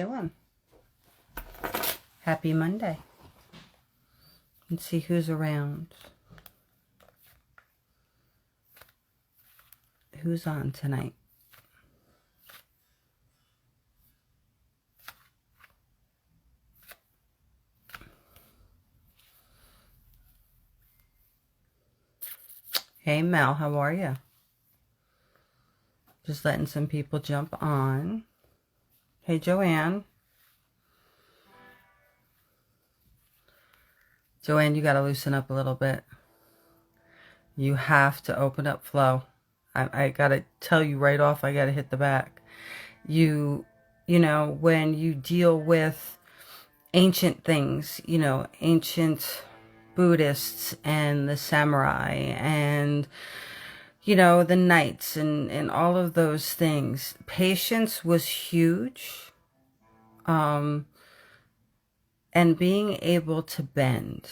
Doing? Happy Monday. Let's see who's around. Who's on tonight? Hey Mel, how are you? Just letting some people jump on. Hey Joanne. Joanne, you got to loosen up a little bit. You have to open up flow. I got to tell you right off, I got to hit the back. You know, when you deal with ancient things, you know, ancient Buddhists and the samurai and, you know, the knights and all of those things, patience was huge. And being able to bend.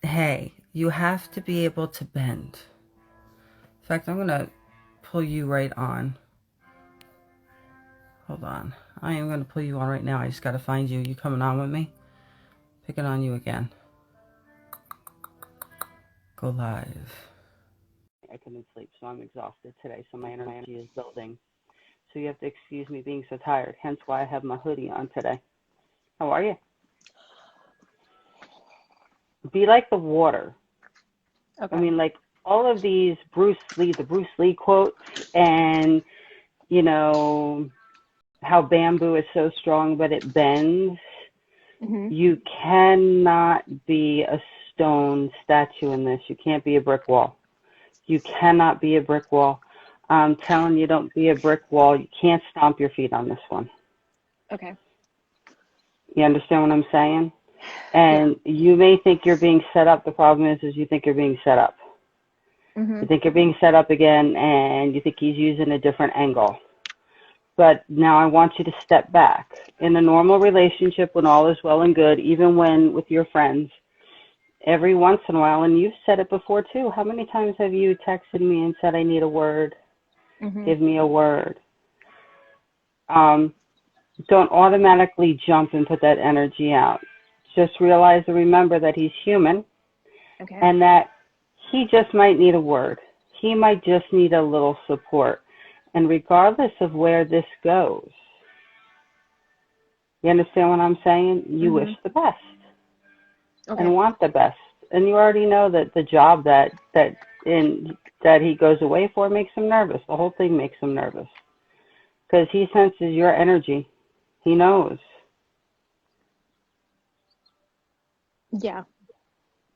Hey, you have to be able to bend. In fact, I'm going to pull you right on. Hold on. I am going to pull you on right now. I just got to find you. You coming on with me? Picking on you again. Go live. I couldn't sleep, so I'm exhausted today, so my energy is building. So you have to excuse me being so tired, hence why I have my hoodie on today. How are you? Be like the water. Okay. I mean, like all of these the Bruce Lee quotes and, you know, how bamboo is so strong, but it bends. Mm-hmm. You cannot be a stone statue in this. You can't be a brick wall. You cannot be a brick wall. I'm telling you, don't be a brick wall. You can't stomp your feet on this one. Okay. You understand what I'm saying? And you may think you're being set up. The problem is you think you're being set up. Mm-hmm. You think you're being set up again, and you think he's using a different angle. But now I want you to step back. In a normal relationship, when all is well and good, even when with your friends, every once in a while, and you've said it before too, how many times have you texted me and said, I need a word? Mm-hmm. Give me a word. Don't automatically jump and put that energy out. Just realize and remember that he's human, okay, and that he just might need a word. He might just need a little support. And regardless of where this goes, you understand what I'm saying? You mm-hmm. wish the best, okay, and want the best. And you already know that the job that he goes away for makes him nervous. The whole thing makes him nervous because he senses your energy. He knows. Yeah.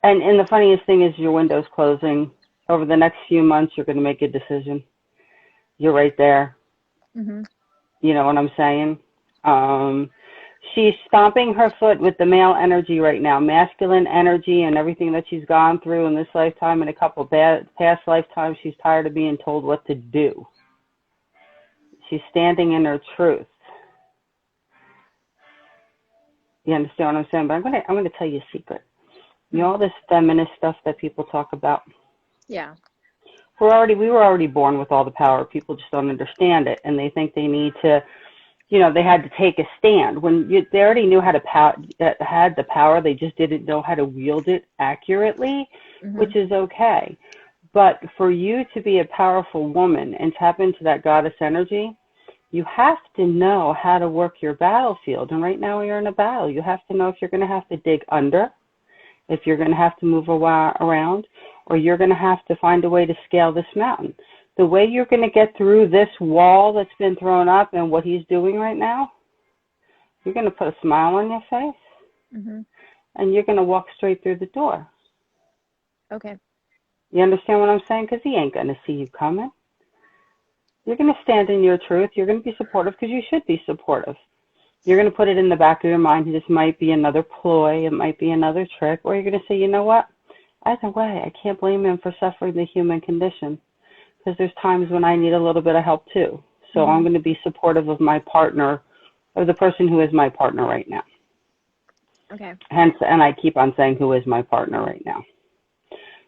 And the funniest thing is your window's closing. Over the next few months, you're going to make a decision. You're right there. Mm-hmm. You know what I'm saying? She's stomping her foot with the male energy right now, masculine energy and everything that she's gone through in this lifetime and a couple past lifetimes. She's tired of being told what to do. She's standing in her truth. You understand what I'm saying? But I'm gonna tell you a secret. You know all this feminist stuff that people talk about? Yeah. We were already born with all the power. People just don't understand it, and they think they need to, you know, they had to take a stand. They already knew how to had the power, they just didn't know how to wield it accurately, mm-hmm. which is okay. But for you to be a powerful woman and tap into that goddess energy, you have to know how to work your battlefield. And right now you're in a battle. You have to know if you're going to have to dig under, if you're going to have to move around, or you're going to have to find a way to scale this mountain. The way you're going to get through this wall that's been thrown up and what he's doing right now, you're going to put a smile on your face, mm-hmm. and you're going to walk straight through the door. Okay. You understand what I'm saying? Because he ain't going to see you coming. You're going to stand in your truth. You're going to be supportive because you should be supportive. You're going to put it in the back of your mind. This might be another ploy. It might be another trick. Or you're going to say, you know what? Either way, I can't blame him for suffering the human condition because there's times when I need a little bit of help too. So mm-hmm. I'm going to be supportive of my partner or the person who is my partner right now. Okay. Hence, and I keep on saying who is my partner right now.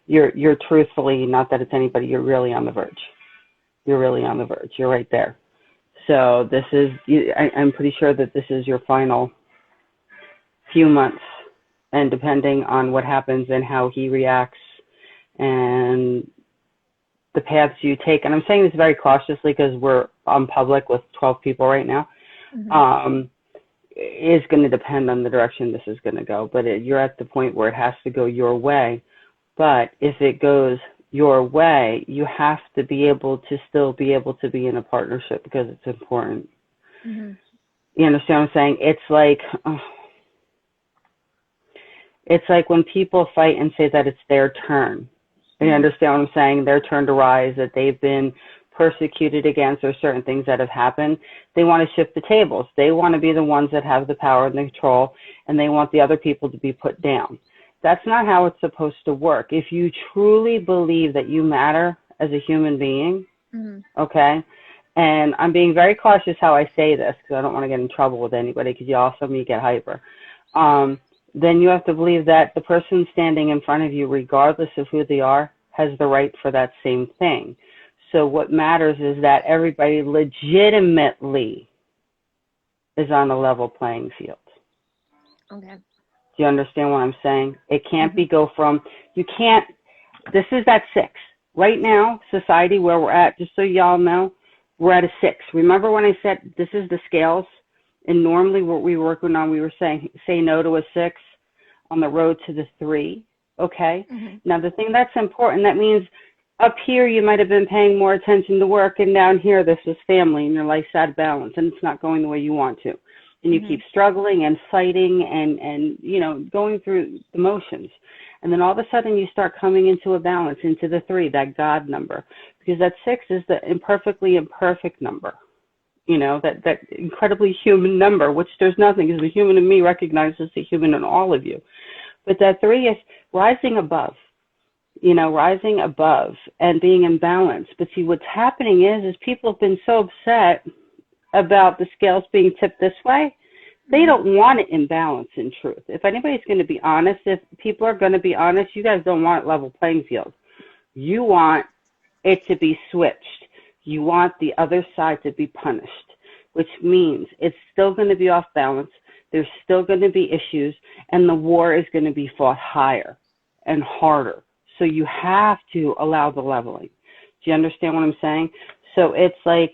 You're truthfully, not that it's anybody, you're really on the verge. You're really on the verge. You're right there. So this is, I'm pretty sure that this is your final few months, and depending on what happens and how he reacts and the paths you take, and I'm saying this very cautiously because we're on public with 12 people right now, is going to depend on the direction this is going to go. But you're at the point where it has to go your way. But if it goes your way, you have to be able to still be able to be in a partnership because it's important. You understand what I'm saying? It's like when people fight and say that it's their turn. You understand what I'm saying? Their turn to rise, that they've been persecuted against, or certain things that have happened. They want to shift the tables. They want to be the ones that have the power and the control, and they want the other people to be put down. That's not how it's supposed to work. If you truly believe that you matter as a human being, okay, and I'm being very cautious how I say this because I don't want to get in trouble with anybody, because you also may get hyper. Then you have to believe that the person standing in front of you, regardless of who they are, has the right for that same thing. So what matters is that everybody legitimately is on a level playing field. Okay. Do you understand what I'm saying? It can't be you can't, this is at 6. Right now, society where we're at, just so y'all know, we're at a 6. Remember when I said this is the scales? And normally what we were working on, we were saying, say no to a 6 on the road to the 3, okay? Now, the thing that's important, that means up here you might have been paying more attention to work, and down here this is family, and your life's out of balance, and it's not going the way you want to. And you keep struggling and fighting and you know, going through the motions. And then all of a sudden you start coming into a balance, into the 3, that God number, because that 6 is the imperfectly imperfect number. You know, that incredibly human number, which there's nothing, because the human in me recognizes the human in all of you. But that 3 is rising above, you know, rising above and being in balance. But see, what's happening is people have been so upset about the scales being tipped this way. They don't want it in balance, in truth. If anybody's going to be honest, if people are going to be honest, you guys don't want level playing field. You want it to be switched. You want the other side to be punished, which means it's still going to be off balance. There's still going to be issues, and the war is going to be fought higher and harder. So you have to allow the leveling. Do you understand what I'm saying? So it's like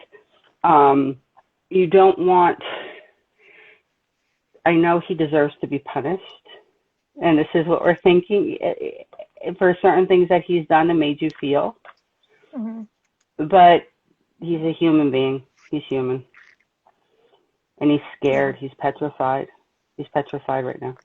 you don't want, I know he deserves to be punished, and this is what we're thinking for certain things that he's done and made you feel. But he's a human being. He's human. And he's scared. He's petrified. He's petrified right now.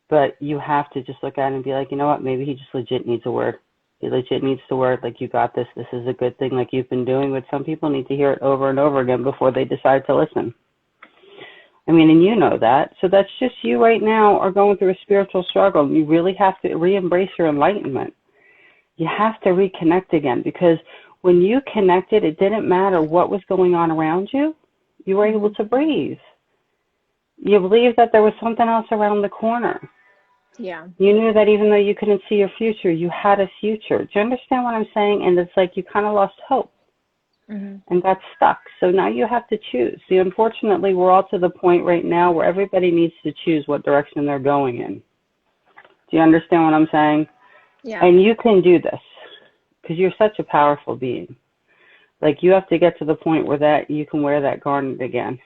But you have to just look at it and be like, you know what? Maybe he just legit needs a word. He legit needs the word, like, you got this. This is a good thing, like you've been doing. But some people need to hear it over and over again before they decide to listen. I mean, and you know that. So that's just you right now are going through a spiritual struggle. You really have to re-embrace your enlightenment. You have to reconnect again, because when you connected, it didn't matter what was going on around you. You were able to breathe. You believed that there was something else around the corner. Yeah. You knew that even though you couldn't see your future, you had a future. Do you understand what I'm saying? And it's like you kind of lost hope and got stuck. So now you have to choose. See, unfortunately, we're all to the point right now where everybody needs to choose what direction they're going in. Do you understand what I'm saying? Yeah. And you can do this because you're such a powerful being. Like, you have to get to the point where that you can wear that garment again,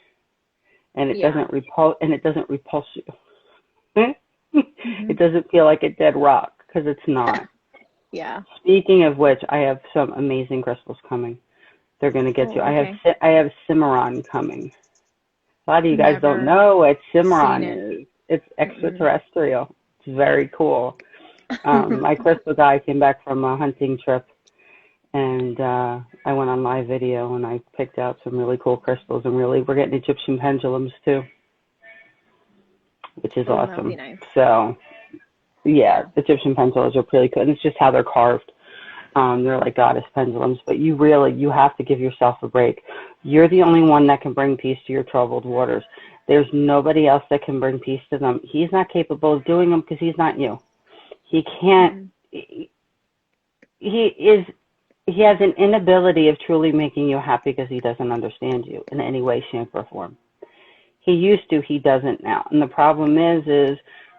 and it doesn't repulse, and it doesn't repulse you. It doesn't feel like a dead rock, because it's not. Yeah. Speaking of which, I have some amazing crystals coming. They're going to get you. Okay. I have Cimarron coming. A lot of you guys don't know what Cimarron is. It's extraterrestrial. It's very cool. My crystal guy came back from a hunting trip, and I went on live video, and I picked out some really cool crystals, and we're getting Egyptian pendulums too, which is awesome. That would be nice. So, yeah, Egyptian pendulums are pretty cool, and it's just how they're carved. They're like goddess pendulums, but you have to give yourself a break. You're the only one that can bring peace to your troubled waters. There's nobody else that can bring peace to them. He's not capable of doing them because he's not you. He can't, he is he has an inability of truly making you happy because he doesn't understand you in any way, shape, or form. He used to, he doesn't now. And the problem is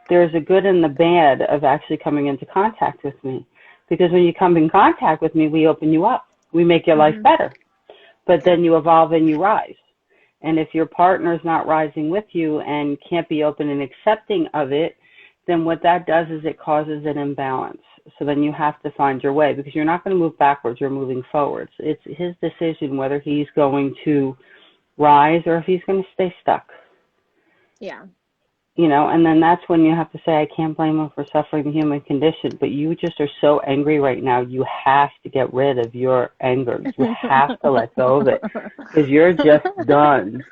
there's a good and the bad of actually coming into contact with me. Because when you come in contact with me, we open you up. We make your life better. But then you evolve and you rise. And if your partner's not rising with you and can't be open and accepting of it, then what that does is it causes an imbalance. So then you have to find your way, because you're not going to move backwards, you're moving forwards. It's his decision whether he's going to rise or if he's going to stay stuck. Yeah. You know, and then that's when you have to say, I can't blame him for suffering the human condition, but you just are so angry right now, you have to get rid of your anger. You have to let go of it, because you're just done.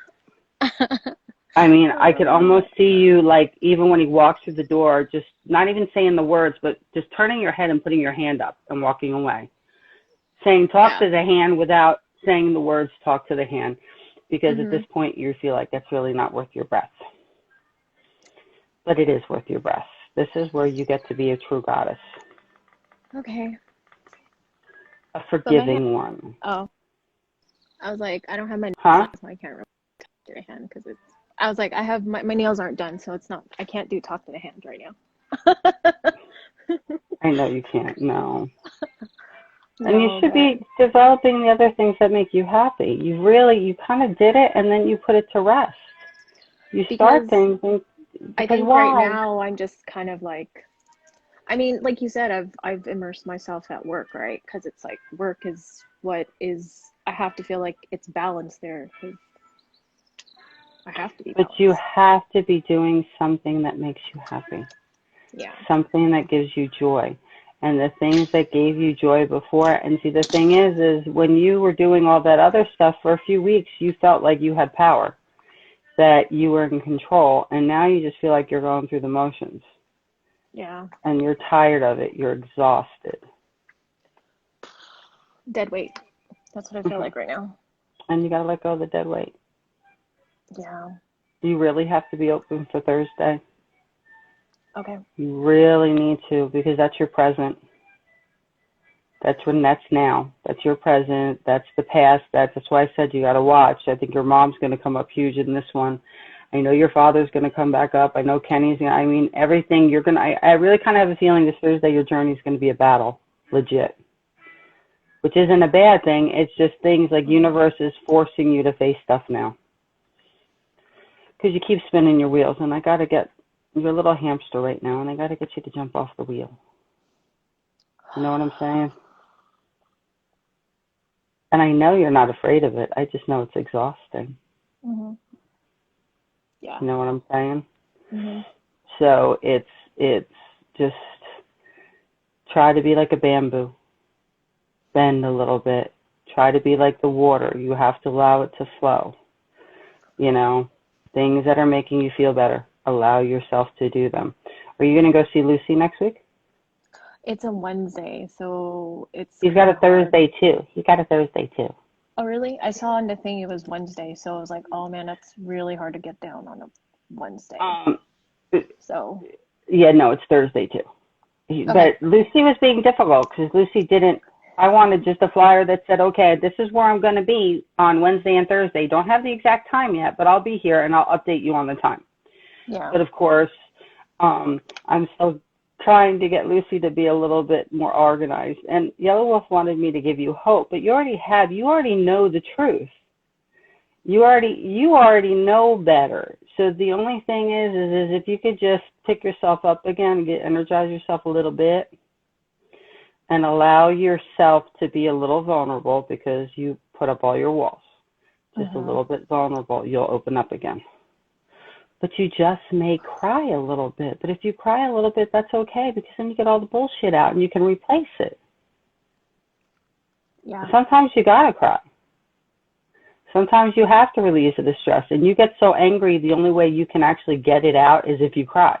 I mean, I could almost see you, like, even when he walks through the door, just not even saying the words, but just turning your head and putting your hand up and walking away. Saying, talk to the hand without saying the words, talk to the hand. Because at this point, you feel like that's really not worth your breath. But it is worth your breath. This is where you get to be a true goddess. Okay. A forgiving one. Oh. I was like, I don't have my nails on, so I can't really talk to your hand, because it's, I was like, I have my nails aren't done, so it's not, I can't do talk to the hand right now. I know you can't, no. And you should be developing the other things that make you happy. You kind of did it, and then you put it to rest. You start things. I think right now I'm just kind of like, I mean, like you said, I've immersed myself at work, right? Because it's like work is what is, I have to feel like it's balanced there. I have to be balanced. But you have to be doing something that makes you happy. Yeah. Something that gives you joy. And the things that gave you joy before. And see, the thing is when you were doing all that other stuff for a few weeks, you felt like you had power, that you were in control. And now you just feel like you're going through the motions. Yeah. And you're tired of it. You're exhausted. Dead weight. That's what I feel like right now. And you got to let go of the dead weight. Yeah. You really have to be open for Thursday. Okay. You really need to, because that's your present. That's now. That's your present. That's the past. That's why I said you got to watch. I think your mom's going to come up huge in this one. I know your father's going to come back up. I know Kenny's going to, I mean, everything you're going to, I really kind of have a feeling this Thursday your journey is going to be a battle, legit. Which isn't a bad thing. It's just things like universe is forcing you to face stuff now. Because you keep spinning your wheels, and I got to get, you're a little hamster right now, and I got to get you to jump off the wheel. You know what I'm saying? And I know you're not afraid of it. I just know it's exhausting. Mm-hmm. Yeah. You know what I'm saying? Mm-hmm. So it's just try to be like a bamboo. Bend a little bit. Try to be like the water. You have to allow it to flow. You know, things that are making you feel better. Allow yourself to do them. Are you going to go see Lucy next week? It's a Wednesday, so it's... He's got a Thursday, too. He got a Thursday, too. Oh, really? I saw on the thing it was Wednesday, so I was like, oh, man, that's really hard to get down on a Wednesday. So... Yeah, no, it's Thursday, too. Okay. But Lucy was being difficult because Lucy didn't... I wanted just a flyer that said, okay, this is where I'm going to be on Wednesday and Thursday. Don't have the exact time yet, but I'll be here and I'll update you on the time. Yeah. But, of course, I'm still trying to get Lucy to be a little bit more organized. And Yellow Wolf wanted me to give you hope, but you already know the truth. You already know better. So the only thing is if you could just pick yourself up again, energize yourself a little bit, and allow yourself to be a little vulnerable because you put up all your walls. Just a little bit vulnerable, you'll open up again. But you just may cry a little bit. But if you cry a little bit, that's okay, because then you get all the bullshit out and you can replace it. Yeah. Sometimes you gotta cry. Sometimes you have to release the stress. And you get so angry, the only way you can actually get it out is if you cry.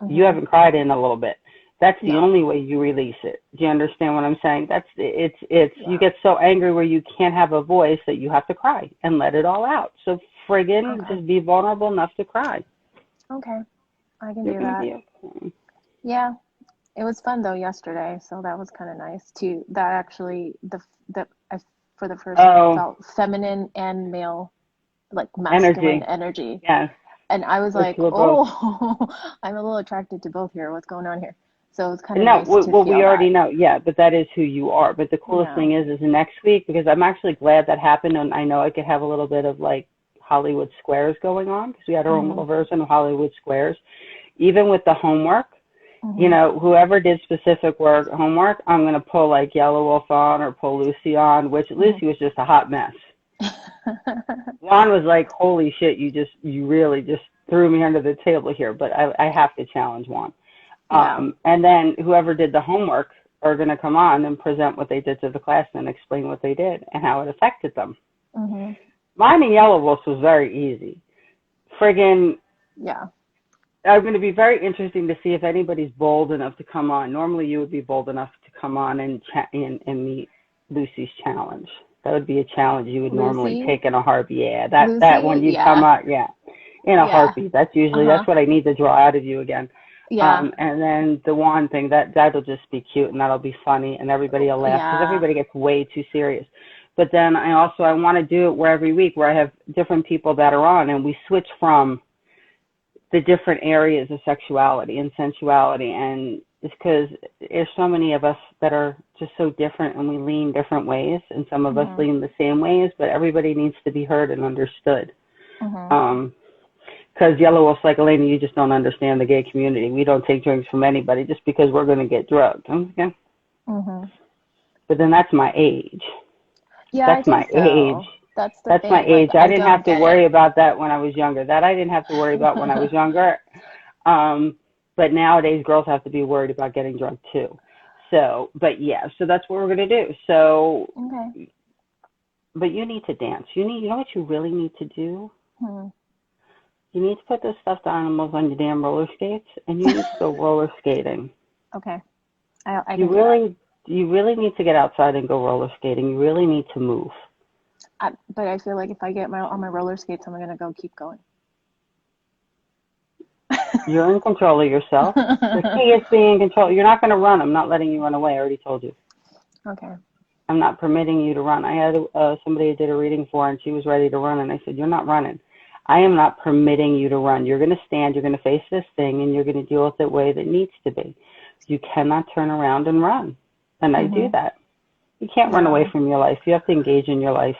You haven't cried in a little bit. That's the only way you release it. Do you understand what I'm saying? You get so angry where you can't have a voice that you have to cry and let it all out. So friggin' just be vulnerable enough to cry. Okay. I can do that. Yeah. It was fun though yesterday, so that was kind of nice too. That actually I for the first time Oh, felt feminine and male, like masculine energy. energy. Yes. And I was Let's like, do it both. oh, I'm a little attracted to both here. What's going on here? So it was kind of No, nice to well, feel we already that. know, yeah, but that is who you are. But the coolest Yeah. thing is next week, because I'm actually glad that happened, and I know I could have a little bit of like Hollywood Squares going on, because we had our own Mhm. little version of Hollywood Squares. Even with the homework, Mhm. whoever did specific homework, I'm going to pull like Yellow Wolf on or pull Lucy on, which Mhm. Lucy was just a hot mess. Juan was like, holy shit, you really just threw me under the table here, but I have to challenge Juan. Yeah. And then whoever did the homework are going to come on and present what they did to the class and explain what they did and how it affected them. Mhm. Mine and Yellow Wolf was very easy. Friggin', Yeah. I'm going to be very interesting to see if anybody's bold enough to come on. Normally you would be bold enough to come on and meet Lucy's challenge. That would be a challenge you would normally Lucy. take in a heartbeat. Yeah, that Lucy. when you come Yeah. out, yeah, in a Yeah. heartbeat. That's Uh-huh. what I need to draw out of you again. Yeah. And then the one thing that'll just be cute and that'll be funny and everybody will laugh because Yeah. everybody gets way too serious. But then I want to do it where every week where I have different people that are on and we switch from the different areas of sexuality and sensuality, and it's because there's so many of us that are just so different and we lean different ways, and some of us Mhm. lean the same ways, but everybody needs to be heard and understood. Mhm. Because Yellow Wolf's like, Elena, you just don't understand the gay community. We don't take drinks from anybody just because we're going to get drugged. Okay? Mhm. But then that's my age. Yeah, I That's think my age. so. That's the That's my thing. Like, age. I I didn't don't have to get it. worry about that when I was younger. That I didn't have to worry about when I was younger. But nowadays, girls have to be worried about getting drunk too. So, but yeah, so that's what we're going to do. So, Okay. but you need to dance. You know what you really need to do? Hmm. You need to put those stuffed animals on your damn roller skates and you need to go roller skating. Okay. I You can do that. really, you really need to get outside and go roller skating. You really need to move. But I feel like if I get on my roller skates, I'm gonna keep going. You're in control of yourself. The key is being in control. You're not going to run. I'm not letting you run away. I already told you. Okay. I'm not permitting you to run. I had somebody I did a reading for, and she was ready to run, and I said, you're not running. I am not permitting you to run. You're going to stand, you're going to face this thing, and you're going to deal with it the way that needs to be. You cannot turn around and run. And I do Mhm. that. You can't run away No. from your life. You have to engage in your life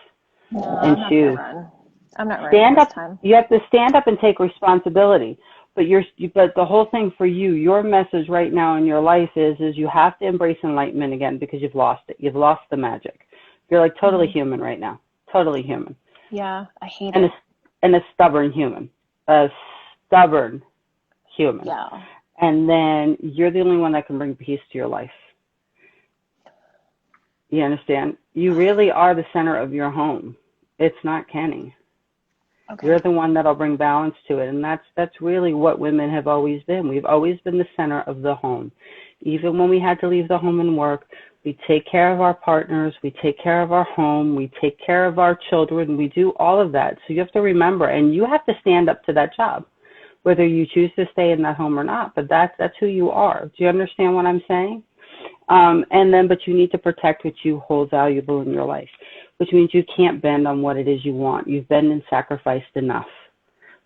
No, and I'm not gonna choose. run. I'm not running Stand this up. time. You have to stand up and take responsibility. But the whole thing for you, your message right now in your life is you have to embrace enlightenment again because you've lost it. You've lost the magic. You're like totally Mhm. human right now. Totally human. Yeah, I hate And it. a stubborn human. A stubborn human. Yeah. And then you're the only one that can bring peace to your life. You understand? You really are the center of your home. It's not Kenny. Okay. You're the one that'll bring balance to it. And that's really what women have always been. We've always been the center of the home. Even when we had to leave the home and work, we take care of our partners, we take care of our home, we take care of our children, we do all of that. So you have to remember, and you have to stand up to that job, whether you choose to stay in that home or not. But that's who you are. Do you understand what I'm saying? But you need to protect what you hold valuable in your life, which means you can't bend on what it is you want. You've been and sacrificed enough.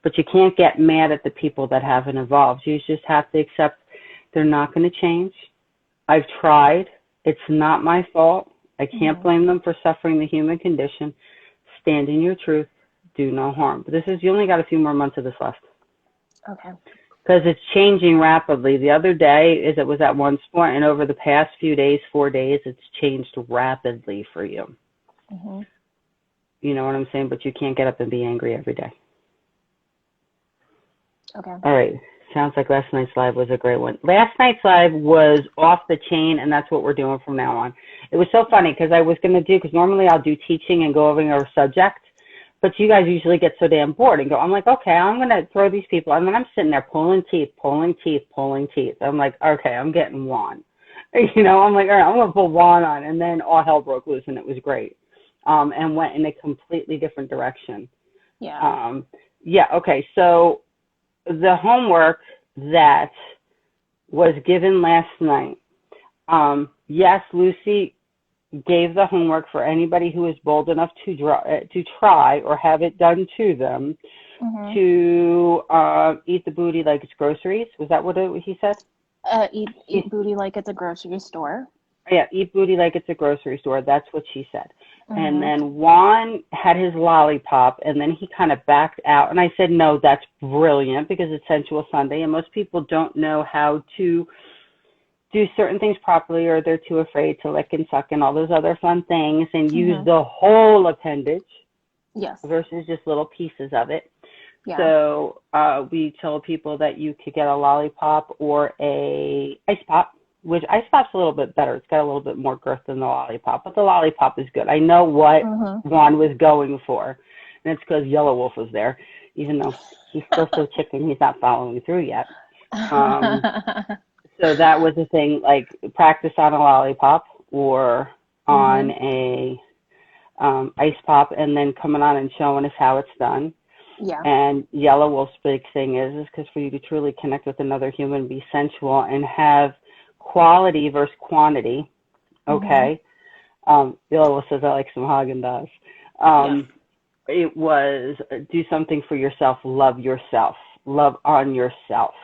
But you can't get mad at the people that haven't evolved. You just have to accept they're not going to change. I've tried. It's not my fault. I can't Mhm. blame them for suffering the human condition. Stand in your truth. Do no harm. But you only got a few more months of this left. Okay. Because it's changing rapidly. The other day it was at one spot, and over the past few days, 4 days, it's changed rapidly for you. Mhm. You know what I'm saying? But you can't get up and be angry every day. Okay. All right. Sounds like last night's live was a great one. Last night's live was off the chain, and that's what we're doing from now on. It was so funny because because normally I'll do teaching and go over a subject, but you guys usually get so damn bored and go, I'm like, okay, I'm going to throw these people. I mean, I'm sitting there pulling teeth. I'm like, okay, I'm getting Juan. I'm like, all right, I'm going to pull Juan on. And then all hell broke loose, and it was great, and went in a completely different direction. Yeah. Yeah, okay, so the homework that was given last night. Yes, Lucy gave the homework for anybody who is bold enough to try or have it done to them to eat the booty like it's groceries. Was that what he said? Eat booty like it's a grocery store. Yeah, eat booty like it's a grocery store. That's what she said. And then Juan had his lollipop, and then he kind of backed out. And I said, no, that's brilliant, because it's Sensual Sunday, and most people don't know how to do certain things properly, or they're too afraid to lick and suck and all those other fun things and use the whole appendage versus just little pieces of it. Yeah. So we told people that you could get a lollipop or a ice pop, which ice pop's a little bit better. It's got a little bit more girth than the lollipop, but the lollipop is good. I know what Juan was going for, and it's because Yellow Wolf was there, even though he's still so chicken, he's not following through yet. So that was the thing, like practice on a lollipop or on a ice pop, and then coming on and showing us how it's done. Yeah. And Yellow Wolf's big thing is because for you to truly connect with another human, be sensual, and have quality versus quantity. Okay. Yellow Wolf says I like some Haagen-Dazs. It was do something for yourself, love on yourself.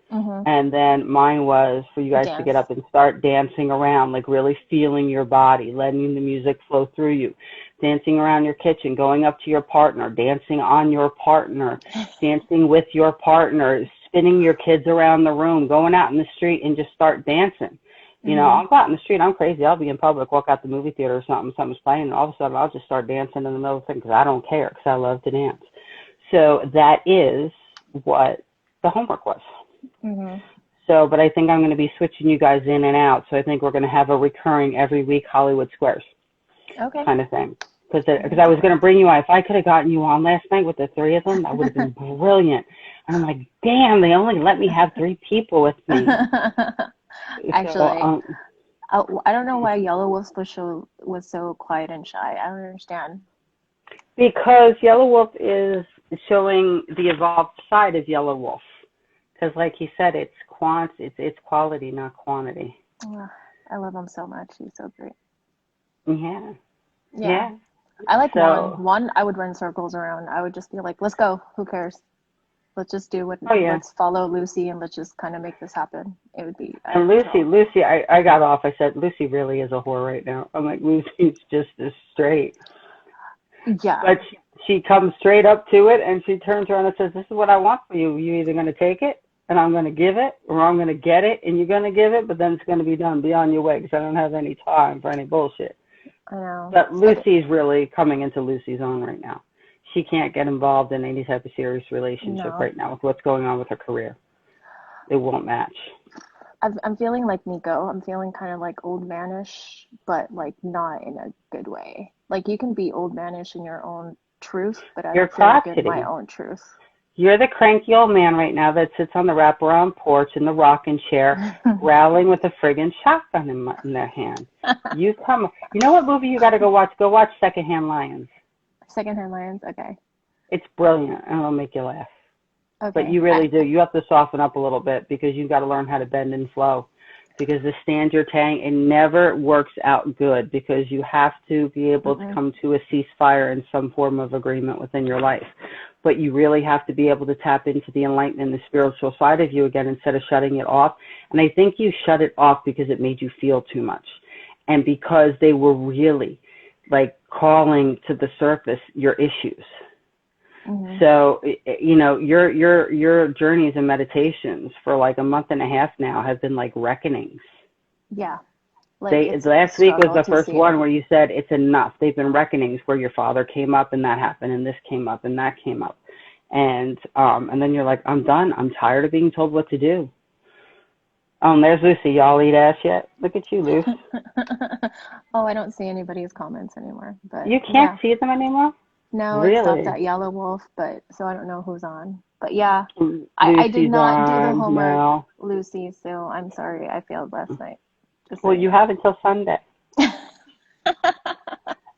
And then mine was for you guys to get up and start dancing around, like really feeling your body, letting the music flow through you, dancing around your kitchen, going up to your partner, dancing on your partner, dancing with your partner, spinning your kids around the room, going out in the street and just start dancing. You know, I'll go out in the street. I'm crazy. I'll be in public, walk out the movie theater or something's playing, and all of a sudden I'll just start dancing in the middle of the thing because I don't care, because I love to dance. So that is what the homework was. So, but I think I'm going to be switching you guys in and out. So I think we're going to have a recurring every week Hollywood Squares kind of thing. Because I was going to bring you on. If I could have gotten you on last night with the three of them, that would have been brilliant. And I'm like, damn, they only let me have 3 people with me. Actually, I don't know why Yellow Wolf was so quiet and shy. I don't understand. Because Yellow Wolf is showing the evolved side of Yellow Wolf. Because, like he said, it's quality, not quantity. Oh, I love him so much. He's so great. Yeah. I like Juan. I would run circles around. I would just be like, let's go. Who cares? Let's just do what. Let's follow Lucy and let's just kind of make this happen. It would be. And Lucy, I got off. I said, Lucy really is a whore right now. I'm like, Lucy's just as straight. Yeah. But she comes straight up to it, and she turns around and says, this is what I want for you. You're either going to take it, and I'm going to give it, or I'm going to get it, and you're going to give it, but then it's going to be done. Be on your way, because I don't have any time for any bullshit. I know. But Lucy's really coming into Lucy's own right now. She can't get involved in any type of serious relationship right now with what's going on with her career. It won't match. I'm feeling like Nico. I'm feeling kind of like old manish, but like not in a good way. Like you can be old manish in your own truth, but I don't feel like in my own truth. You're the cranky old man right now that sits on the wraparound porch in the rocking chair, growling with a friggin' shotgun in their hand. You know what movie you got to go watch? Go watch Secondhand Lions. Secondhand Lions, okay. It's brilliant, and it'll make you laugh. Okay. But you really do. You have to soften up a little bit because you've got to learn how to bend and flow. Because the stand you're tang, it never works out good because you have to be able to come to a ceasefire in some form of agreement within your life. But you really have to be able to tap into the enlightenment and the spiritual side of you again instead of shutting it off. And I think you shut it off because it made you feel too much. And because they were really like calling to the surface your issues. So, you know, your journeys and meditations for like a month and a half now have been like reckonings. Yeah. Like last week was the first one where you said it's enough. They've been reckonings where your father came up and that happened and this came up and that came up. And then you're like, I'm done. I'm tired of being told what to do. There's Lucy. Y'all eat ass yet? Look at you, Luce. Oh, I don't see anybody's comments anymore. But you can't see them anymore? No, really? It stopped at Yellow Wolf, but so I don't know who's on. But yeah, I did not do the homework, Lucy, so I'm sorry I failed last night. Well, you have until Sunday.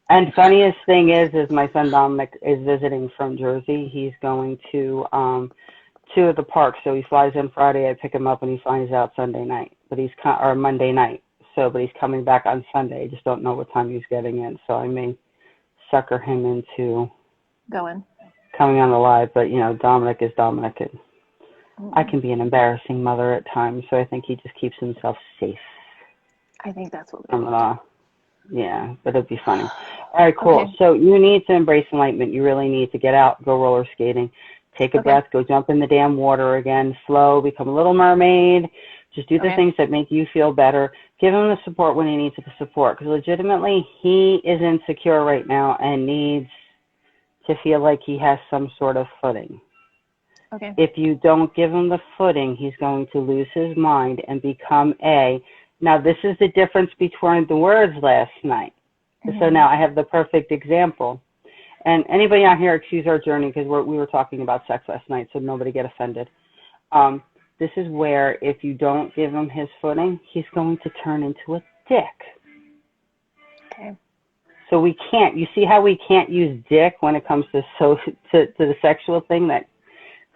And funniest thing is my son Dominic is visiting from Jersey. He's going to to the park. So he flies in Friday. I pick him up and he finds out Sunday night, or Monday night. But he's coming back on Sunday. I just don't know what time he's getting in. So I may sucker him into coming on the live. But, Dominic is Dominic. And I can be an embarrassing mother at times. So I think he just keeps himself safe. I think that's what we need. Yeah, but it'd be funny. All right, cool. Okay. So you need to embrace enlightenment. You really need to get out, go roller skating, take a breath, go jump in the damn water again, flow, become a little mermaid. Just do the things that make you feel better. Give him the support when he needs the support, because legitimately he is insecure right now and needs to feel like he has some sort of footing. Okay. If you don't give him the footing, he's going to lose his mind and become Now, this is the difference between the words last night. Mm-hmm. So now I have the perfect example. And anybody out here, excuse our journey, because we were talking about sex last night, so nobody get offended. This is where if you don't give him his footing, he's going to turn into a dick. Okay. So we can't. You see how we can't use dick when it comes to the sexual thing, that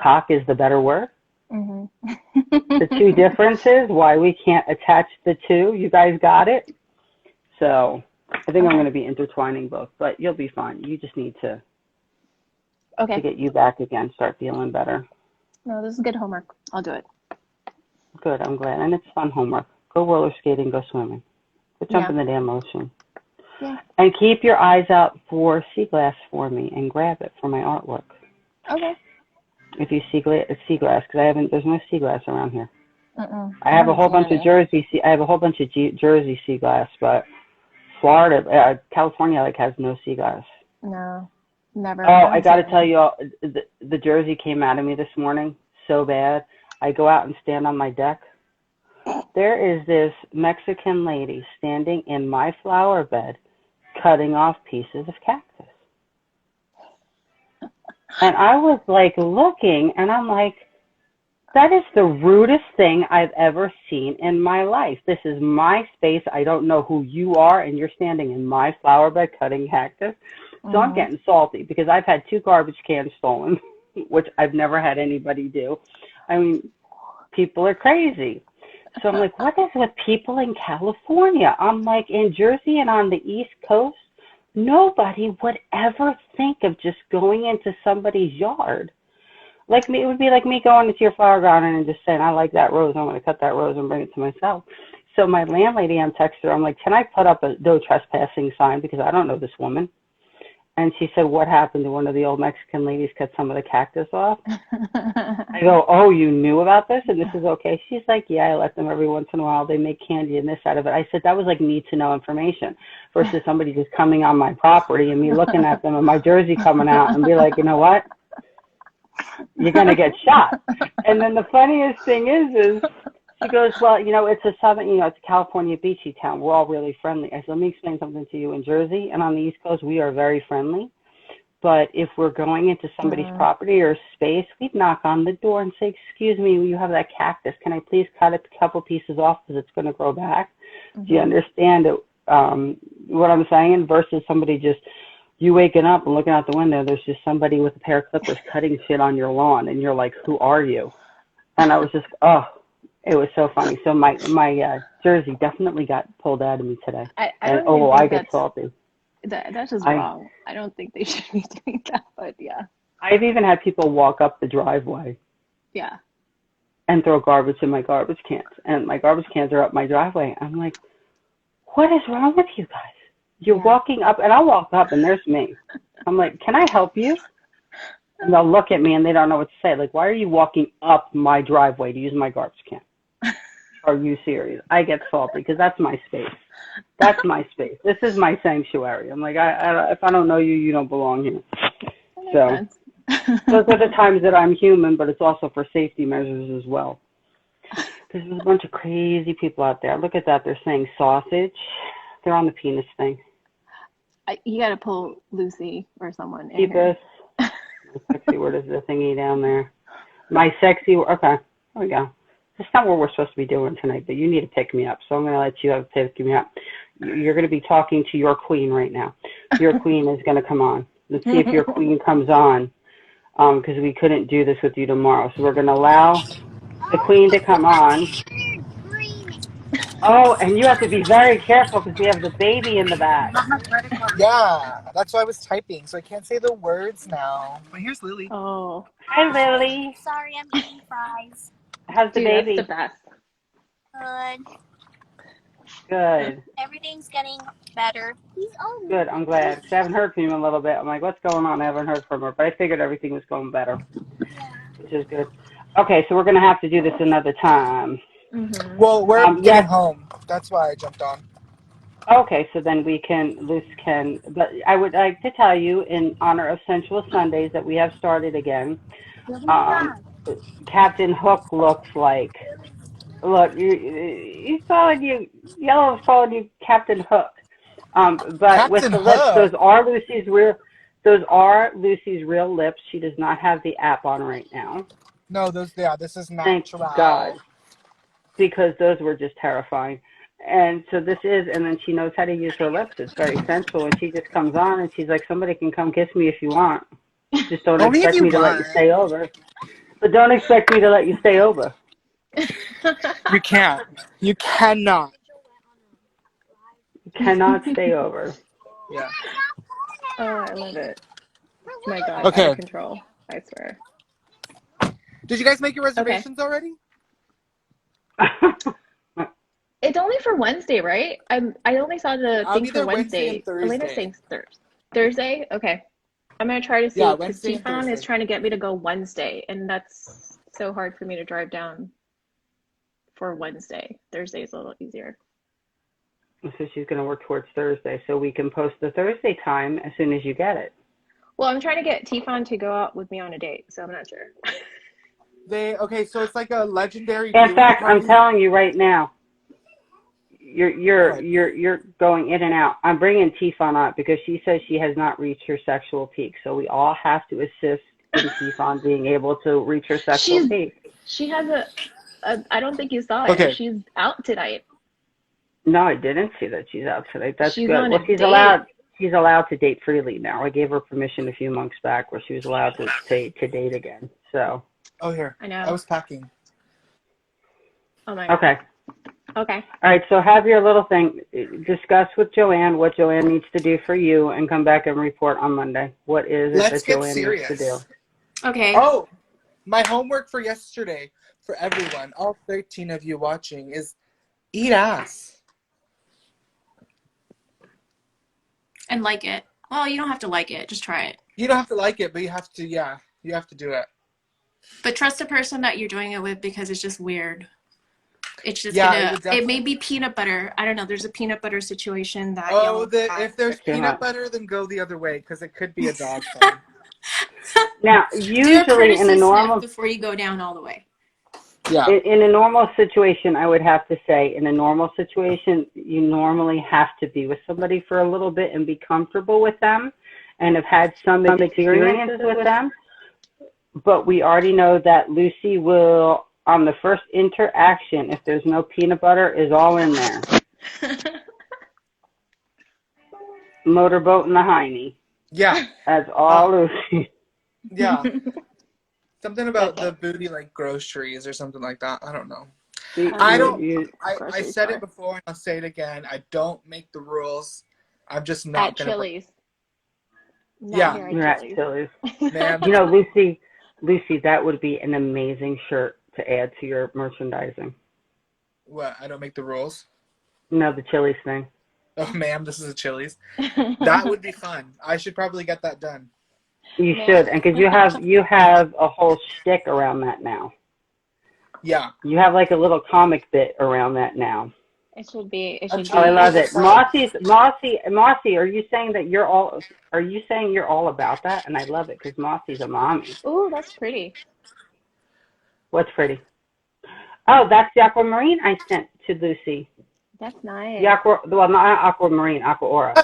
cock is the better word? Mm-hmm. The two differences, why we can't attach the two. You guys got it? So I think I'm going to be intertwining both, but you'll be fine. You just need to get you back again, start feeling better. No, this is good homework. I'll do it. Good, I'm glad. And it's fun homework. Go roller skating, go swimming. Go jump in the damn ocean. Yeah. And keep your eyes out for sea glass for me and grab it for my artwork. Okay. If you see glass, because there's no sea glass around here. I have a whole bunch of Jersey sea glass, but Florida, California, has no sea glass. No, never. Oh, I got to tell you all, the Jersey came out of me this morning so bad. I go out and stand on my deck. There is this Mexican lady standing in my flower bed, cutting off pieces of cactus. And I was looking, and I'm like, that is the rudest thing I've ever seen in my life. This is my space. I don't know who you are, and you're standing in my flower bed cutting cactus. So I'm getting salty because I've had 2 garbage cans stolen, which I've never had anybody do. I mean, people are crazy. So I'm like, what is with people in California? I'm like, in Jersey and on the East Coast, nobody would ever think of just going into somebody's yard. It would be like me going into your flower garden and just saying, I like that rose. I'm going to cut that rose and bring it to myself. So my landlady, I'm texting her. I'm like, can I put up a no trespassing sign because I don't know this woman? And she said, what happened? To one of the old Mexican ladies cut some of the cactus off? I go, oh, you knew about this and this is okay? She's like, yeah, I let them every once in a while. They make candy and this out of it. I said, that was need to know information versus somebody just coming on my property and me looking at them and my jersey coming out and be like, you know what? You're going to get shot. And then the funniest thing is she goes, well, it's a southern, it's a California beachy town. We're all really friendly. I said, let me explain something to you. In Jersey and on the East Coast, we are very friendly. But if we're going into somebody's property or space, we'd knock on the door and say, excuse me, you have that cactus. Can I please cut a couple pieces off because it's going to grow back? Do you understand what I'm saying? Versus somebody just, you waking up and looking out the window, there's just somebody with a pair of clippers cutting shit on your lawn. And you're like, who are you? And I was just, it was so funny. So my jersey definitely got pulled out of me today. I get salty. That's just wrong. I don't think they should be doing that, but yeah. I've even had people walk up the driveway. Yeah. And throw garbage in my garbage cans. And my garbage cans are up my driveway. I'm like, what is wrong with you guys? You're walking up, and I'll walk up, and there's me. I'm like, can I help you? And they'll look at me, and they don't know what to say. Like, why are you walking up my driveway to use my garbage can? Are you serious? I get salty because that's my space. That's my space. This is my sanctuary. I'm like, if I don't know you, you don't belong here. So those are the times that I'm human, but it's also for safety measures as well. Because there's a bunch of crazy people out there. Look at that. They're saying sausage. They're on the penis thing. You got to pull Lucy or someone in Keep here. this. Sexy word is the thingy down there. My sexy word. Okay, there we go. That's not what we're supposed to be doing tonight, but you need to pick me up. So I'm going to let you have to pick me up. You're going to be talking to your queen right now. Your queen is going to come on. Let's see if your queen comes on. because we couldn't do this with you tomorrow. So we're going to allow the queen to come on. Oh, and you have to be very careful because we have the baby in the back. Yeah, that's why I was typing, so I can't say the words now. But here's Lily. Oh. Hi, Lily. Sorry, I'm eating fries. How's the baby? That's the best. Good. Good. Everything's getting better. Good, I'm glad. 'Cause I haven't heard from you in a little bit. I'm like, what's going on? I haven't heard from her. But I figured everything was going better, which is good. Okay, so we're going to have to do this another time. Mm-hmm. Well, we're getting home. That's why I jumped on. Okay, so then Luce can, but I would like to tell you in honor of Sensual Sundays that we have started again. Captain Hook looks like, look, he's calling you, Yellow's calling you Captain Hook. But Captain with the Hook. lips, those are Lucy's real lips. She does not have the app on right now. No, this is Thank natural. God, because those were just terrifying. And so this is, and then she knows how to use her lips. It's very sensual. And she just comes on and she's like, somebody can come kiss me if you want. Just don't expect me to let you stay over. But don't expect me to let you stay over. You can't. You cannot. You cannot stay over. Yeah. Oh, I love it. My God, Okay. out of control. I swear. Did you guys make your reservations already? It's only for Wednesday, right? I only saw the thing for Wednesday. Elena's saying Thursday? Okay. I'm going to try to see, because Tifan is trying to get me to go Wednesday, and that's so hard for me to drive down for Wednesday. Thursday is a little easier. So she's going to work towards Thursday, so we can post the Thursday time as soon as you get it. Well, I'm trying to get Tifan to go out with me on a date, so I'm not sure. So it's like a legendary. In fact, I'm telling you right now, you're going in and out. I'm bringing Tifan out because she says she has not reached her sexual peak. So we all have to assist in Tifan being able to reach her sexual peak. She has I don't think you saw it. Okay. She's out tonight. No, I didn't see that she's out tonight. That's she's good. Well, she's allowed to date freely now. I gave her permission a few months back where she was allowed to date again. So. Oh, here. I know. I was packing. Oh my God. Okay. Okay. All right, so have your little thing. Discuss with Joanne what Joanne needs to do for you and come back and report on Monday. What is it that Joanne needs to do? Okay. Oh, my homework for yesterday for everyone, all 13 of you watching, is eat ass. And like it. Well, you don't have to like it. Just try it. You don't have to like it, but you have to, you have to do it. But trust the person that you're doing it with because it's just weird. It's just it may be peanut butter. I don't know. There's a peanut butter situation that. If there's peanut butter, then go the other way because it could be a dog thing. Now, usually in a normal before you go down all the way. Yeah. In a normal situation, I would have to say, in a normal situation, you normally have to be with somebody for a little bit and be comfortable with them and have had some experiences with them. But we already know that Lucy will, on the first interaction, if there's no peanut butter, is all in there. Motorboat and the hiney. Yeah. That's all Lucy. Yeah. Something about the booty like groceries or something like that. I don't know. I said it before and I'll say it again. I don't make the rules. I'm just not at Chili's. You're at Chili's. You know, Lucy, that would be an amazing shirt to add to your merchandising. What? I don't make the rules? No, the Chili's thing. Oh, ma'am, this is a Chili's. That would be fun. I should probably get that done. You should, and because you have a whole shtick around that now. Yeah. You have like a little comic bit around that now. It should be. Oh, I love it. Mossy, are you saying that you're all? Are you saying you're all about that? And I love it because Mossy's a mommy. Ooh, that's pretty. What's pretty? Oh, that's the aquamarine I sent to Lucy. That's nice. Well, not aquamarine, aquaura.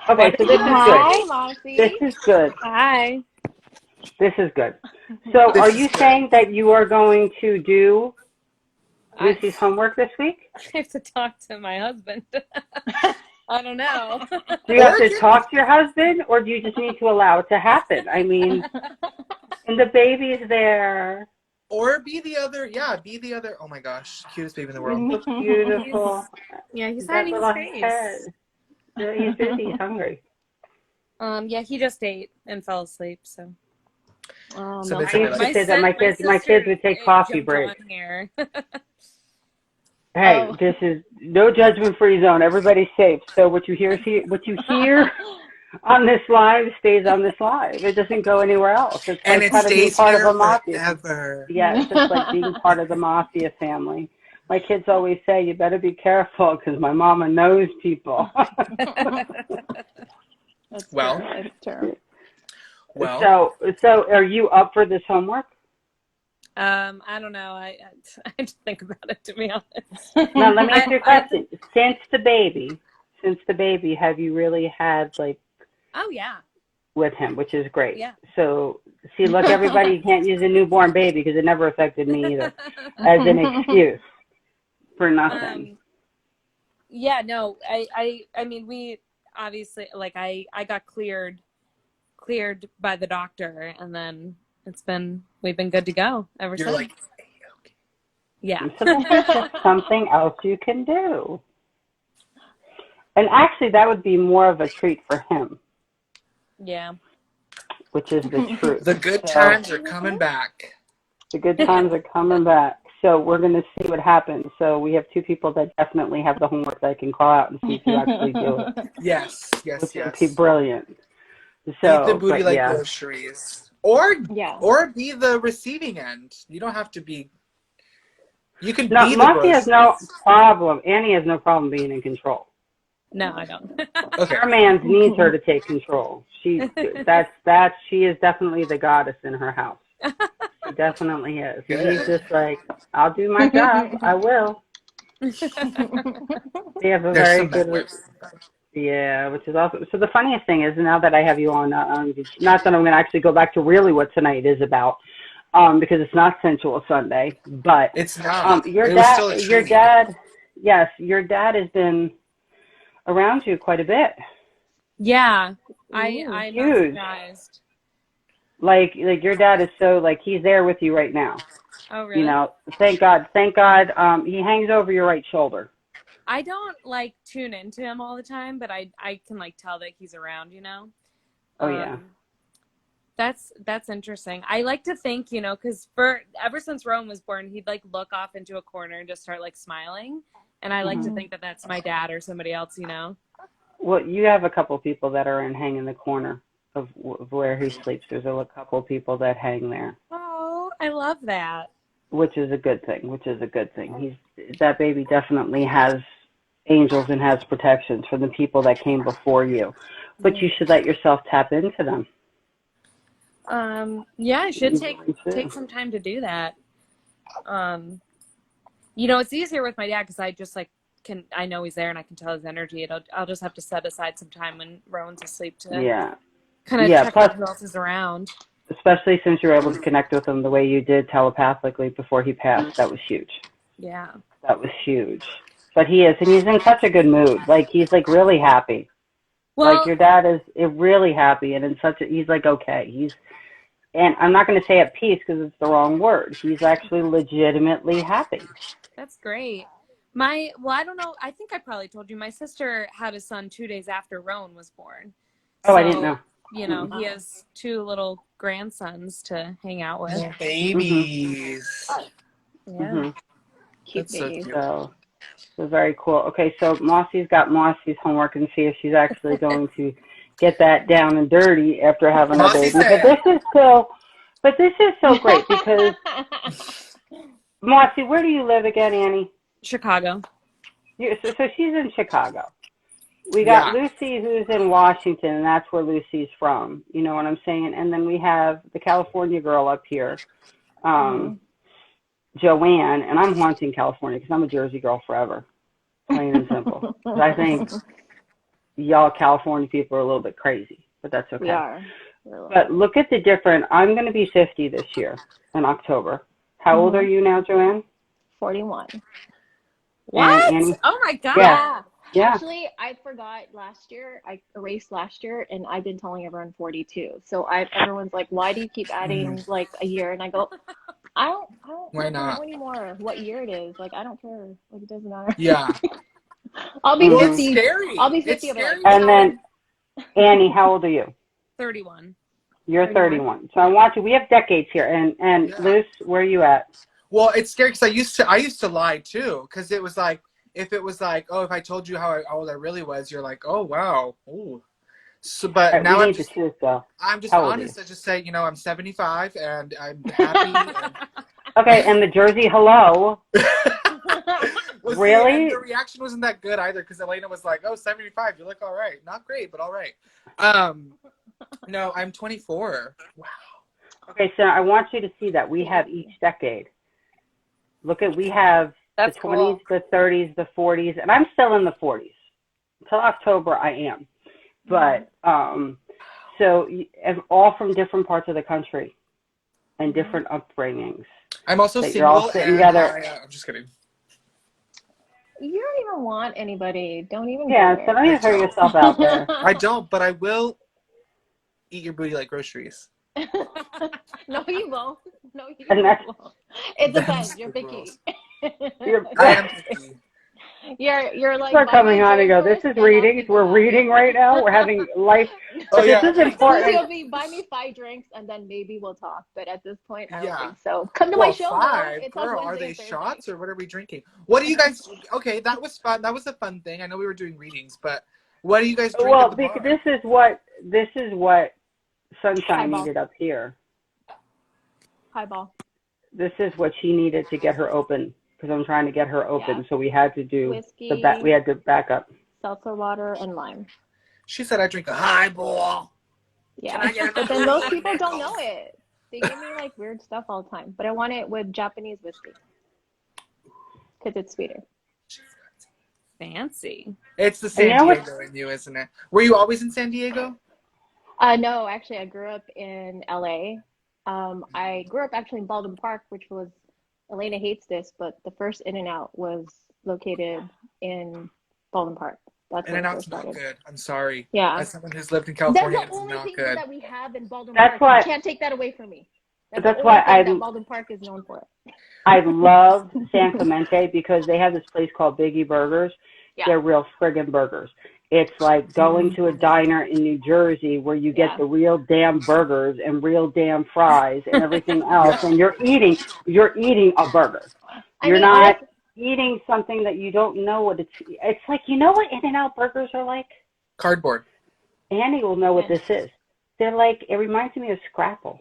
Okay, so this is good. Hi, Mossy. This is good. Hi. This is good. So, are you saying that you are going to do Lucy's homework this week? I have to talk to my husband. I don't know. Do you have to talk to your husband, or do you just need to allow it to happen? I mean, And the baby's there. Or be the other, oh my gosh, cutest baby in the world. Looks beautiful. He's that hiding little his face. head. He's busy, he's hungry. Yeah, he just ate and fell asleep, so. So I used to say that my kids would take coffee breaks. Here. Hey, this is no judgment-free zone. Everybody's safe. So what you hear on this live stays on this live. It doesn't go anywhere else. It's and like it kind of being stays part of here a mafia. forever. Yes, it's like being part of the mafia family. My kids always say, "You better be careful because my mama knows people." That's Well. true. That's true. Well. So are you up for this homework? I don't know. I just think about it, to be honest. Now let me ask you a question. Since the baby, have you really had like? Oh yeah. With him, which is great. Yeah. So, see, look, everybody can't use a newborn baby because it never affected me either, as an excuse for nothing. Yeah, no, I mean, we obviously, like, I got cleared by the doctor, and then we've been good to go ever since. Like, okay. Yeah. Something else you can do. And actually, that would be more of a treat for him. Yeah. Which is the truth. The good times are coming back. The good times are coming back. So we're going to see what happens. So we have two people that definitely have the homework that I can call out and see if you actually do it. Yes. Which would be brilliant. So, eat the booty like groceries. Or be the receiving end. You don't have to be. You can be the Marcy has no problem. Annie has no problem being in control. No, I don't. Okay. Her man needs her to take control. She is definitely the goddess in her house. She definitely is. And he's just like, I'll do my job. I will. They have a very good. Yeah, which is awesome. So the funniest thing is, now that I have you on, not that I'm going to actually go back to really what tonight is about, because it's not Sensual Sunday, but it's not. Your dad has been around you quite a bit. Yeah, I'm huge. Surprised. Like your dad is so, like, he's there with you right now. Oh, really? You know, thank God. He hangs over your right shoulder. I don't like tune into him all the time, but I can like tell that he's around, you know? Oh yeah. That's interesting. I like to think, you know, because ever since Rowan was born, he'd like look off into a corner and just start like smiling. And I like to think that that's my dad or somebody else, you know? Well, you have a couple people that are hang in the corner of where he sleeps. There's a couple people that hang there. Oh, I love that. Which is a good thing. That baby definitely has angels and has protections from the people that came before you. But you should let yourself tap into them. Yeah, I should take some time to do that. You know, it's easier with my dad because I just like I know he's there and I can tell his energy. I'll just have to set aside some time when Rowan's asleep to kind of check out who else is around. Especially since you were able to connect with him the way you did telepathically before he passed. That was huge. Yeah. That was huge. But he's in such a good mood. Like, he's like really happy. Well, like, your dad is really happy, and he's like, okay. And I'm not going to say at peace because it's the wrong word. He's actually legitimately happy. That's great. I don't know. I think I probably told you my sister had a son 2 days after Rowan was born. Oh, I didn't know. You know, he has 2 little grandsons to hang out with. Babies. Yeah. Mm-hmm. Cute babies. So very cool. Okay, so Mossy's got Mossy's homework and see if she's actually going to get that down and dirty after having a baby. But this is so great because Mossy, where do you live again, Annie? Chicago. So she's in Chicago. We got Lucy, who's in Washington, and that's where Lucy's from. You know what I'm saying? And then we have the California girl up here, Joanne, and I'm haunting California because I'm a Jersey girl forever, plain and simple. But I think y'all California people are a little bit crazy, but that's okay. We are. But look at the different. I'm going to be 50 this year in October. How old are you now, Joanne? 41. What? Annie? Oh my God. Yeah. Yeah. Actually, I forgot last year. I erased last year, and I've been telling everyone 42. So everyone's like, "Why do you keep adding like a year?" And I go, "I don't Why know not? anymore what year it is. Like, I don't care. Like, it doesn't matter." Yeah. I'll be 50. It's scary. I'll be 50. It's I'll be like, scary. And then, Annie, how old are you? 31. You're 31. So I want you. We have decades here. And Luce, where are you at? Well, it's scary because I used to lie too, because it was like, if it was like, oh, if I told you how old I really was, you're like, oh wow, ooh. So, but Right, now I'm just honest. I just say, I'm 75 and I'm happy. Okay, and the Jersey hello. Well, really? See, and the reaction wasn't that good either, because Elena was like, oh, 75, you look all right. Not great, but all right. No, I'm 24. Wow. Okay, so I want you to see that we have each decade. Look at, we have That's the 20s, cool. the 30s, the 40s, and I'm still in the 40s. Until October, I am. But, so, and all from different parts of the country and different upbringings. I'm also that single. You're all sitting together. I'm just kidding. You don't even want anybody. Don't even. Yeah, so don't even throw yourself out there. I don't, but I will eat your booty like groceries. No, you won't. No, you won't. It depends. You're picky. I am picky. You're like, we're coming on and go, this is readings. We're reading right now. We're having life. But this is important. You'll be, buy me 5 drinks and then maybe we'll talk. But at this point, I don't think so. Come to my show. 5, girl, are they shots or what are we drinking? What do you guys, okay, that was fun. That was a fun thing. I know we were doing readings, but what do you guys drink at the bar? This is what Sunshine needed up here. Highball. This is what she needed to get her open. Because I'm trying to get her open, so we had to do whiskey, we had to back up. Seltzer water and lime. She said I drink a highball. Yeah, but then most people don't know it. They give me like weird stuff all the time. But I want it with Japanese whiskey because it's sweeter. Fancy. It's the San Diego in you, isn't it? Were you always in San Diego? No, actually, I grew up in LA. I grew up actually in Baldwin Park, which was. Elena hates this, but the first In-N-Out was located in Baldwin Park. That's In-N-Out's not good. I'm sorry. Yeah. As someone who's lived in California, that's the only thing that we have in Baldwin Park. You can't take that away from me. That's why that Baldwin Park is known for. I love San Clemente because they have this place called Biggie Burgers. Yeah. They're real friggin' burgers. It's like going to a diner in New Jersey where you get the real damn burgers and real damn fries and everything else, and you're eating a burger. You're not eating something that you don't know what it's. It's like, you know what In-N-Out burgers are like? Cardboard. Annie will know what this is. They're like, it reminds me of Scrapple.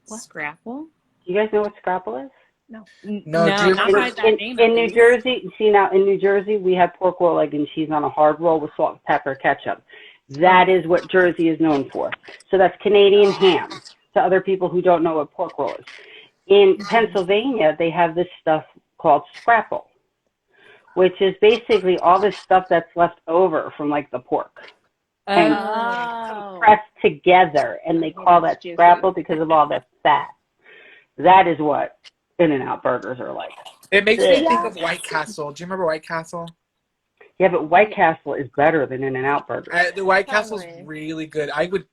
What? Scrapple? Do you guys know what Scrapple is? No. In New Jersey, see now in New Jersey we have pork roll, egg, and cheese on a hard roll with salt, pepper, ketchup. That is what Jersey is known for. So that's Canadian ham to other people who don't know what pork roll is. In Pennsylvania, they have this stuff called Scrapple, which is basically all this stuff that's left over from like the pork and compressed together, and they call that Scrapple because of all the fat. That is what In-N-Out burgers are like. It makes me think of White Castle. Do you remember White Castle? Yeah, but White Castle is better than In-N-Out burgers. The White Castle is really good. I would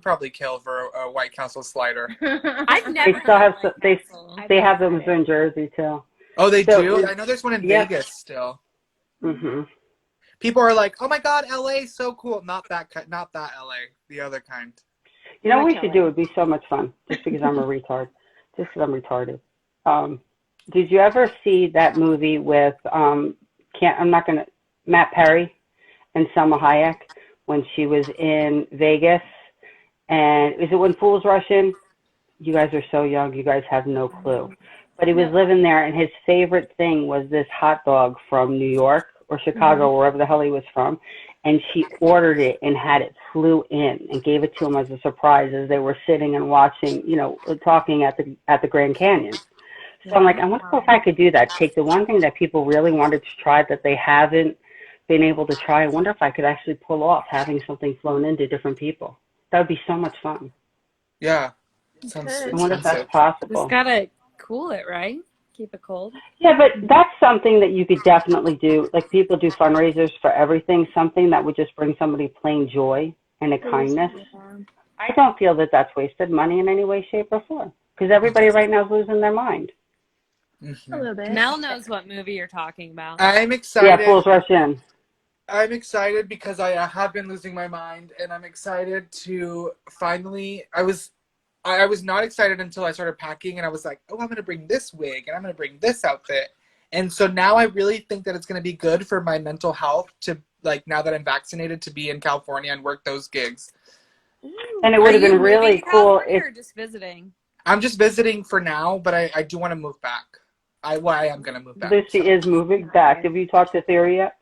probably kill for a White Castle slider. I've never. They have them in Jersey too. Oh, they do. I know there's one in Vegas still. Mm-hmm. People are like, "Oh my God, LA is so cool." Not that LA, the other kind. You know what we should do? It would be so much fun. Just because I'm a retard. Just because I'm retarded. Did you ever see that movie with Matt Perry and Selma Hayek when she was in Vegas? And is it When Fools Rush In? You guys are so young. You guys have no clue. But he was living there, and his favorite thing was this hot dog from New York or Chicago, or wherever the hell he was from. And she ordered it and had it flew in and gave it to him as a surprise as they were sitting and watching, talking at the Grand Canyon. So I'm like, I wonder if I could do that. Take the one thing that people really wanted to try that they haven't been able to try. I wonder if I could actually pull off having something flown into different people. That would be so much fun. Yeah. I wonder if that's possible. Just gotta cool it, right? Keep it cold. Yeah, but that's something that you could definitely do. Like people do fundraisers for everything, something that would just bring somebody plain joy and a kindness. Yeah. I don't feel that that's wasted money in any way, shape, or form. Because everybody right now is losing their mind. A little bit. Mel knows what movie you're talking about. I'm excited. Yeah, Fools Rush In. I'm excited because I have been losing my mind, and I'm excited to finally. I was not excited until I started packing, and I was like, oh, I'm going to bring this wig, and I'm going to bring this outfit. And so now I really think that it's going to be good for my mental health to, like, now that I'm vaccinated, to be in California and work those gigs. And it would have been really cool if you're just visiting. I'm just visiting for now, but I do want to move back. I am going to move back. Lucy is moving back. Have you talked to Theory yet?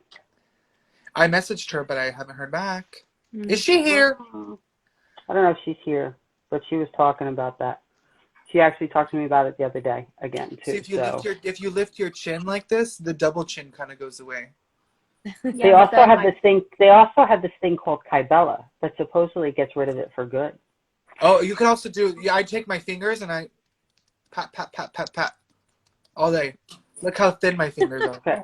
I messaged her, but I haven't heard back. Is she here? I don't know if she's here, but she was talking about that. She actually talked to me about it the other day again too. See, if you lift your chin like this, the double chin kind of goes away. They also have this thing. They also have this thing called Kybella that supposedly gets rid of it for good. Oh, you can also do. Yeah, I take my fingers and I pat, pat, pat, pat, pat all day. Look how thin my fingers are. Okay.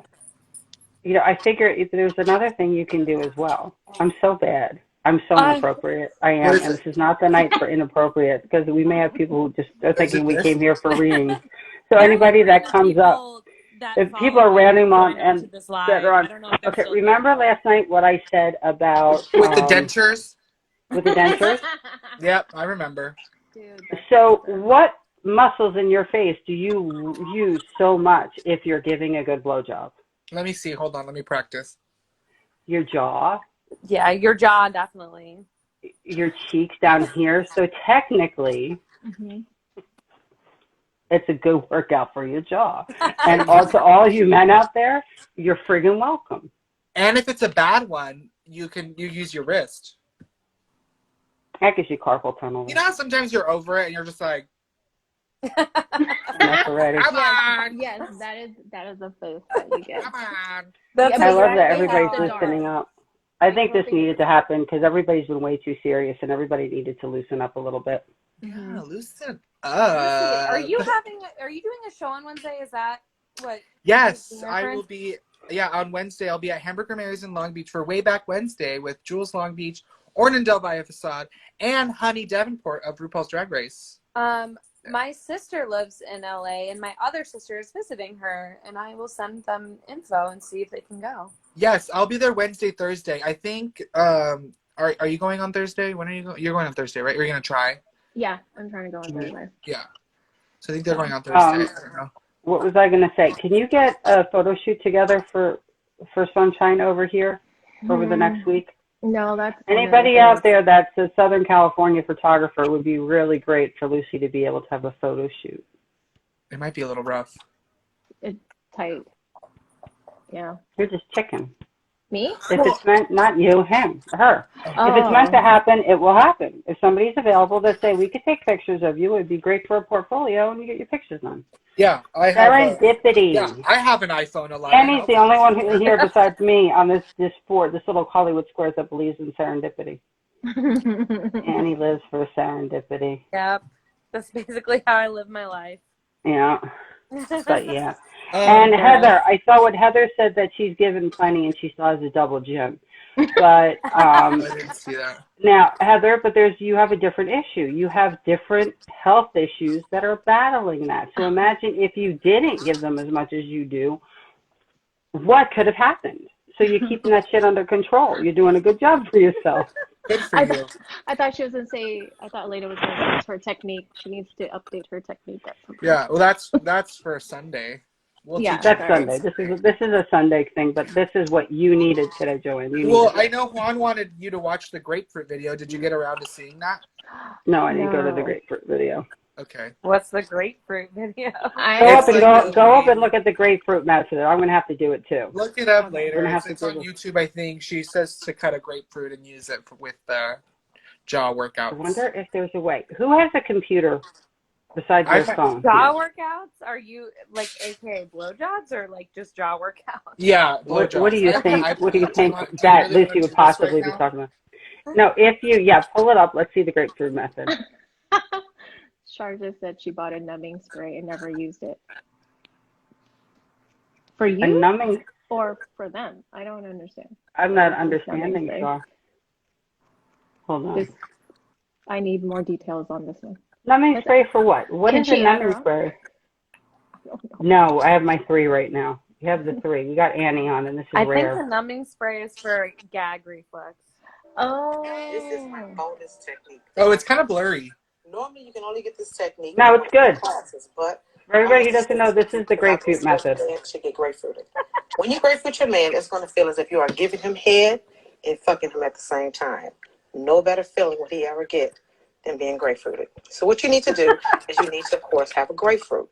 You know, I figure there's another thing you can do as well. I'm so bad. I'm so inappropriate. I am, and this is not the night for inappropriate because we may have people who just are thinking we came here for readings. So anybody that comes up, if people are random on and that are on. Okay, remember last night what I said about with the dentures? With the dentures? Yep, I remember. Dude, so what muscles in your face do you use so much if you're giving a good blowjob? Let me see. Hold on. Let me practice. Your jaw. Yeah, your jaw, definitely. Your cheeks down here. So technically, it's a good workout for your jaw. And to all you men out there, you're friggin' welcome. And if it's a bad one, you use your wrist. That gives you carpal tunnel. You know how sometimes you're over it and you're just like, enough already. Yes, that is the face that you get. Come on. I love that everybody's loosening up. I think this needed to happen because everybody's been way too serious and everybody needed to loosen up a little bit. Yeah, loosen up. Are you doing a show on Wednesday? Is that what? Yes, I will be. Yeah, on Wednesday I'll be at Hamburger Mary's in Long Beach for Way Back Wednesday with Jules Long Beach, Ornan Del Valle Facade, and Honey Davenport of RuPaul's Drag Race. My sister lives in LA, and my other sister is visiting her, and I will send them info and see if they can go. Yes, I'll be there Wednesday, Thursday. I think. Are you going on Thursday? When are you going? You're going on Thursday, right? Are you gonna try? Yeah, I'm trying to go on Thursday. Yeah. So I think they're going on Thursday. I don't know. What was I gonna say? Can you get a photo shoot together for Sunshine over here over the next week? No, that's anybody out there that's a Southern California photographer would be really great for Lucy to be able to have a photo shoot. It might be a little rough. It's tight. Yeah. You're just chicken. Me? If it's meant, not you, him, her. Oh. If it's meant to happen, it will happen. If somebody's available to say, we could take pictures of you, it'd be great for a portfolio and you get your pictures done. Yeah, I have serendipity. I have an iPhone 11. Annie's the only one here besides me on this little Hollywood Squares that believes in serendipity. Annie lives for serendipity. Yep, that's basically how I live my life. Yeah, but yeah. And Heather, I saw what Heather said that she's given plenty and she still has a double gym. But I didn't see that. Now, Heather, you have a different issue. You have different health issues that are battling that. So imagine if you didn't give them as much as you do, what could have happened? So you're keeping that shit under control. You're doing a good job for yourself. Good for you. I thought she was going to say, I thought Lena was going to ask her technique. She needs to update her technique. Yeah, well, that's for Sunday. That's Sunday. This is a Sunday thing, but this is what you needed today, Joanne. I know Juan wanted you to watch the grapefruit video. Did you get around to seeing that? No, I didn't go to the grapefruit video. Okay. What's the grapefruit video? Go up and look at the grapefruit method. I'm gonna have to do it too. Look it up later. It's on YouTube, I think. She says to cut a grapefruit and use it with jaw workouts. I wonder if there's a way. Who has a computer besides your phone? Jaw workouts? Are you like AKA blowjobs or like just jaw workouts? Yeah, blowjobs. What do you think? What do you think that Lucy would possibly be talking about? No, pull it up. Let's see the grapefruit method. Sharja said she bought a numbing spray and never used it. For you? A numbing or for them? I don't understand. I'm not understanding, so hold on. I need more details on this one. Numbing spray for what? What is a numbing spray? No, I have my 3 right now. You have the 3. You got Annie on, and this is rare. I think the numbing spray is for gag reflex. Oh. This is my bonus technique. Oh, it's kind of blurry. Normally, you can only get this technique. No, it's good. Classes, but for everybody who doesn't know, this is the grapefruit method. Should get grapefruited. When you grapefruit your man, it's going to feel as if you are giving him head and fucking him at the same time. No better feeling would he ever get than being grapefruited. So what you need to do is you need to, of course, have a grapefruit.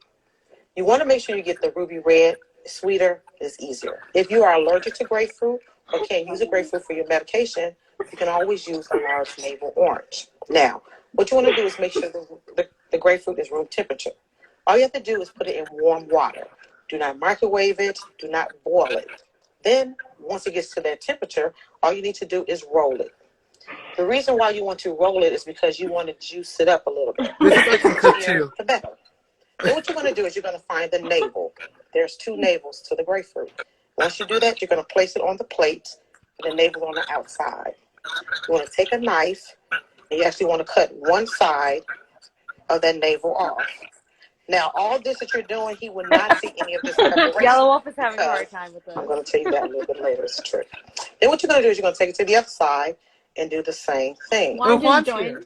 You want to make sure you get the ruby red. Sweeter is easier. If you are allergic to grapefruit or can't use a grapefruit for your medication, you can always use a large navel orange. Now, what you want to do is make sure the grapefruit is room temperature. All you have to do is put it in warm water. Do not microwave it. Do not boil it. Then, once it gets to that temperature, all you need to do is roll it. The reason why you want to roll it is because you want to juice it up a little bit. The better. Then what you're going to do is you're going to find the navel. There's 2 navels to the grapefruit. Once you do that, you're going to place it on the plate and the navel on the outside. You want to take a knife and you actually want to cut one side of that navel off. Now, all this that you're doing, he will not see any of this preparation. Yellow Wolf is having a hard time with this. I'm going to tell you that a little bit later. It's a trick. Then what you're going to do is you're going to take it to the other side and do the same thing. Why join?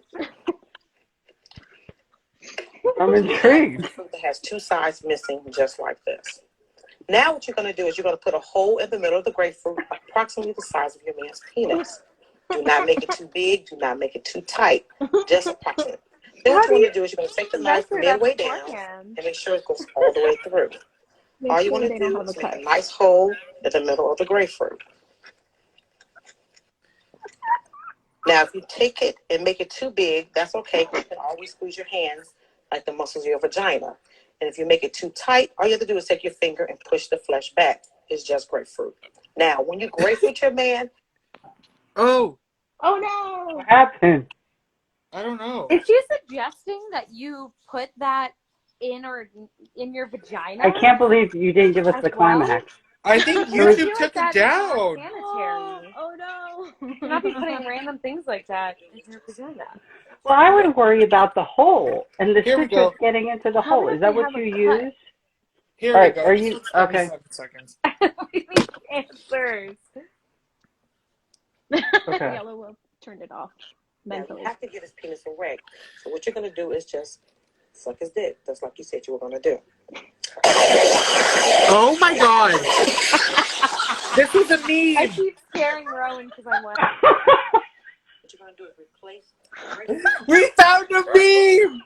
I'm intrigued. It has 2 sides missing, just like this. Now what you're going to do is you're going to put a hole in the middle of the grapefruit, approximately the size of your man's penis. Do not make it too big. Do not make it too tight. Just approximately. Then what you want to do is you're going to take the knife midway down and make sure it goes all the way through. All you want to do is make a nice hole in the middle of the grapefruit. Now, if you take it and make it too big, that's okay. You can always squeeze your hands like the muscles of your vagina. And if you make it too tight, all you have to do is take your finger and push the flesh back. It's just grapefruit. Now, when you grapefruit your man... Oh no! What happened? I don't know. Is she suggesting that you put that in your vagina? I can't believe you didn't give us the climax. I think YouTube took it down. Oh no! You're not be putting random things like that in your vagina. Well, I would worry about the hole and the citrus getting into the hole. Is that what you use? Here we go. Are you okay? Seconds. We need answers. Okay. Yellow Wolf turned it off. Mentally. You have to get his penis erect. So what you're going to do is just suck his dick, just like you said you were going to do. Oh my god! This was a meme! I keep scaring Rowan because I'm like... What you're going to do is replace... We found a meme!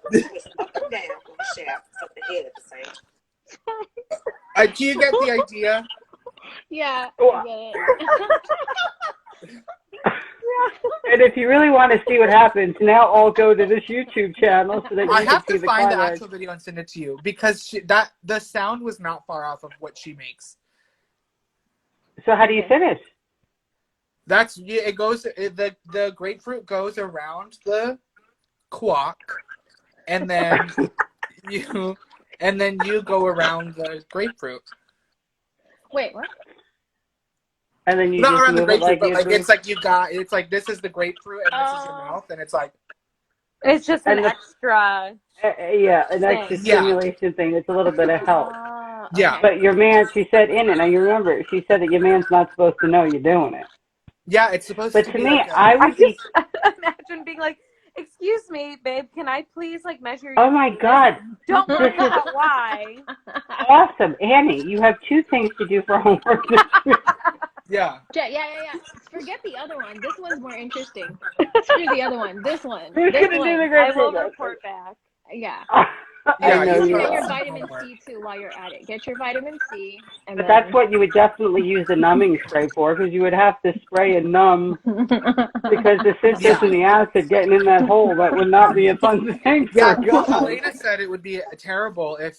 Twist up and down on the shaft, up the head at the same time. Do you get the idea? Yeah, I get it. And if you really want to see what happens, now all go to this YouTube channel so that you I have can see to find the climax. actual video and send it to you because the sound was not far off of what she makes. So how do you finish? It goes the grapefruit goes around the quack, and then you go around the grapefruit. Wait, what? And then you not just around the move it grapefruit, like but it's like this is the grapefruit and this is your mouth, and it's like it's just an extra. An extra stimulation thing. It's a little bit of help. Yeah. But your man, she said in it. Now you remember, she said that your man's not supposed to know you're doing it. Yeah, it's supposed to. But to me, I would be. Imagine being like, "Excuse me, babe, can I please measure your?" Oh my God! Don't worry about why. Awesome, Annie. You have 2 things to do for homework this week. Yeah. Forget the other one. This one's more interesting. Screw the other one. This one. Who's gonna do the grapefruit? I will report back. Yeah. I know you get are. your vitamin C too while you're at it. Get your vitamin C. But that's what you would definitely use the numbing spray for, because you would have to spray and numb, because the citrus and the acid getting in that hole, that would not be a fun thing for a guy. Elena said it would be terrible if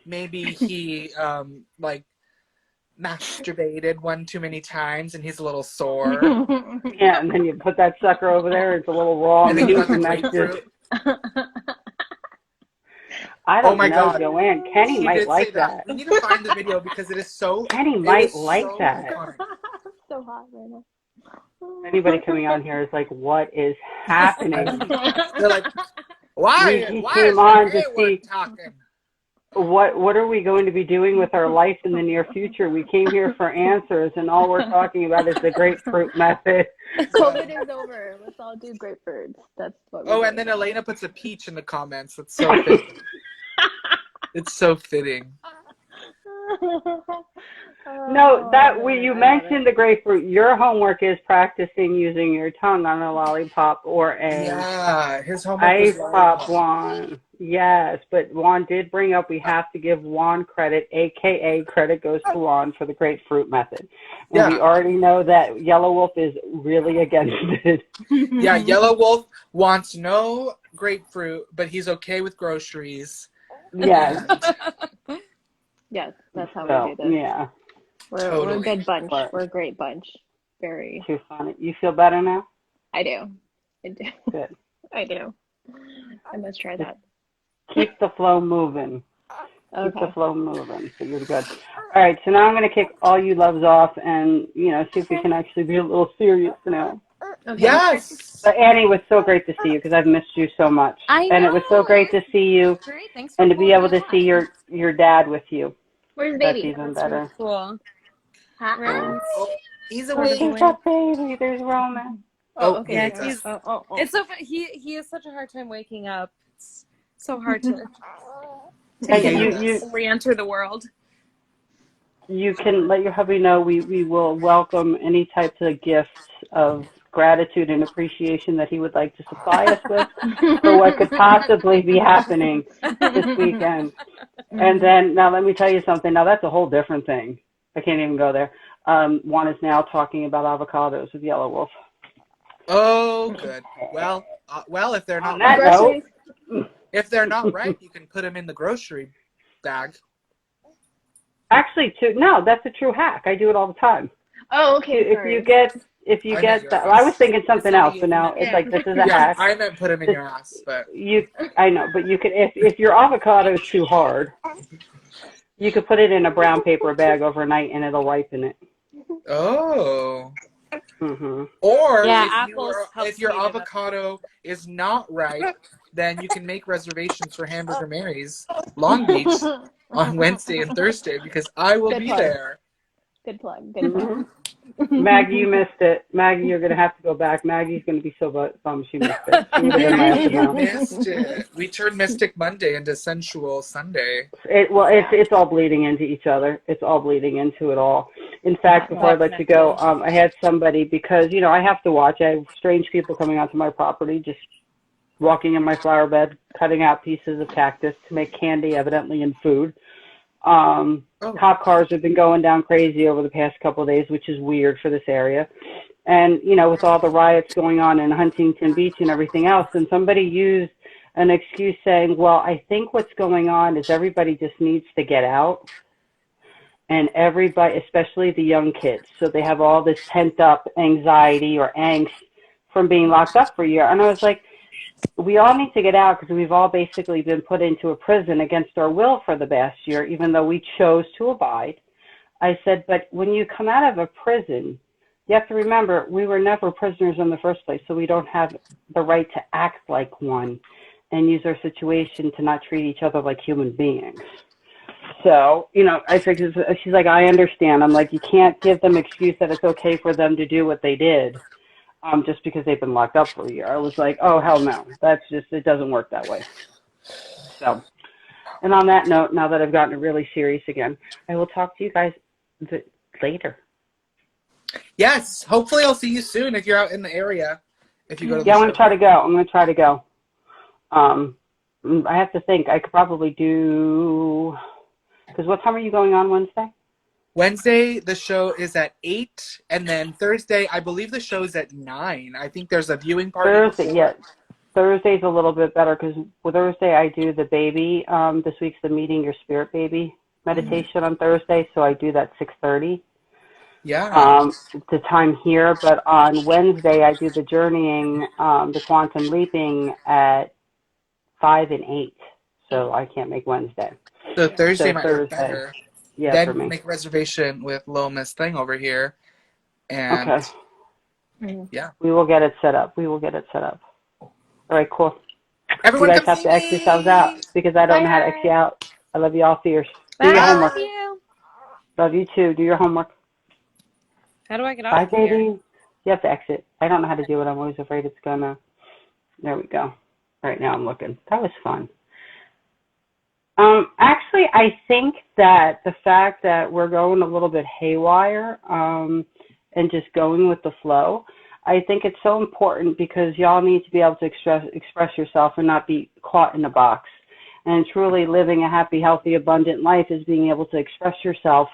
maybe he masturbated one too many times and he's a little sore. Yeah, and then you put that sucker over there, it's a little raw. And then you got the grapefruit. I don't know, God. Joanne. Kenny might like that. We need to find the video because it is so. Kenny might like that. So hot right now. Anybody coming on here is like, what is happening? They're like, why came is on the to see talking? What are we going to be doing with our life in the near future? We came here for answers, and all we're talking about is the grapefruit method. COVID is over. Let's all do grapefruits. That's what we're doing. And then Elena puts a peach in the comments. That's so fitting. It's so fitting. No, you mentioned the grapefruit. Your homework is practicing using your tongue on a lollipop or his homework ice pop wand. Yes, but Juan did bring up we have to give Juan credit, aka credit goes to Juan for the grapefruit method. And we already know that Yellow Wolf is really against it. Yeah, Yellow Wolf wants no grapefruit, but he's okay with groceries. Yes. Yes, that's how we do this. Yeah. We're a good bunch. We're a great bunch. Very. Too funny. You feel better now? I do. Good. I do. I must try that. Keep the flow moving. Okay. Keep the flow moving. So you're good. All right. So now I'm going to kick all you loves off and, see if we can actually be a little serious now. Okay. Yes. But Annie, it was so great to see you because I've missed you so much. I know. And it was so great to see you. Great. Thanks. And to be able to see your dad with you. Where's the baby? That's even better. Cool. He's away. Where's that baby? There's Roman. Okay. Yeah, It's so he has such a hard time waking up. It's so hard to re-enter the world. You can let your hubby know we will welcome any types of gifts of gratitude and appreciation that he would like to supply us with for what could possibly be happening this weekend. And then, now let me tell you something. Now that's a whole different thing. I can't even go there. Juan is now talking about avocados with Yellow Wolf. Oh, good. Well, if they're not if they're not right, you can put them in the grocery bag. Actually, that's a true hack. I do it all the time. Oh, okay. If you get that, I was thinking something else, but now it's like this is a hack. I meant put them in your ass, but I know, but you can if your avocado is too hard, you could put it in a brown paper bag overnight and it'll ripen it. Oh. Mm-hmm. Or if your avocado is not ripe, then you can make reservations for Hamburger Mary's Long Beach on Wednesday and Thursday because I will be there. Good plug. Maggie, you missed it. Maggie, you're going to have to go back. Maggie's going to be so bummed she missed it. You missed it. We turned Mystic Monday into Sensual Sunday. It's all bleeding into each other. It's all bleeding into it all. In fact, before I let you go, I had somebody, because, I have to watch. I have strange people coming onto my property, just walking in my flower bed, cutting out pieces of cactus to make candy, evidently, and food. Cop cars have been going down crazy over the past couple of days, which is weird for this area. And, with all the riots going on in Huntington Beach and everything else, and somebody used an excuse saying, well, I think what's going on is everybody just needs to get out. And everybody, especially the young kids, so they have all this pent-up anxiety or angst from being locked up for a year. And I was like, we all need to get out because we've all basically been put into a prison against our will for the past year, even though we chose to abide. I said, but when you come out of a prison, you have to remember we were never prisoners in the first place, so we don't have the right to act like one and use our situation to not treat each other like human beings. So, I think she's like, I understand. I'm like, you can't give them excuse that it's okay for them to do what they did. Just because they've been locked up for a year. I was like, oh, hell no. It doesn't work that way. So, and on that note, now that I've gotten really serious again, I will talk to you guys later. Yes. Hopefully I'll see you soon if you're out in the area. If you go to the I'm going to try to go. I have to think. I could probably do, because what time are you going on Wednesday? Wednesday, the show is at 8, and then Thursday, I believe the show is at 9. I think there's a viewing party. Thursday's a little bit better because Thursday I do the baby. This week's the Meeting Your Spirit Baby meditation on Thursday, so I do that 6:30. Yeah. The time here, but on Wednesday I do the journeying, the quantum leaping at 5 and 8. so I can't make Wednesday. So Thursday might work better. Yeah, then for me. Make a reservation with Little Miss Thing over here. And okay. Yeah. We will get it set up. All right, cool. Everyone you guys have to X yourselves out because I don't know how to X you out. I love you all fierce. Do your homework. Love you too. Do your homework. How do I get Bye, off baby. here? You have to exit. I don't know how to do it. I'm always afraid it's gonna. There we go. Right now I'm looking. That was fun. Actually, I think that the fact that we're going a little bit haywire and just going with the flow, I think it's so important because y'all need to be able to express yourself and not be caught in a box. And truly living a happy, healthy, abundant life is being able to express yourself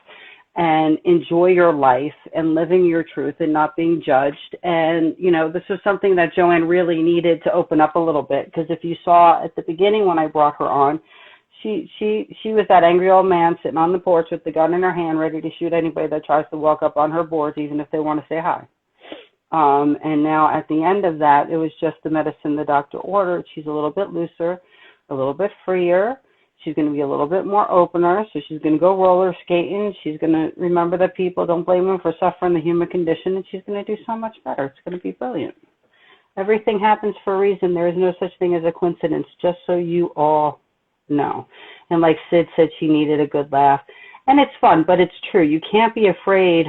and enjoy your life and living your truth and not being judged. And, you know, this was something that Joanne really needed to open up a little bit, because if you saw at the beginning when I brought her on, she was that angry old man sitting on the porch with the gun in her hand ready to shoot anybody that tries to walk up on her boards, even if they want to say hi. And now at the end of that, it was just the medicine the doctor ordered. She's a little bit looser, a little bit freer. She's going to be a little bit more opener. So she's going to go roller skating. She's going to remember that people don't blame them for suffering the human condition, and she's going to do so much better. It's going to be brilliant. Everything happens for a reason. There is no such thing as a coincidence, just so you all know. And like Sid said, she needed a good laugh. And it's fun, but it's true. You can't be afraid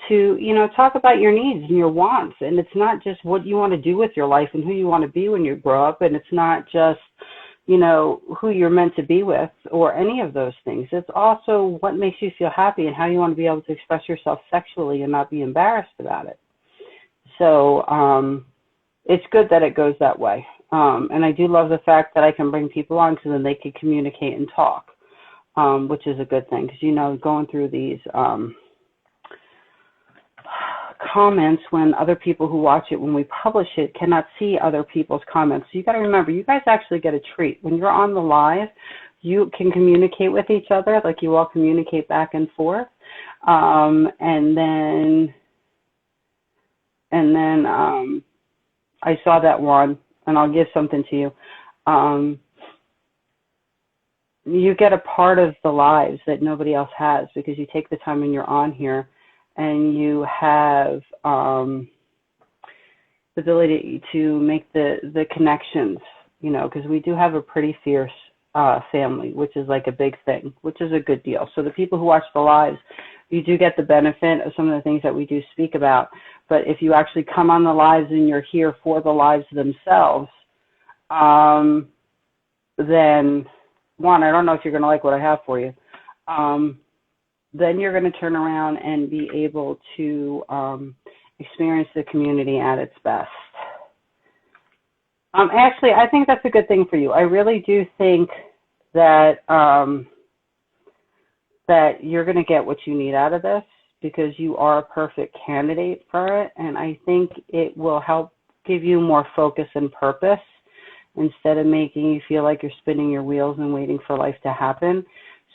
to, you know, talk about your needs and your wants. And it's not just what you want to do with your life and who you want to be when you grow up. And it's not just, you know, who you're meant to be with or any of those things. It's also what makes you feel happy and how you want to be able to express yourself sexually and not be embarrassed about it. So it's good that it goes that way. And I do love the fact that I can bring people on so then they can communicate and talk, which is a good thing. Because, you know, going through these comments when other people who watch it, when we publish it, cannot see other people's comments. So you got to remember, you guys actually get a treat. When you're on the live, you can communicate with each other, like you all communicate back and forth. And then I saw that one, and I'll give something to you. You get a part of the lives that nobody else has because you take the time when you're on here, and you have the ability to make the connections, you know, because we do have a pretty fierce family, which is like a big thing, which is a good deal. So the people who watch the lives, you do get the benefit of some of the things that we do speak about. But if you actually come on the lives and you're here for the lives themselves, then one, I don't know if you're going to like what I have for you. Then you're going to turn around and be able to experience the community at its best. Actually, I think that's a good thing for you. I really do think that that you're going to get what you need out of this because you are a perfect candidate for it, and I think it will help give you more focus and purpose instead of making you feel like you're spinning your wheels and waiting for life to happen.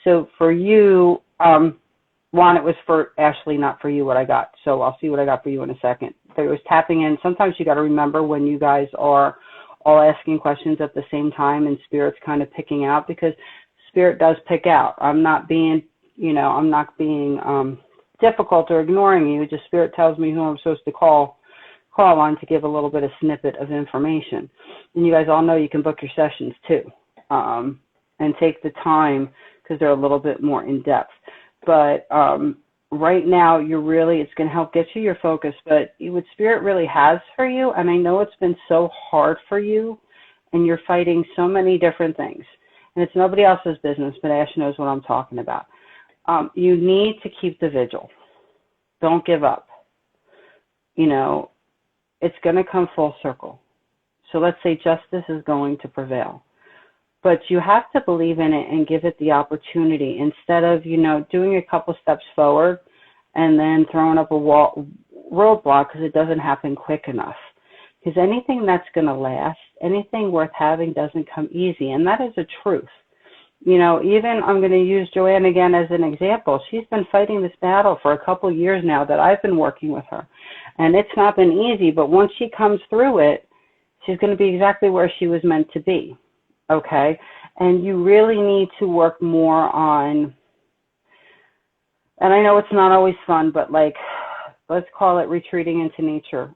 So for you, Juan, it was for Ashley, not for you, what I got. So I'll see what I got for you in a second. But it was tapping in. Sometimes you got to remember when you guys are all asking questions at the same time and Spirit's kind of picking out, because Spirit does pick out. I'm not being, you know, I'm not being difficult or ignoring you. Just Spirit tells me who I'm supposed to call on to give a little bit of snippet of information. And you guys all know you can book your sessions too, and take the time because they're a little bit more in depth. But right now, it's going to help get you your focus. But what Spirit really has for you, and I know it's been so hard for you, and you're fighting so many different things. And it's nobody else's business, but Ash knows what I'm talking about. You need to keep the vigil. Don't give up. You know, it's going to come full circle. So let's say justice is going to prevail. But you have to believe in it and give it the opportunity instead of, you know, doing a couple steps forward and then throwing up a roadblock because it doesn't happen quick enough. Because anything that's going to last, anything worth having doesn't come easy. And that is a truth. You know, even I'm going to use Joanne again as an example. She's been fighting this battle for a couple years now that I've been working with her. And it's not been easy, but once she comes through it, she's going to be exactly where she was meant to be. okay? And you really need to work more on, and I know it's not always fun, but like, let's call it retreating into nature,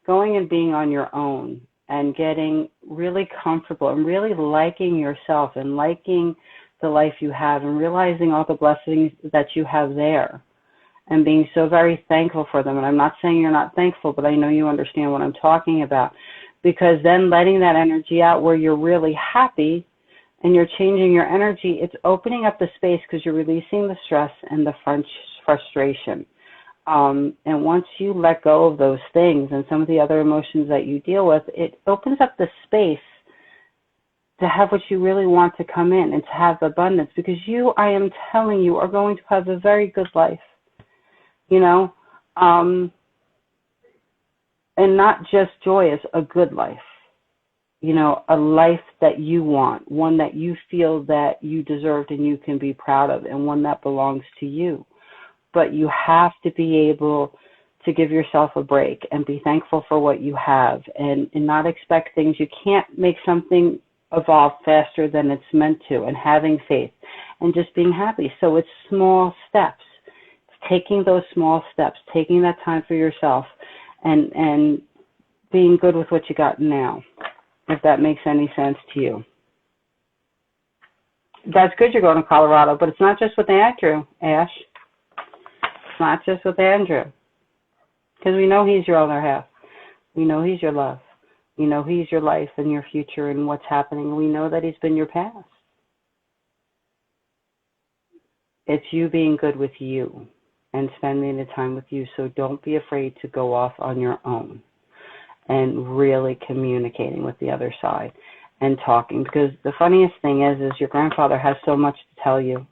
going and being on your own and getting really comfortable and really liking yourself and liking the life you have and realizing all the blessings that you have there and being so very thankful for them. And I'm not saying you're not thankful, but I know you understand what I'm talking about, because then letting that energy out where you're really happy and you're changing your energy, it's opening up the space because you're releasing the stress and the frustration. And once you let go of those things and some of the other emotions that you deal with, it opens up the space to have what you really want to come in and to have abundance, because you, I am telling you, are going to have a very good life, you know, and not just joyous, a good life, you know, a life that you want, one that you feel that you deserved and you can be proud of, and one that belongs to you. But you have to be able to give yourself a break and be thankful for what you have, and not expect things. You can't make something evolve faster than it's meant to, and having faith and just being happy. So it's small steps, taking those small steps, taking that time for yourself, and being good with what you got now, if that makes any sense to you. That's good you're going to Colorado, but it's not just with Andrew, Ash. It's not just with Andrew, because we know he's your other half. We know he's your love. We know he's your life and your future and what's happening. We know that he's been your past. It's you being good with you and spending the time with you. So don't be afraid to go off on your own and really communicating with the other side and talking. Because the funniest thing is your grandfather has so much to tell you.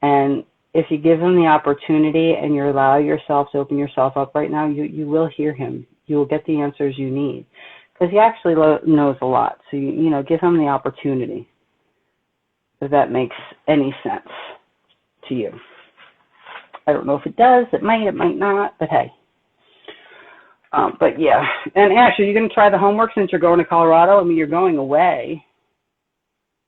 And if you give him the opportunity and you allow yourself to open yourself up right now, you will hear him. You will get the answers you need, because he actually knows a lot. So, you know, give him the opportunity, if that makes any sense to you. I don't know if it does. It might not, but hey. But yeah. And Ash, are you going to try the homework since you're going to Colorado? I mean, you're going away.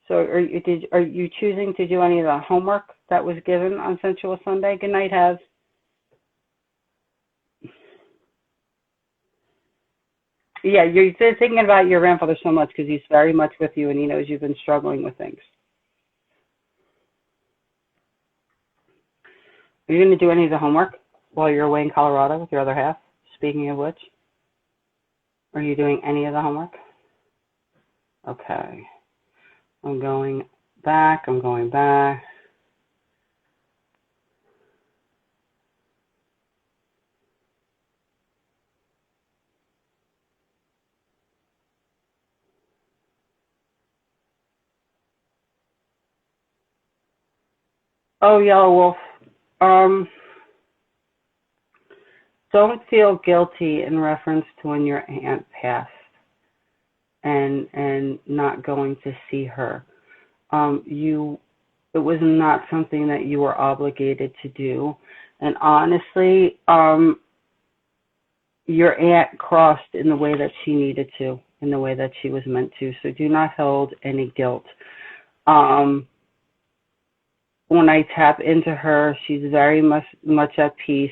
So are you choosing to do any of the homework that was given on Sensual Sunday? Good night, Hez. Yeah, you're thinking about your grandfather so much because he's very much with you and he knows you've been struggling with things. Are you going to do any of the homework while you're away in Colorado with your other half? Speaking of which, are you doing any of the homework? Okay. I'm going back. Oh, Yellow Wolf. Don't feel guilty in reference to when your aunt passed and not going to see her. It was not something that you were obligated to do. And honestly, your aunt crossed in the way that she needed to, in the way that she was meant to. So do not hold any guilt. When I tap into her, she's very much at peace.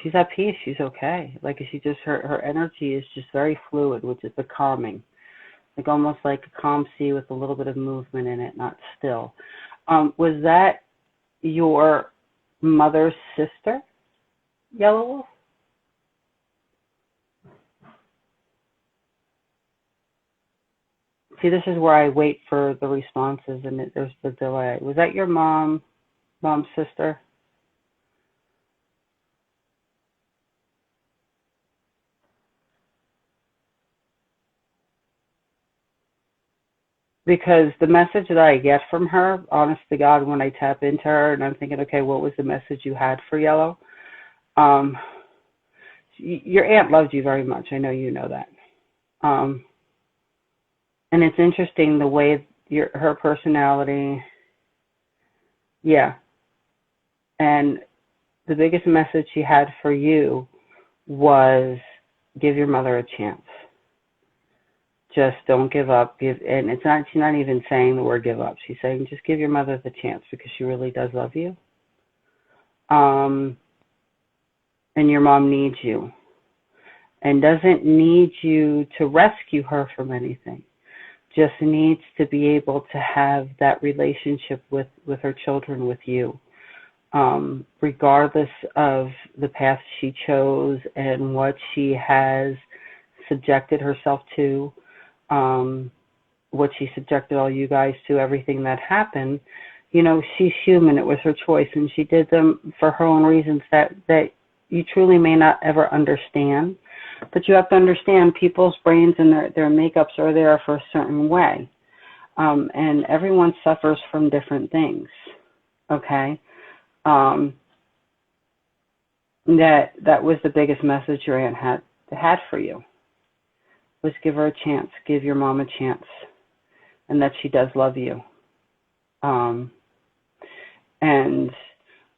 She's at peace. She's okay. Like she just, her energy is just very fluid, which is the calming, like almost like a calm sea with a little bit of movement in it, not still. Was that your mother's sister, Yellow Wolf? See, this is where I wait for the responses, and there's the delay. Was that your mom's sister? Because the message that I get from her, honest to God, when I tap into her, and I'm thinking, okay, what was the message you had for Yellow? Your aunt loved you very much. I know you know that. And it's interesting the way her personality, yeah. And the biggest message she had for you was give your mother a chance. Just don't give up. And it's not, she's not even saying the word give up. She's saying just give your mother the chance because she really does love you. And your mom needs you and doesn't need you to rescue her from anything. Just needs to be able to have that relationship with her children, with you, regardless of the path she chose and what she has subjected herself to, what she subjected all you guys to, everything that happened. You know, she's human. It was her choice, and she did them for her own reasons that you truly may not ever understand. But you have to understand people's brains and their makeups are there for a certain way. And everyone suffers from different things, okay? That was the biggest message your aunt had for you, was give her a chance, give your mom a chance, and that she does love you. And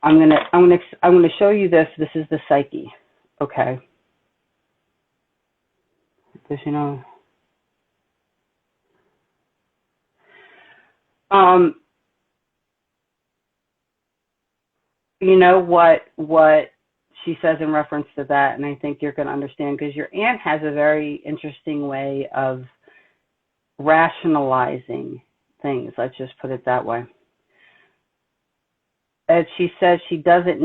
I'm gonna show you this. This is the psyche, okay? Because you know what she says in reference to that, and I think you're going to understand because your aunt has a very interesting way of rationalizing things. Let's just put it that way. As she says, she didn't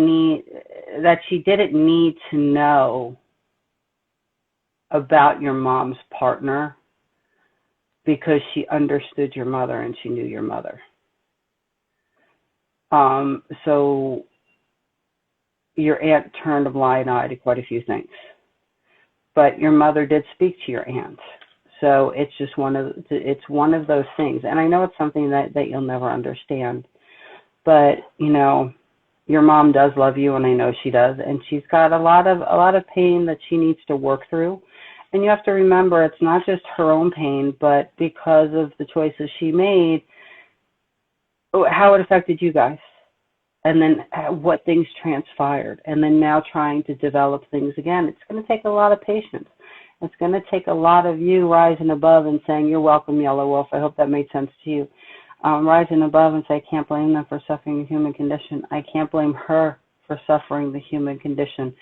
need to know about your mom's partner because she understood your mother and she knew your mother. So your aunt turned a blind eye to quite a few things, but your mother did speak to your aunt. So it's just one of those things. And I know it's something that you'll never understand, but your mom does love you, and I know she does, and she's got a lot of pain that she needs to work through. And you have to remember, it's not just her own pain, but because of the choices she made, how it affected you guys, and then what things transpired, and then now trying to develop things again. It's going to take a lot of patience. It's going to take a lot of you rising above and saying, you're welcome, Yellow Wolf. I hope that made sense to you. Rising above and say, I can't blame them for suffering the human condition. I can't blame her for suffering the human condition.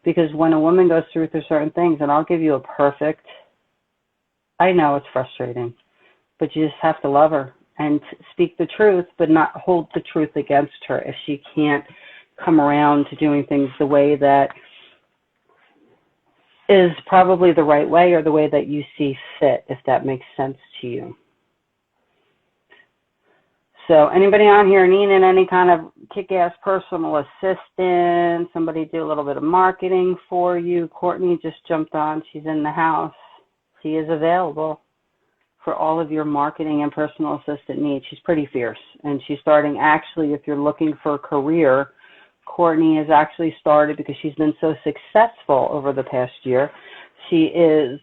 Because when a woman goes through certain things, and I'll give you a perfect, I know it's frustrating, but you just have to love her and speak the truth, but not hold the truth against her if she can't come around to doing things the way that is probably the right way or the way that you see fit, if that makes sense to you. So anybody on here needing any kind of kick-ass personal assistance, somebody do a little bit of marketing for you? Courtney just jumped on. She's in the house. She is available for all of your marketing and personal assistant needs. She's pretty fierce, and she's starting, actually, if you're looking for a career, Courtney has actually started, because she's been so successful over the past year. She is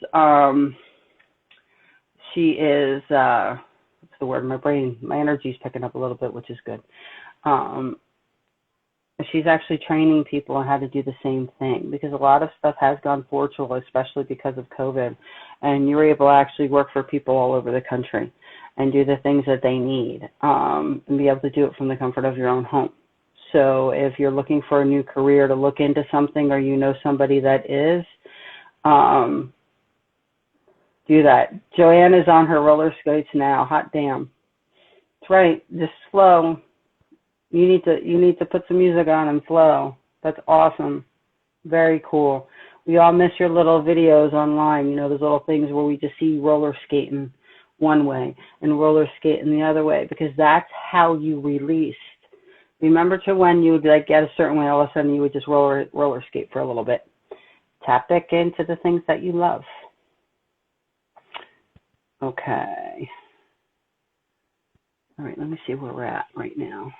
what's the word? My energy's picking up a little bit, which is good. She's actually training people on how to do the same thing, because a lot of stuff has gone virtual, especially because of COVID, and you're able to actually work for people all over the country and do the things that they need, and be able to do it from the comfort of your own home. So if you're looking for a new career, to look into something, or you know somebody that is, do that. Joanne is on her roller skates now. Hot damn. That's right. Just flow. You need to put some music on and flow. That's awesome. Very cool. We all miss your little videos online. Those little things where we just see roller skating one way and roller skating the other way, because that's how you released. Remember to when you would get a certain way, all of a sudden you would just roller skate for a little bit. Tap back into the things that you love. Okay. All right, let me see where we're at right now.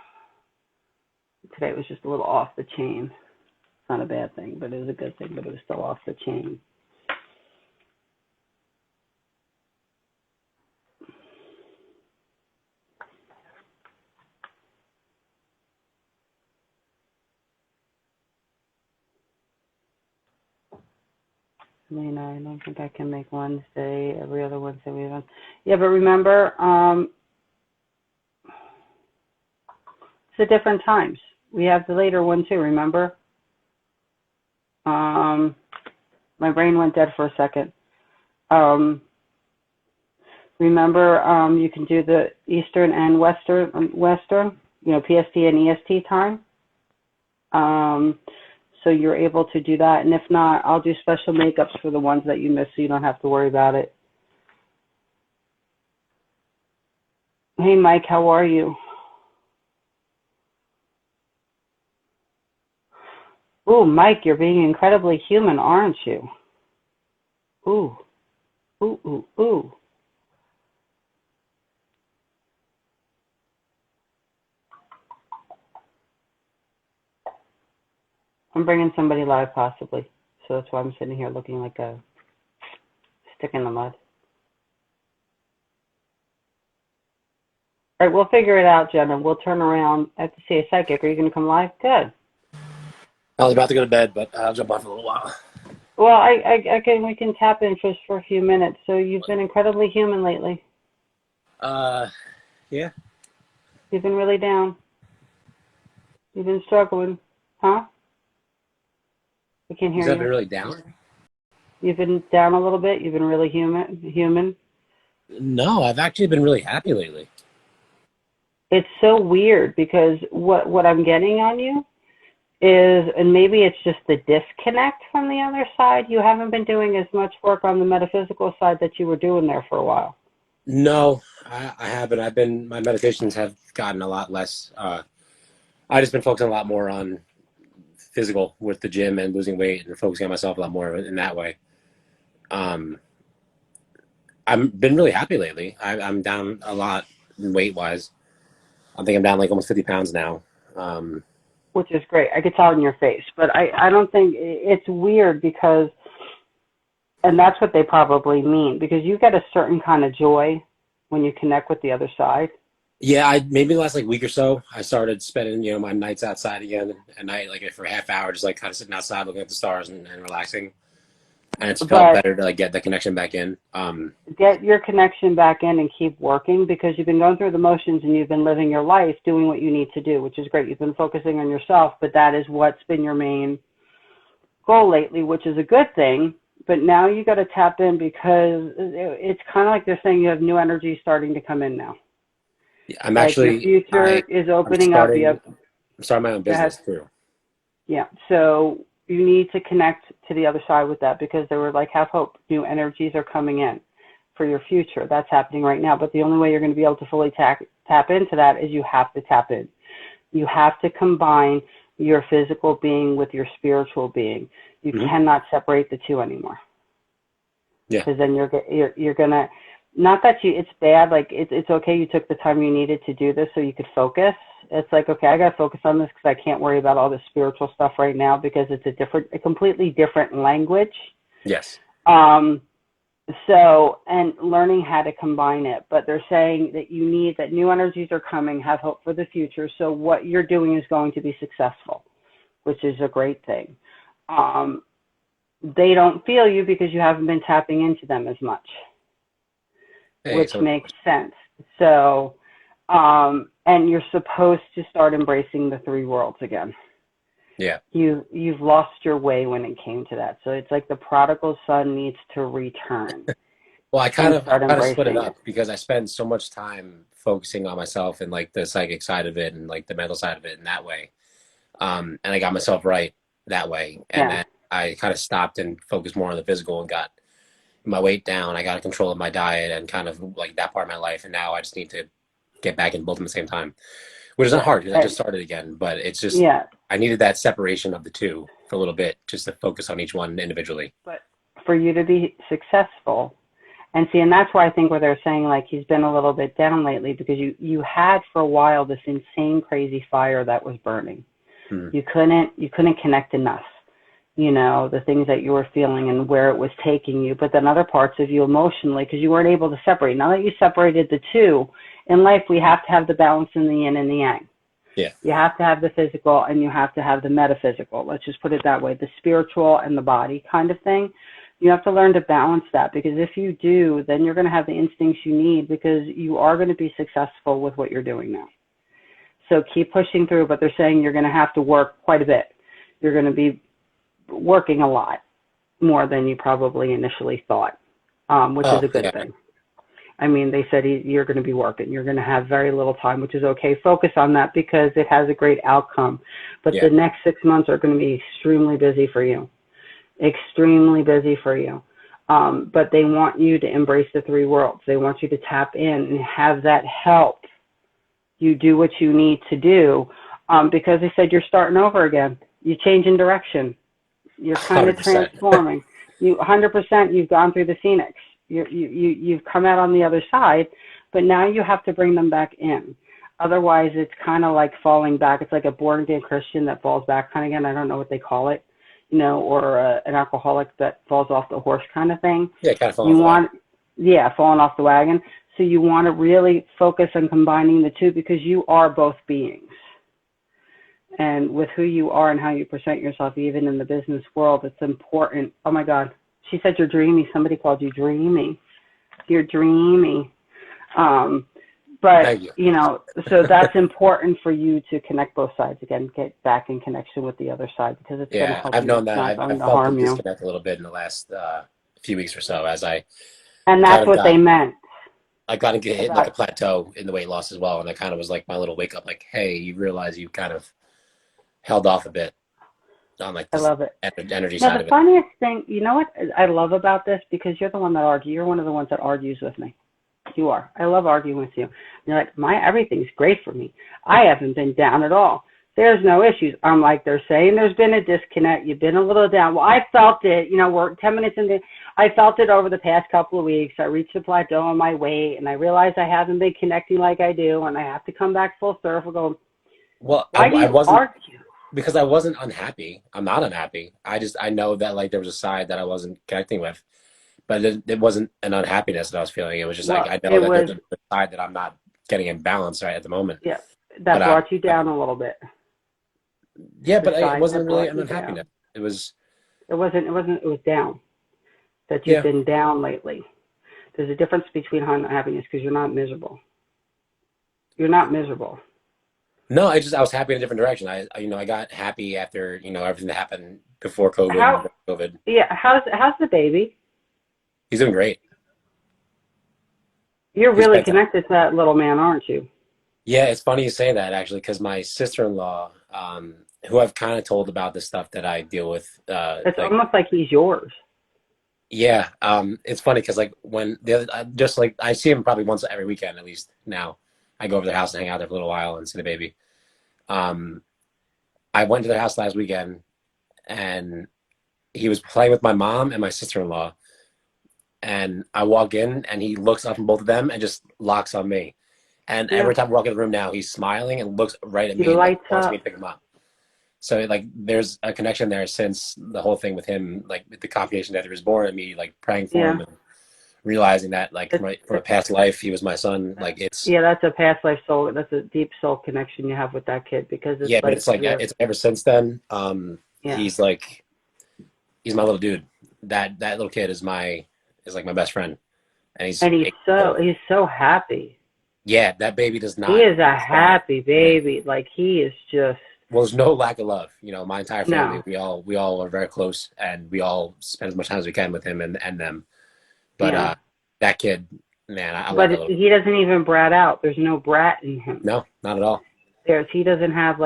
Today it was just a little off the chain. It's not a bad thing, but it was a good thing, but it was still off the chain. Lena, I don't think I can make Wednesday, every other Wednesday we have. Yeah, but remember, it's at different times. We have the later one too, remember? My brain went dead for a second. Remember, you can do the Eastern and Western, PST and EST time. So you're able to do that. And if not, I'll do special makeups for the ones that you missed so you don't have to worry about it. Hey, Mike, how are you? Ooh, Mike, you're being incredibly human, aren't you? Ooh, ooh, ooh, ooh. I'm bringing somebody live, possibly. So that's why I'm sitting here looking like a stick in the mud. All right, we'll figure it out, Jenna. We'll turn around. I have to see a psychic. Are you going to come live? Good. I was about to go to bed, but I'll jump on for a little while. Well, we can tap in just for a few minutes. So you've been incredibly human lately. Yeah. You've been really down. You've been struggling, huh? I can't hear you. You've been really down? You've been down a little bit? You've been really human? No, I've actually been really happy lately. It's so weird because what I'm getting on you is, and maybe it's just the disconnect from the other side, you haven't been doing as much work on the metaphysical side that you were doing there for a while. No, I haven't. My meditations have gotten a lot less. I've just been focusing a lot more on physical with the gym and losing weight and focusing on myself a lot more in that way. I've been really happy lately. I'm down a lot weight-wise. I think I'm down like almost 50 pounds now. Which is great. I could tell in your face. But I don't think, it's weird because, and that's what they probably mean, because you get a certain kind of joy when you connect with the other side. Yeah, maybe the last week or so, I started spending, my nights outside again at night, for a half hour, just kind of sitting outside looking at the stars and relaxing. And it's felt better to get the connection back in. Get your connection back in and keep working, because you've been going through the motions and you've been living your life doing what you need to do, which is great. You've been focusing on yourself, but that is what's been your main goal lately, which is a good thing. But now you got to tap in, because it's kind of like they're saying you have new energy starting to come in now. Yeah, I'm actually. Your future is opening up. I'm starting my own business too. Yeah, so you need to connect to the other side with that, because they were have hope. New energies are coming in for your future. That's happening right now. But the only way you're going to be able to fully tap into that is you have to tap in. You have to combine your physical being with your spiritual being. You cannot separate the two anymore. Yeah. Because then you're gonna. Not that it's bad, it's okay you took the time you needed to do this so you could focus. It's okay, I got to focus on this because I can't worry about all the spiritual stuff right now, because it's a completely different language. Yes. So, and learning how to combine it. But they're saying that you need, that new energies are coming, have hope for the future. So what you're doing is going to be successful, which is a great thing. They don't feel you because you haven't been tapping into them as much. Which makes sense. So, and you're supposed to start embracing the three worlds again. Yeah. You've lost your way when it came to that. So it's like the prodigal son needs to return. Well, I kind of split it up because I spend so much time focusing on myself and the psychic side of it and the mental side of it in that way. And I got myself right that way. And then I kind of stopped and focused more on the physical and got my weight down. I got control of my diet and kind of that part of my life. And now I just need to get back in both at the same time, which is not hard because I just started again, but it's just, I needed that separation of the two for a little bit just to focus on each one individually. But for you to be successful, and see, and that's why I think where they're saying he's been a little bit down lately, because you had for a while this insane, crazy fire that was burning. You couldn't connect enough. The things that you were feeling and where it was taking you, but then other parts of you emotionally, because you weren't able to separate. Now that you separated the two, in life we have to have the balance in the yin and the yang. Yeah. You have to have the physical and you have to have the metaphysical. Let's just put it that way, the spiritual and the body kind of thing. You have to learn to balance that, because if you do, then you're going to have the instincts you need, because you are going to be successful with what you're doing now. So keep pushing through, but they're saying you're going to have to work quite a bit. You're going to be working a lot more than you probably initially thought, which is a good thing. I mean, they said you're going to be working. You're going to have very little time, which is okay. Focus on that because it has a great outcome. But the next 6 months are going to be extremely busy for you. Extremely busy for you. But they want you to embrace the three worlds. They want you to tap in and have that help you do what you need to do, because they said you're starting over again. You're changing direction. You're kind of 100%. Transforming. 100%. You've gone through the Phoenix. You've come out on the other side, but now you have to bring them back in. Otherwise, it's kind of like falling back. It's like a born-again Christian that falls back kind of again. I don't know what they call it, or an alcoholic that falls off the horse kind of thing. Yeah, kind of falling off the wagon. Falling off the wagon. So you want to really focus on combining the two, because you are both beings. And with who you are and how you present yourself, even in the business world, it's important. Oh, my God. She said you're dreamy. Somebody called you dreamy. You're dreamy. But, so that's important for you to connect both sides again, get back in connection with the other side, because it's going to help you. I've known that. I've felt the disconnect a little bit in the last few weeks or so and that's what they meant. I got to get hit like a plateau in the weight loss as well. And that kind of was like my little wake up, like, hey, you realize you kind of held off a bit on like this, I love it. Energy side of it. The funniest thing, you know what I love about this, because you're the one that argues. You're one of the ones that argues with me. You are. I love arguing with you. And you're like, everything's great for me. I haven't been down at all. There's no issues. I'm like, they're saying there's been a disconnect. You've been a little down. Well, I felt it. We're 10 minutes into. I felt it over the past couple of weeks. I reached a plateau on my weight, and I realized I haven't been connecting like I do, and I have to come back full circle. Going, well, why do you argue? Because I wasn't unhappy. I'm not unhappy. I know that like there was a side that I wasn't connecting with, but it wasn't an unhappiness that I was feeling. It was just like I know that there's a side that I'm not getting in balance right at the moment. Yeah, that brought you down a little bit. Yeah, but it wasn't really an unhappiness. It was down. That you've been down lately. There's a difference between unhappiness, because you're not miserable. You're not miserable. No, I was happy in a different direction. I got happy after, everything that happened before COVID. COVID. Yeah. How's the baby? He's doing great. You're really connected to that little man, aren't you? Yeah, it's funny you say that, actually, because my sister-in-law, who I've kind of told about the stuff that I deal with. It's almost like he's yours. Yeah, it's funny because when I see him probably once every weekend at least now. I go over to their house and hang out there for a little while and see the baby. I went to their house last weekend, and he was playing with my mom and my sister-in-law. And I walk in, and he looks up at both of them and just locks on me. And every time I walk in the room now, he's smiling and looks right at me and wants me to pick him up. So there's a connection there since the whole thing with him, with the complication that he was born, and me praying for him and realizing that from a past life he was my son. That's a past life soul. That's a deep soul connection you have with that kid, because it's but it's ever since then. He's he's my little dude. That little kid is my best friend, and he's so happy. Yeah, that baby does not. He is a happy baby. He is just. Well, there's no lack of love. My entire family, we all are very close, and we all spend as much time as we can with him and them. But that kid, man, I love it. But he doesn't even brat out. There's no brat in him. No, not at all. He doesn't have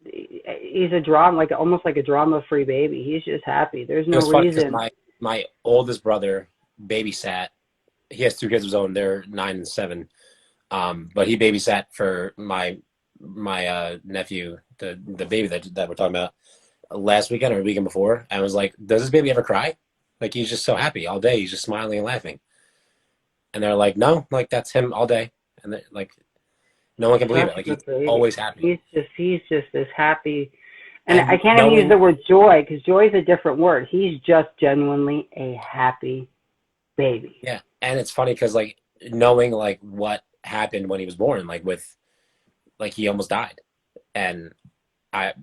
he's a drama, almost like a drama-free baby. He's just happy. There's no reason. My oldest brother babysat. He has 2 kids of his own. They're 9 and 7. But he babysat for my nephew, the baby that we're talking about, last weekend or the weekend before. And I was like, does this baby ever cry? He's just so happy all day. He's just smiling and laughing. And they're like, no, that's him all day. And no one can believe it. He's always happy. He's just this happy. And I can't even use the word joy, because joy is a different word. He's just genuinely a happy baby. Yeah. And it's funny because knowing what happened when he was born, he almost died. And I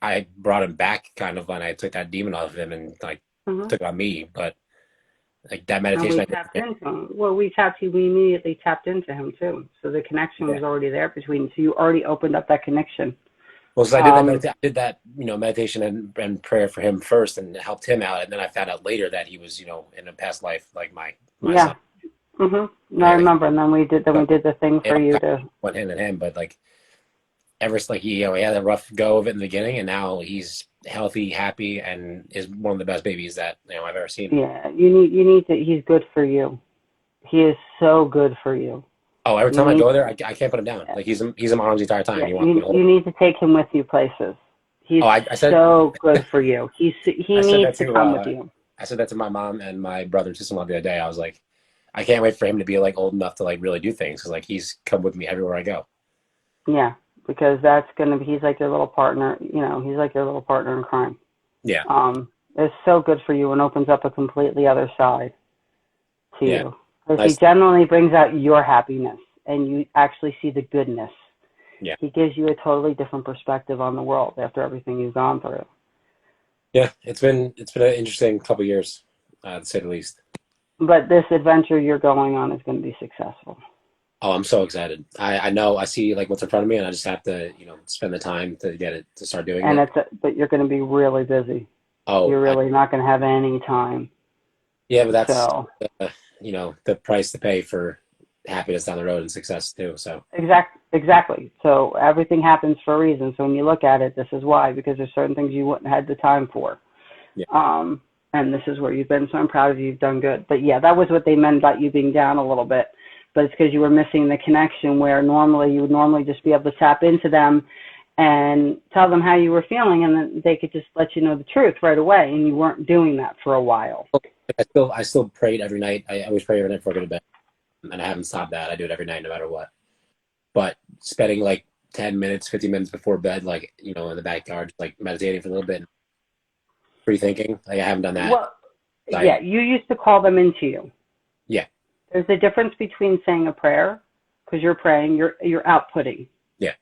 I brought him back kind of when I took that demon off of him and like took it on me. But like that meditation, and we tapped into him. Well, we immediately tapped into him too. So the connection was already there between. So you already opened up that connection. Well, so I did that, meditation and prayer for him first, and it helped him out. And then I found out later that he was, in a past life, like my son. No, I remember. And then we did the thing for you to went hand in hand. But like, he had a rough go of it in the beginning, and now he's healthy, happy, and is one of the best babies that I've ever seen. Yeah, you need to. He's good for you. He is so good for you. Oh, every time I go there, I can't put him down. Like he's in my arms the entire time. Yeah, you need to take him with you places. He's so good for you. He needs to come with you. I said that to my mom and my brother and sister-in-law the other day. I was like, I can't wait for him to be like old enough to like really do things, because like he's come with me everywhere I go. Yeah, because he's like your little partner. He's like your little partner in crime. Yeah. It's so good for you and opens up a completely other side to you. Because Nice. He generally brings out your happiness, and you actually see the goodness. Yeah. He gives you a totally different perspective on the world after everything you've gone through. Yeah, it's been an interesting couple of years, to say the least. But this adventure you're going on is going to be successful. Oh, I'm so excited. I know I see like what's in front of me, and I just have to, spend the time to get it, to start doing it. But you're going to be really busy. Oh, you're really not going to have any time. Yeah, but that's the price to pay for happiness down the road and success too. So exactly. So everything happens for a reason. So when you look at it, this is why, because there's certain things you wouldn't have had the time for. Yeah. And this is where you've been. So I'm proud of you. You've done good. But yeah, that was what they meant about you being down a little bit. But it's because you were missing the connection, where you would just be able to tap into them and tell them how you were feeling, and then they could just let you know the truth right away. And you weren't doing that for a while. I still prayed every night. I always pray every night before I go to bed, and I haven't stopped that. I do it every night, no matter what. But spending like 10 minutes, 15 minutes before bed, like in the backyard, like meditating for a little bit, free thinking. Like I haven't done that. Well, yeah, you used to call them into you. Yeah. There's a difference between saying a prayer, because you're praying, you're outputting. Yeah.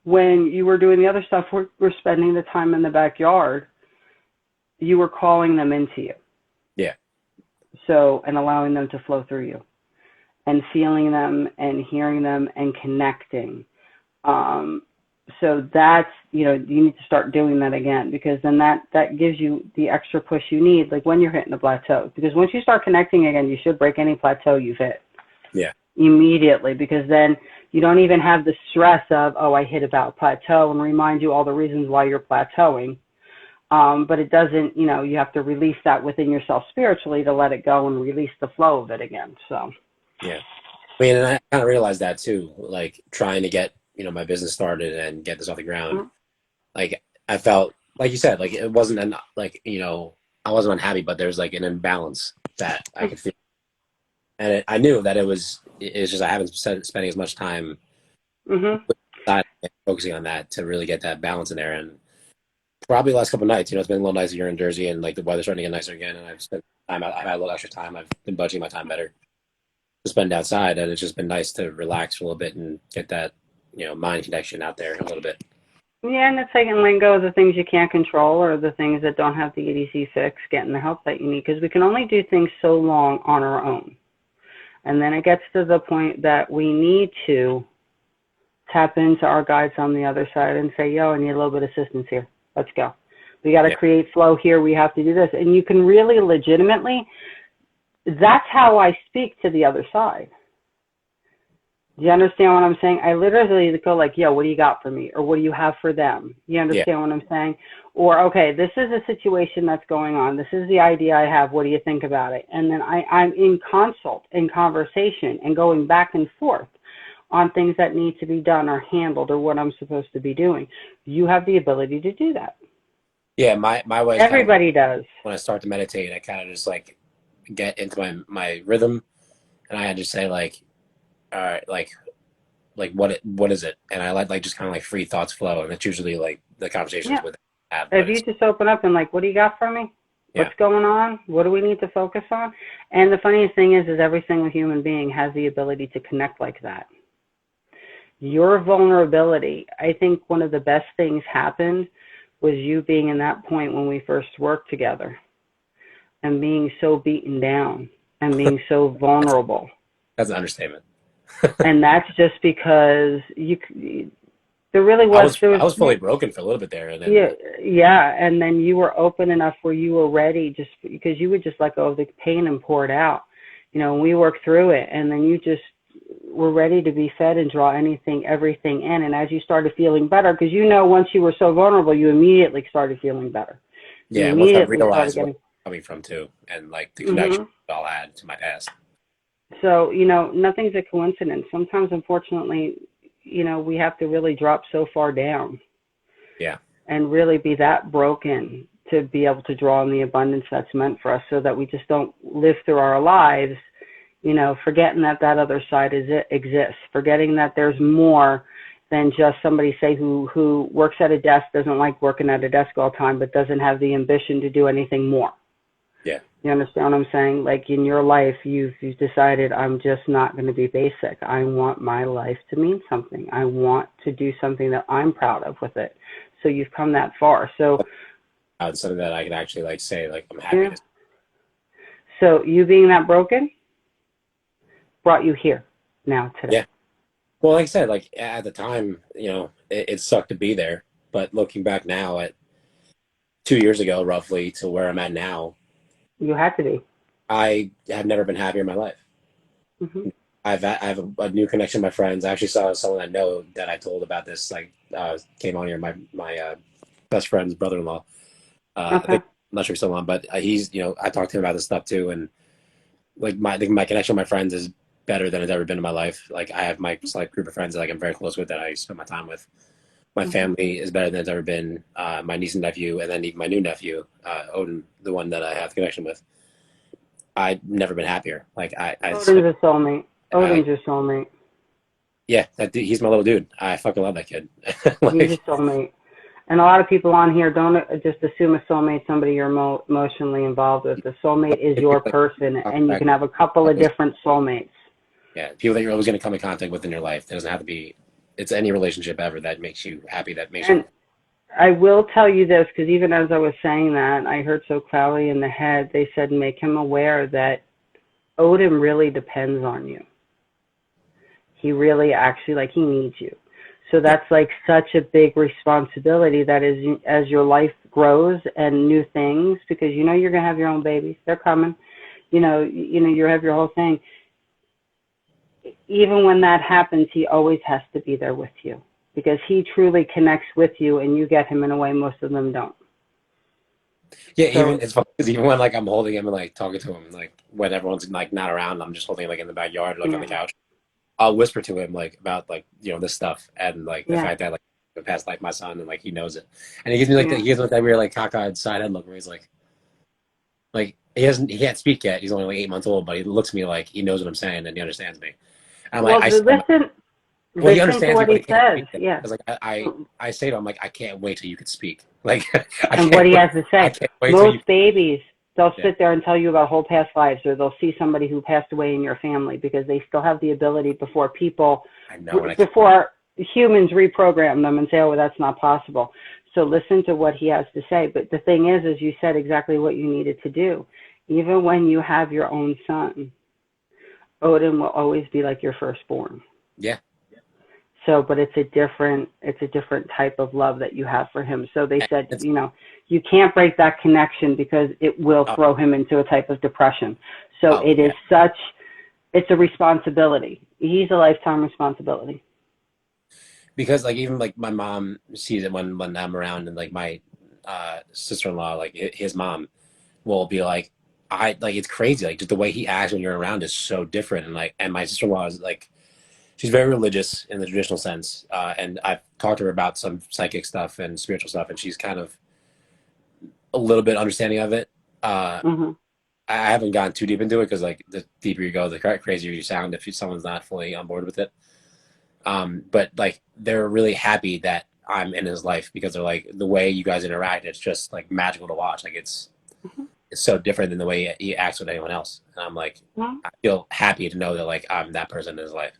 When you were doing the other stuff, we're spending the time in the backyard, you were calling them into you. Yeah. So, and allowing them to flow through you, and feeling them and hearing them and connecting. So that's, you need to start doing that again, because then that gives you the extra push you need, like when you're hitting a plateau. Because once you start connecting again, you should break any plateau you've hit. Yeah. Immediately, because then you don't even have the stress of, I hit about plateau, and remind you all the reasons why you're plateauing. But it doesn't, you have to release that within yourself spiritually to let it go and release the flow of it again. So. Yeah. I mean, and I kind of realized that too, like trying to get, my business started and get this off the ground. Mm-hmm. Like I felt, like you said, like it wasn't I wasn't unhappy, but there's like an imbalance that I could feel. And I knew that it's just, I haven't spending as much time focusing on that to really get that balance in there. And probably the last couple of nights, it's been a little nicer here in Jersey, and like the weather's starting to get nicer again. And I've spent time out, I've had a little extra time. I've been budgeting my time better to spend outside, and it's just been nice to relax for a little bit and get that, mind connection out there a little bit. Yeah, and it's like letting go of the things you can't control, or the things that don't have the easy fix, getting the help that you need, because we can only do things so long on our own. And then it gets to the point that we need to tap into our guides on the other side and say, I need a little bit of assistance here. Let's go. We got to create flow here. We have to do this. And you can really legitimately, that's how I speak to the other side. Do you understand what I'm saying? I literally go like, what do you got for me? Or what do you have for them? You understand what I'm saying? Or, okay, this is a situation that's going on. This is the idea I have. What do you think about it? And then I'm in consult, in conversation, and going back and forth on things that need to be done or handled, or what I'm supposed to be doing. You have the ability to do that. Yeah, my way. Everybody does. When I start to meditate, I kind of just like get into my rhythm, and I just say like, all right, like what is it? And I like just kind of like free thoughts flow, and it's usually like the conversations with that. If you just open up and like, what do you got for me? What's going on? What do we need to focus on? And the funniest thing is every single human being has the ability to connect like that. Your vulnerability, I think one of the best things happened was you being in that point when we first worked together and being so beaten down and being so vulnerable. That's an understatement. And that's just because there really was. I was fully broken for a little bit there. And then, yeah. And then you were open enough where you were ready, just because you would just let go of the pain and pour it out. You know, and we worked through it, and then you just were ready to be fed and draw everything in. And as you started feeling better, because once you were so vulnerable, you immediately started feeling better. Yeah, once I realized where I'm coming from too, and like the connection it all had to my past. So, nothing's a coincidence. Sometimes, unfortunately, we have to really drop so far down. Yeah. And really be that broken to be able to draw on the abundance that's meant for us, so that we just don't live through our lives, forgetting that other side exists, forgetting that there's more than just somebody, say, who works at a desk, doesn't like working at a desk all the time, but doesn't have the ambition to do anything more. Yeah. You understand what I'm saying? Like in your life, you've decided, I'm just not going to be basic. I want my life to mean something. I want to do something that I'm proud of with it. So you've come that far. So something that I can actually like say, like, I'm happy. Yeah. So you being that broken brought you here now today. Yeah. Well, like I said, like at the time, it sucked to be there. But looking back now at 2 years ago, roughly, to where I'm at now, you had to be. I have never been happier in my life. Mm-hmm. I have a new connection with my friends. I actually saw someone I know that I told about this, like, came on here, my best friend's brother-in-law. Okay. I'm not sure if he's still on, but he's, I talked to him about this stuff too. And like my connection with my friends is better than it's ever been in my life. Like I have my select group of friends that like I'm very close with, that I spend my time with. My family is better than it's ever been. My niece and nephew, and then even my new nephew, Odin, the one that I have the connection with. I've never been happier. Like Odin's a soulmate. Odin's your soulmate. Yeah, that dude, he's my little dude. I fucking love that kid. Like, he's a soulmate. And a lot of people on here don't just assume a soulmate somebody you're emotionally involved with. The soulmate is your person, and you can have a couple of different soulmates. Yeah, people that you're always going to come in contact with in your life. It doesn't have to be. It's any relationship ever that makes you happy. That makes you. I will tell you this, because even as I was saying that, I heard so clearly in the head, they said, make him aware that Odin really depends on you. He really actually, he needs you. So that's such a big responsibility, that is, as your life grows and new things, because you're going to have your own babies. They're coming. You have your whole thing. Even when that happens, he always has to be there with you, because he truly connects with you, and you get him in a way most of them don't. Yeah, so, it's funny because even when I'm holding him and talking to him, when everyone's not around, I'm just holding him in the backyard, on the couch. I'll whisper to him about this stuff, and the fact that I passed my son, and he knows it, and he gives me he gives me that weird cockeyed side head look where he's he can't speak yet. He's only 8 months old, but he looks at me like he knows what I'm saying and he understands me. And I'm listen he understands what me, he says. Yeah. Because I say to him I can't wait till you can speak. And what he has to say. Most babies, they'll sit there and tell you about whole past lives, or they'll see somebody who passed away in your family, because they still have the ability before humans reprogram them and say, oh, well, that's not possible. So listen to what he has to say. But the thing is you said exactly what you needed to do. Even when you have your own son, Odin will always be like your firstborn. Yeah. So, but it's a different type of love that you have for him. So they said, you can't break that connection, because it will throw him into a type of depression. So it's a responsibility. He's a lifetime responsibility. Because even my mom sees it when I'm around, and my sister-in-law, his mom will be it's crazy. Just the way he acts when you're around is so different. And my sister-in-law is she's very religious in the traditional sense. And I've talked to her about some psychic stuff and spiritual stuff, and she's kind of a little bit understanding of it. I haven't gone too deep into it, because the deeper you go, the crazier you sound if someone's not fully on board with it. But they're really happy that I'm in his life, because they're the way you guys interact, it's just magical to watch. It's so different than the way he acts with anyone else. And I'm I feel happy to know that I'm that person in his life.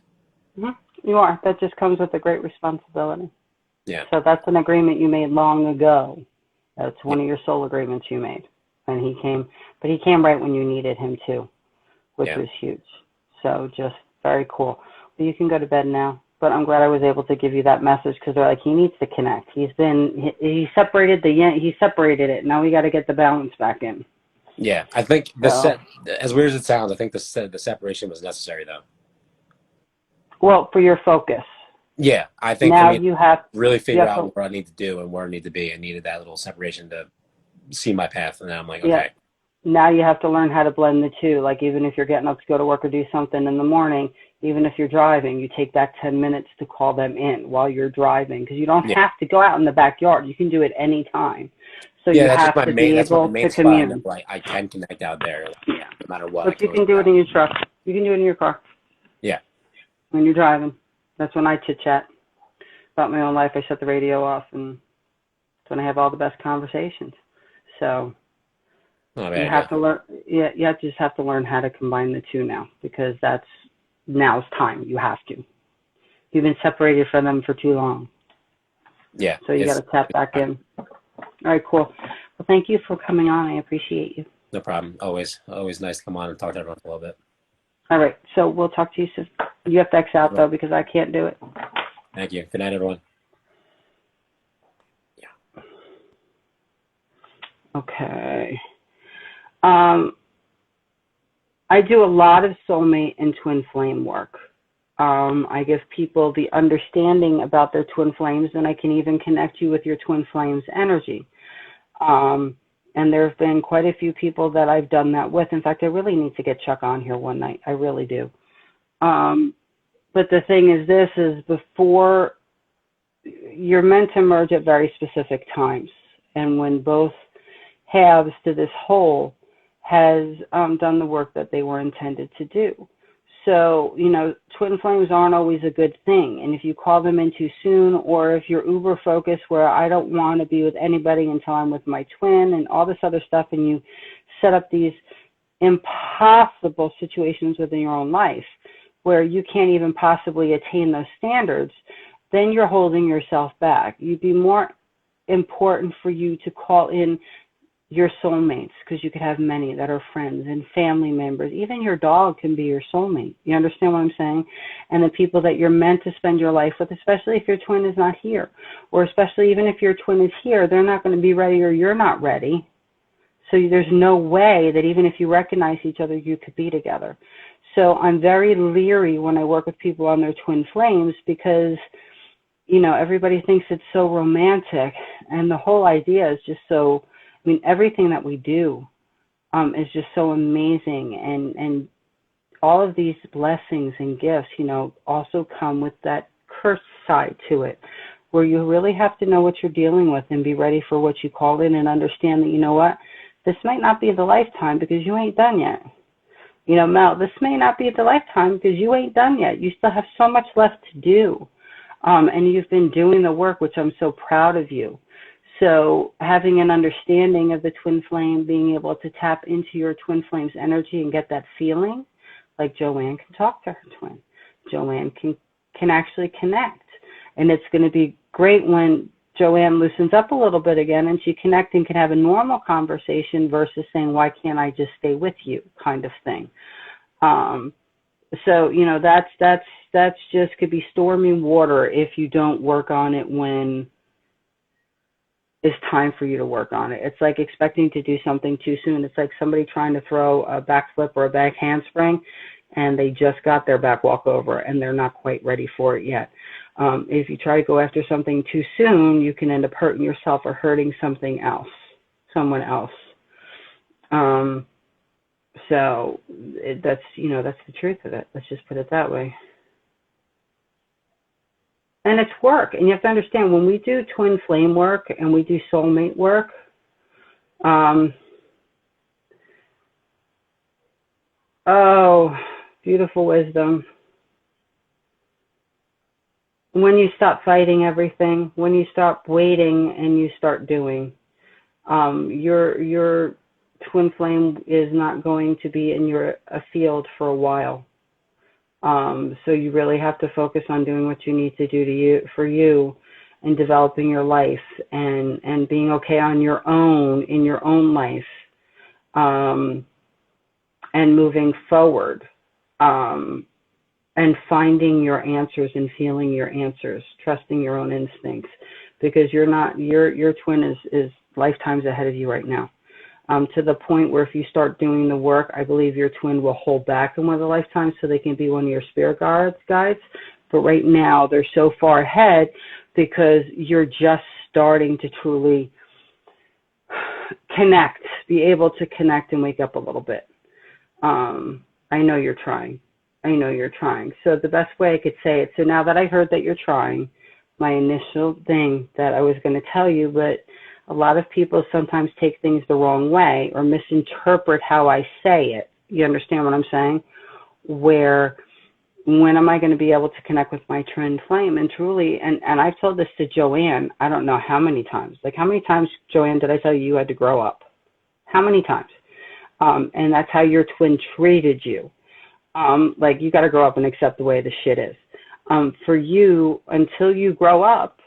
Mm-hmm. You are. That just comes with a great responsibility. Yeah. So that's an agreement you made long ago. That's one of your soul agreements you made. And he came right when you needed him too, which was huge. So just very cool. Well, you can go to bed now. But I'm glad I was able to give you that message because they're like, he needs to connect. He separated it. Now we got to get the balance back in. Yeah, I think as weird as it sounds, I think the separation was necessary though. Well, for your focus. Yeah, I think now you have really figure out what I need to do and where I need to be. I needed that little separation to see my path, and then I'm like, okay. Yeah. Now you have to learn how to blend the two. Like even if you're getting up to go to work or do something in the morning, even if you're driving, you take that 10 minutes to call them in while you're driving because you don't have to go out in the backyard. You can do it any time. So you have to be able to communicate. I can connect out there, no matter what. But you can do it in your truck. You can do it in your car. Yeah. When you're driving. That's when I chit chat about my own life. I shut the radio off, and that's when I have all the best conversations. So you have to learn. Yeah, you just have to learn how to combine the two now because now's time. You have to. You've been separated from them for too long. Yeah. So you got to tap back in. All right, cool. Well, thank you for coming on. I appreciate you. No problem. Always nice to come on and talk to everyone a little bit. All right. So we'll talk to you soon. You have to X out, though, because I can't do it. Thank you. Good night, everyone. Yeah. Okay. I do a lot of soulmate and twin flame work. I give people the understanding about their twin flames, and I can even connect you with your twin flames energy. And there have been quite a few people that I've done that with. In fact, I really need to get Chuck on here one night. I really do. But the thing is before you're meant to merge at very specific times. And when both halves to this whole has done the work that they were intended to do. So, twin flames aren't always a good thing. And if you call them in too soon, or if you're uber focused where I don't want to be with anybody until I'm with my twin and all this other stuff, and you set up these impossible situations within your own life where you can't even possibly attain those standards, then you're holding yourself back. You'd be more important for you to call in your soulmates, because you could have many that are friends and family members. Even your dog can be your soulmate. You understand what I'm saying? And the people that you're meant to spend your life with, especially if your twin is not here, or especially even if your twin is here, they're not going to be ready or you're not ready. So there's no way that even if you recognize each other, you could be together. So I'm very leery when I work with people on their twin flames because, everybody thinks it's so romantic, and the whole idea is just so, everything that we do is just so amazing. And all of these blessings and gifts, also come with that curse side to it, where you really have to know what you're dealing with and be ready for what you call in and understand that, this might not be the lifetime because you ain't done yet. Mel, this may not be the lifetime because you ain't done yet. You still have so much left to do. And you've been doing the work, which I'm so proud of you. So having an understanding of the twin flame, being able to tap into your twin flame's energy and get that feeling, like Joanne can talk to her twin. Joanne can actually connect. And it's going to be great when Joanne loosens up a little bit again and she connects and can have a normal conversation versus saying, why can't I just stay with you kind of thing. So, that's just could be stormy water if you don't work on it when it's time for you to work on it. It's like expecting to do something too soon. It's like somebody trying to throw a backflip or a back handspring and they just got their back walkover and they're not quite ready for it yet. If you try to go after something too soon, you can end up hurting yourself or hurting someone else. So that's the truth of it. Let's just put it that way. And it's work. And you have to understand, when we do twin flame work and we do soulmate work, beautiful wisdom. When you stop fighting everything, when you stop waiting and you start doing, your twin flame is not going to be in a field for a while. So you really have to focus on doing what you need to do for you and developing your life and being okay on your own, in your own life, and moving forward, and finding your answers and feeling your answers, trusting your own instincts, because your twin is lifetimes ahead of you right now. To the point where if you start doing the work, I believe your twin will hold back in one of the lifetimes so they can be one of your spirit guides. But right now, they're so far ahead because you're just starting to truly connect, be able to connect and wake up a little bit. I know you're trying. So the best way I could say it, so now that I heard that you're trying, my initial thing that I was going to tell you, but a lot of people sometimes take things the wrong way or misinterpret how I say it. You understand what I'm saying? Where, when am I going to be able to connect with my twin flame? And truly, and I've told this to Joanne, I don't know how many times. Like, how many times, Joanne, did I tell you had to grow up? How many times? And that's how your twin treated you. Like, you got to grow up and accept the way the shit is. For you, until you grow up,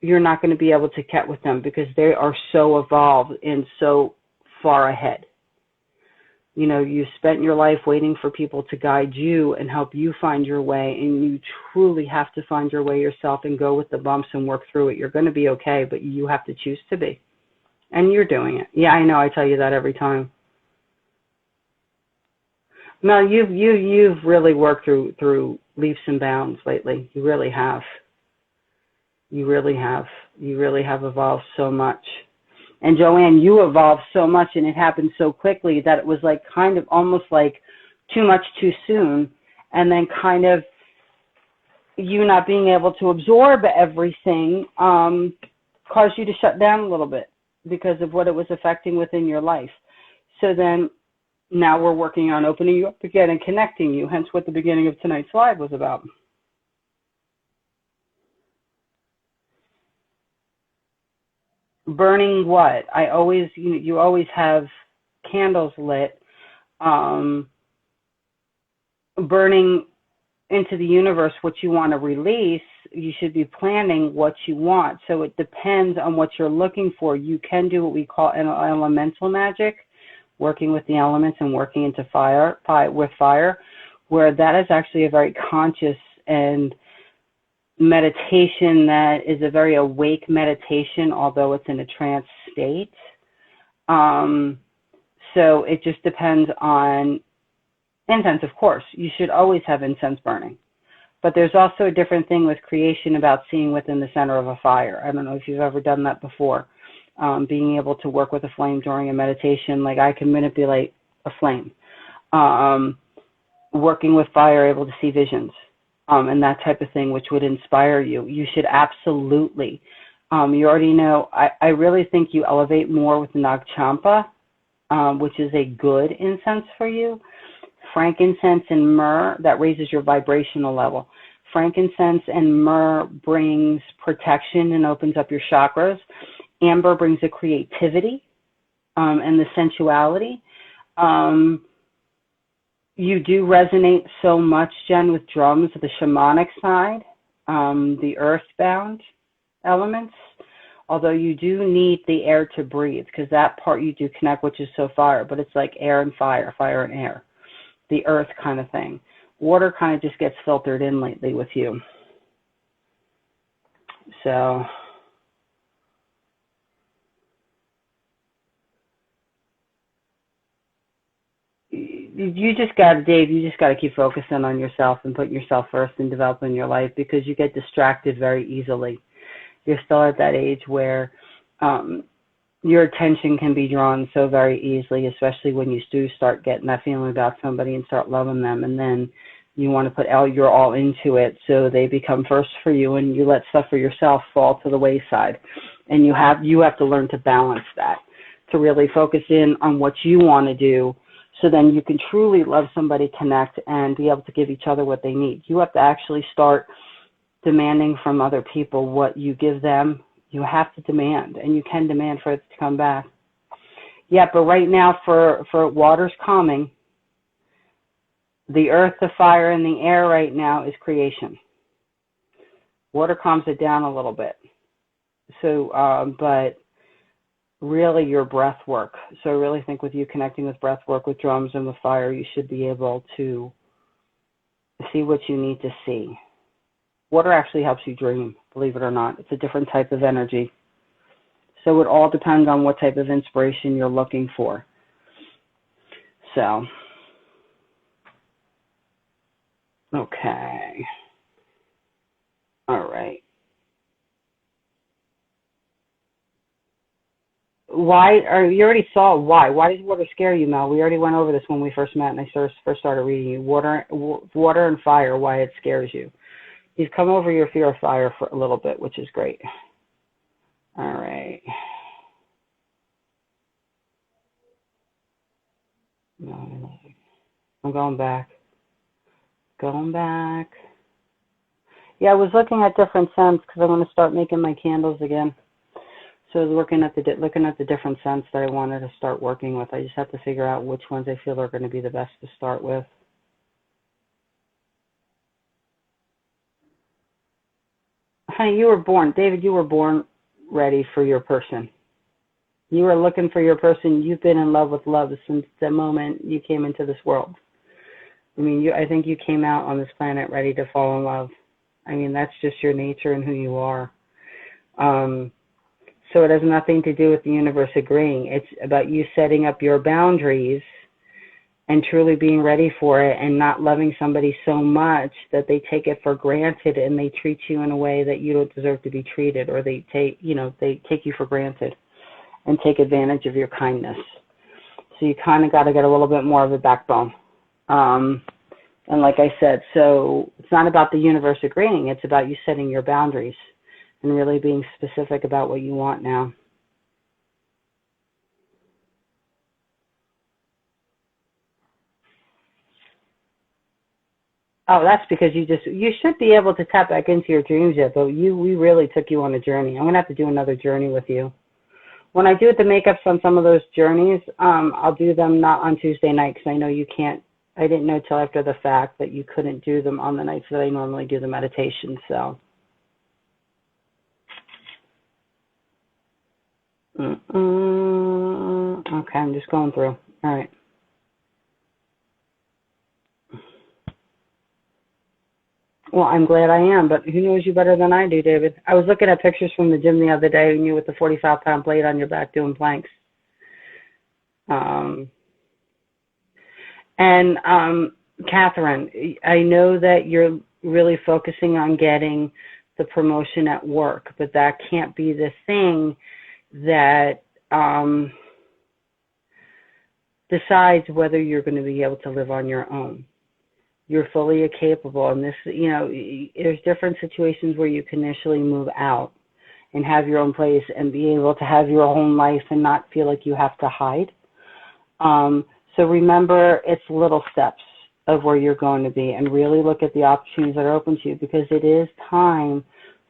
you're not going to be able to connect with them because they are so evolved and so far ahead. You know, you spent your life waiting for people to guide you and help you find your way, and you truly have to find your way yourself and go with the bumps and work through it. You're going to be okay, but you have to choose to be. And you're doing it. Yeah, I know. I tell you that every time. No, you've really worked through leaps and bounds lately. You really have. You really have evolved so much. And Joanne, you evolved so much, and it happened so quickly that it was like kind of almost like too much too soon, and then kind of you not being able to absorb everything caused you to shut down a little bit because of what it was affecting within your life. So then now we're working on opening you up again and connecting you, hence what the beginning of tonight's live was about. Burning what? You always have candles lit, burning into the universe what you want to release. You should be planning what you want. So it depends on what you're looking for. You can do what we call elemental magic, working with the elements and working into fire, where that is actually a very conscious and meditation that is a very awake meditation, although it's in a trance state. So it just depends on incense, of course. You should always have incense burning. But there's also a different thing with creation about seeing within the center of a fire. I don't know if you've ever done that before. Being able to work with a flame during a meditation, like I can manipulate a flame. Working with fire, able to see visions. And that type of thing, which would inspire you. You should absolutely. You already know, I really think you elevate more with Nag Champa, which is a good incense for you. Frankincense and myrrh, that raises your vibrational level. Frankincense and myrrh brings protection and opens up your chakras. Amber brings the creativity and the sensuality. You do resonate so much, Jen, with drums, the shamanic side, the earthbound elements, although you do need the air to breathe, because that part you do connect, which is so fire, but it's like air and fire, fire and air, the earth kind of thing. Water kind of just gets filtered in lately with you. So... you just got to keep focusing on yourself and putting yourself first and developing your life, because you get distracted very easily. You're still at that age where your attention can be drawn so very easily, especially when you do start getting that feeling about somebody and start loving them, and then you want to put your all into it, so they become first for you, and you let stuff for yourself fall to the wayside. And you have to learn to balance that, to really focus in on what you want to do, so then you can truly love somebody, connect, and be able to give each other what they need. You have to actually start demanding from other people what you give them. You have to demand, and you can demand for it to come back. Yeah, but right now for water's calming, The earth, the fire, and the air right now is creation. Water calms it down a little bit. So, but really your breath work. So I really think with you connecting with breath work, with drums and with fire, you should be able to see what you need to see. Water actually helps you dream, believe it or not. It's a different type of energy. So it all depends on what type of inspiration you're looking for. So, okay. All right. You already saw why. Why does water scare you, Mel? We already went over this when we first met and I first started reading you. Water and fire, why it scares you. You've come over your fear of fire for a little bit, which is great. All right. I'm going back. Yeah, I was looking at different scents because I want to start making my candles again. So I was looking at the different scents that I wanted to start working with. I just have to figure out which ones I feel are going to be the best to start with. Honey, David, you were born ready for your person. You were looking for your person. You've been in love with love since the moment you came into this world. I mean, I think you came out on this planet ready to fall in love. I mean, that's just your nature and who you are. So it has nothing to do with the universe agreeing. It's about you setting up your boundaries and truly being ready for it and not loving somebody so much that they take it for granted and they treat you in a way that you don't deserve to be treated, or they take you for granted and take advantage of your kindness. So you kind of got to get a little bit more of a backbone. And like I said, so it's not about the universe agreeing. It's about you setting your boundaries and really being specific about what you want now. Oh, that's because you should be able to tap back into your dreams yet, but we really took you on a journey. I'm going to have to do another journey with you. When I do the makeups on some of those journeys, I'll do them not on Tuesday night because I know you can't. I didn't know till after the fact that you couldn't do them on the nights that I normally do the meditation. So, okay, I'm just going through. All right. Well, I'm glad I am, but who knows you better than I do, David? I was looking at pictures from the gym the other day and you with the 45-pound plate on your back doing planks. Catherine, I know that you're really focusing on getting the promotion at work, but that can't be the thing that decides whether you're going to be able to live on your own. You're fully capable, and this, there's different situations where you can initially move out and have your own place and be able to have your own life and not feel like you have to hide. So remember, it's little steps of where you're going to be, and really look at the opportunities that are open to you, because it is time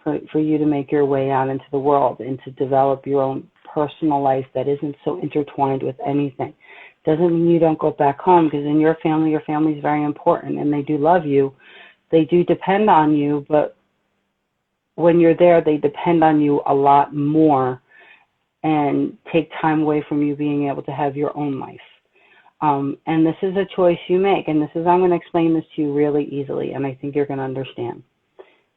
for you to make your way out into the world and to develop your own personal life that isn't so intertwined with anything. Doesn't mean you don't go back home, because in your family is very important and they do love you. They do depend on you, but when you're there, they depend on you a lot more and take time away from you being able to have your own life. And this is a choice you make, and I'm going to explain this to you really easily, and I think you're going to understand.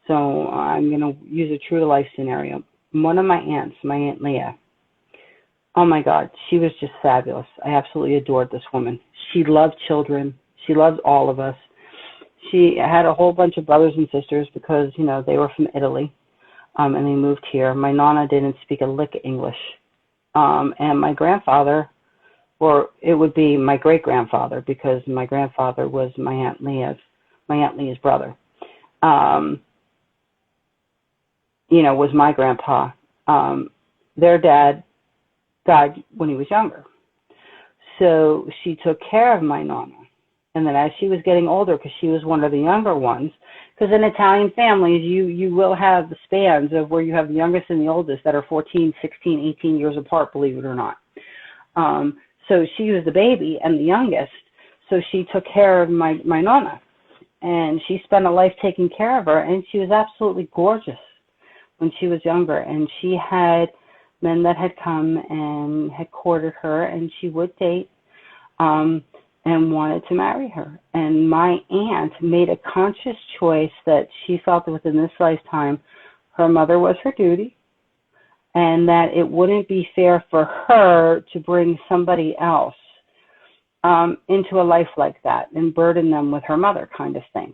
So I'm going to use a true to life scenario. One of my aunts, my Aunt Leah, oh my God, she was just fabulous. I absolutely adored this woman. She loved children. She loved all of us. She had a whole bunch of brothers and sisters because, they were from Italy, and they moved here. My Nana didn't speak a lick of English. And my grandfather, or it would be my great-grandfather, because my grandfather was my Aunt Leah's brother, was my grandpa. Their dad died when he was younger. So she took care of my Nana. And then as she was getting older, because she was one of the younger ones, because in Italian families, you will have the spans of where you have the youngest and the oldest that are 14, 16, 18 years apart, believe it or not. So she was the baby and the youngest. So she took care of my nonna, and she spent a life taking care of her, and she was absolutely gorgeous when she was younger. And she had men that had come and had courted her, and she would date and wanted to marry her. And my aunt made a conscious choice that she felt that within this lifetime, her mother was her duty, and that it wouldn't be fair for her to bring somebody else into a life like that and burden them with her mother, kind of thing.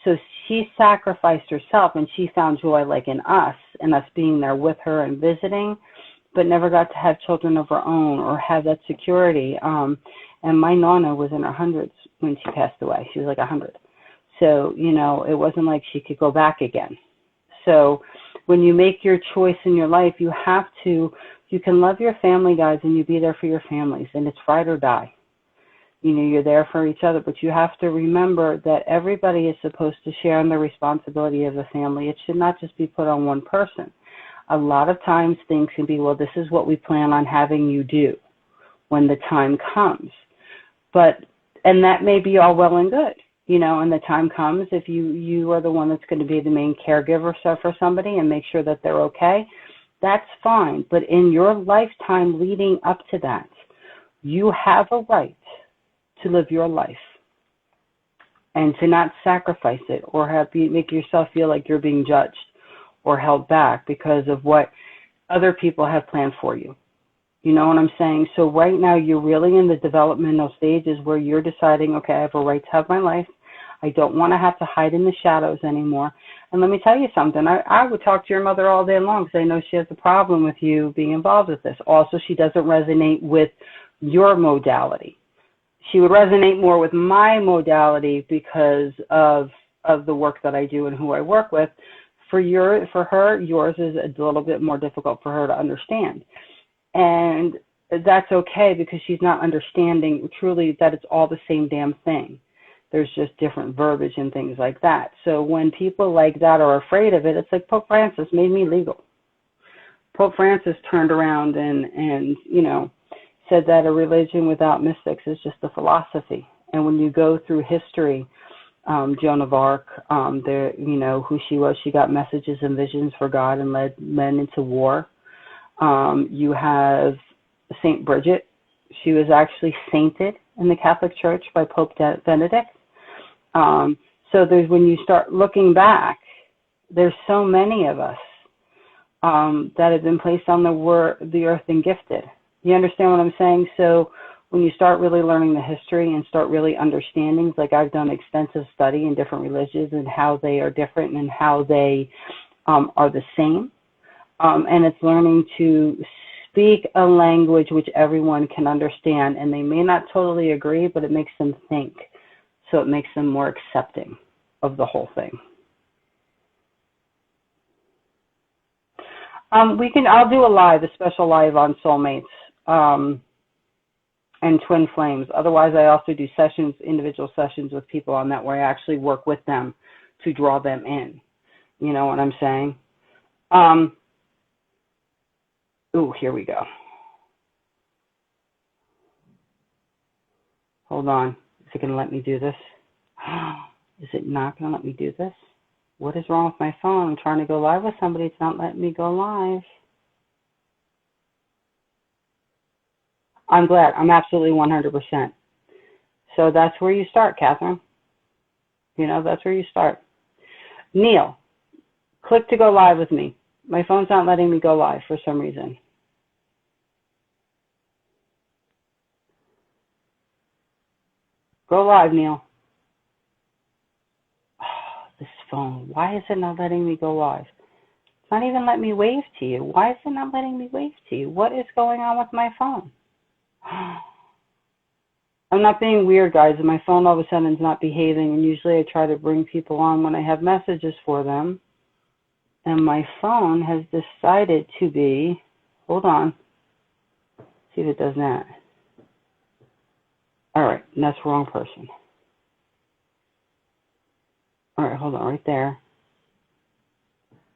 So she sacrificed herself, and she found joy like in us, and us being there with her and visiting, but never got to have children of her own or have that security. And my nonna was in her hundreds when she passed away. She was like 100. So, you know, it wasn't like she could go back again. So when you make your choice in your life, you can love your family, guys, and you be there for your families, and it's ride or die. You know, you're there for each other, but you have to remember that everybody is supposed to share in the responsibility of the family. It should not just be put on one person. A lot of times things can be, well, this is what we plan on having you do when the time comes. And that may be all well and good, you know, and the time comes if you are the one that's going to be the main caregiver for somebody and make sure that they're okay, that's fine. But in your lifetime leading up to that, you have a right to live your life and to not sacrifice it or make yourself feel like you're being judged or held back because of what other people have planned for you. You know what I'm saying? So right now you're really in the developmental stages where you're deciding, okay, I have a right to have my life. I don't want to have to hide in the shadows anymore. And let me tell you something. I would talk to your mother all day long because I know she has a problem with you being involved with this. Also, she doesn't resonate with your modality. She would resonate more with my modality because of the work that I do and who I work with. For her, yours is a little bit more difficult for her to understand. And that's okay because she's not understanding truly that it's all the same damn thing. There's just different verbiage and things like that. So when people like that are afraid of it, it's like Pope Francis made me legal. Pope Francis turned around and you know, said that a religion without mystics is just a philosophy. And when you go through history, Joan of Arc, you know who she was. She got messages and visions for God and led men into war. You have Saint Bridget. She was actually sainted in the Catholic Church by Pope Benedict. So when you start looking back, there's so many of us that have been placed on the earth and gifted. You understand what I'm saying? So when you start really learning the history and start really understanding, like I've done extensive study in different religions and how they are different and how they are the same. And it's learning to speak a language which everyone can understand. And they may not totally agree, but it makes them think. So it makes them more accepting of the whole thing. I'll do a special live on soulmates. And twin flames. Otherwise, I also do individual sessions with people on that where I actually work with them to draw them in. You know what I'm saying? Here we go. Hold on. Is it going to let me do this? Is it not going to let me do this? What is wrong with my phone? I'm trying to go live with somebody. It's not letting me go live. I'm glad. I'm absolutely 100%. So that's where you start, Catherine. You know, that's where you start. Neil, click to go live with me. My phone's not letting me go live for some reason. Go live, Neil. Oh, this phone. Why is it not letting me go live? It's not even letting me wave to you. Why is it not letting me wave to you? What is going on with my phone? I'm not being weird, guys. My phone all of a sudden is not behaving, and usually I try to bring people on when I have messages for them. And my phone has decided to be, hold on, see if it does that. All right, that's the wrong person. All right, hold on, right there.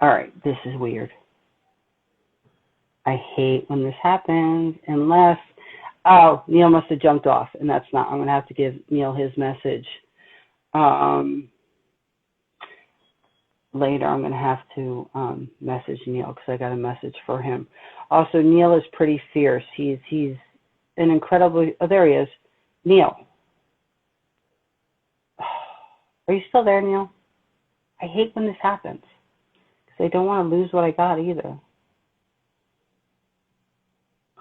All right, this is weird. I hate when this happens, unless Oh, Neil must have jumped off, and that's not. I'm going to have to give Neil his message. Later, I'm going to have to message Neil because I got a message for him. Also, Neil is pretty fierce. He's an incredibly. Oh, there he is, Neil. Are you still there, Neil? I hate when this happens because I don't want to lose what I got either.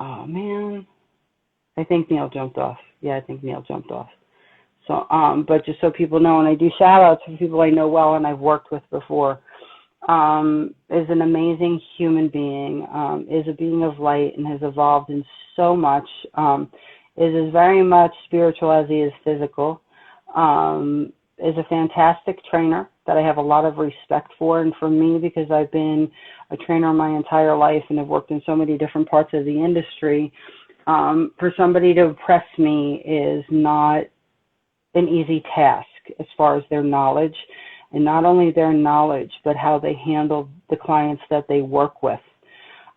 Oh man, I think Neil jumped off. Yeah, I think Neil jumped off. So, but just so people know, and I do shout outs for people I know well and I've worked with before, is an amazing human being, is a being of light and has evolved in so much, is as very much spiritual as he is physical, is a fantastic trainer that I have a lot of respect for. And for me, because I've been a trainer my entire life and have worked in so many different parts of the industry, for somebody to impress me is not an easy task as far as their knowledge, and not only their knowledge, but how they handle the clients that they work with,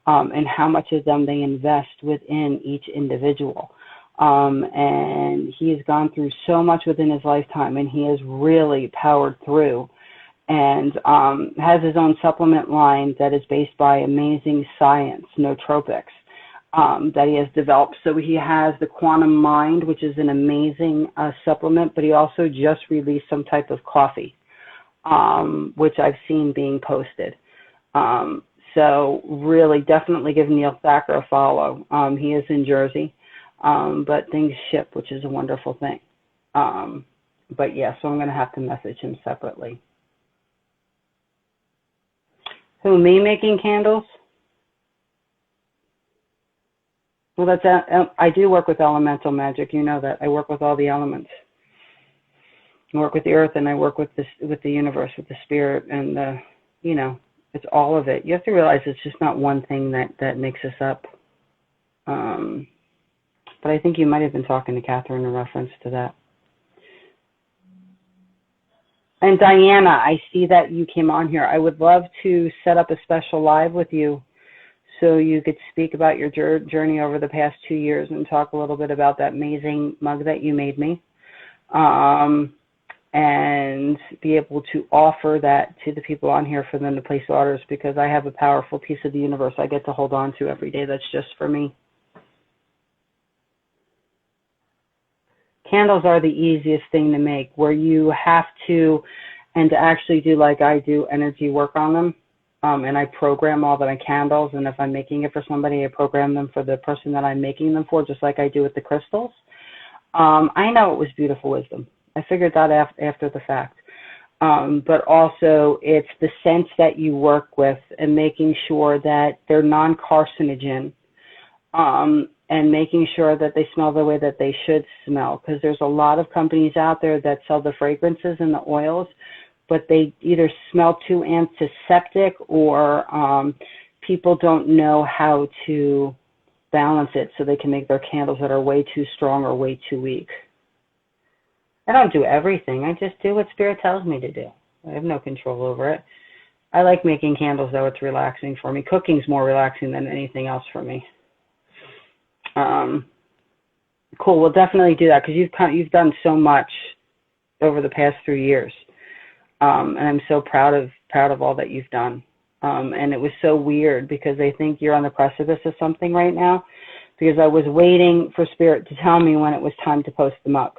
and how much of them they invest within each individual. And he has gone through so much within his lifetime, and he has really powered through, and has his own supplement line that is based by amazing science, nootropics, that he has developed. So he has the Quantum Mind, which is an amazing supplement, but he also just released some type of coffee, which I've seen being posted. So really definitely give Neil Thacker a follow. He is in Jersey, but things ship, which is a wonderful thing. But yeah, so I'm going to have to message him separately. Who, me making candles? Well, I do work with elemental magic. You know that. I work with all the elements. I work with the earth, and I work with the universe, with the spirit, and it's all of it. You have to realize it's just not one thing that makes us up. But I think you might have been talking to Catherine in reference to that. And Diana, I see that you came on here. I would love to set up a special live with you, so you could speak about your journey over the past 2 years and talk a little bit about that amazing mug that you made me, and be able to offer that to the people on here for them to place orders, because I have a powerful piece of the universe I get to hold on to every day that's just for me. Candles are the easiest thing to make, where you have to, and to actually do like I do, energy work on them. And I program all the candles, and if I'm making it for somebody, I program them for the person that I'm making them for, just like I do with the crystals. I know it was beautiful wisdom. I figured that after the fact. But also, it's the scents that you work with and making sure that they're non-carcinogen, and making sure that they smell the way that they should smell, because there's a lot of companies out there that sell the fragrances and the oils, but they either smell too antiseptic, or people don't know how to balance it so they can make their candles that are way too strong or way too weak. I don't do everything. I just do what Spirit tells me to do. I have no control over it. I like making candles, though. It's relaxing for me. Cooking's more relaxing than anything else for me. Cool. We'll definitely do that, because you've done so much over the past 3 years. And I'm so proud of all that you've done. And it was so weird, because I think you're on the precipice of something right now, because I was waiting for Spirit to tell me when it was time to post the mug.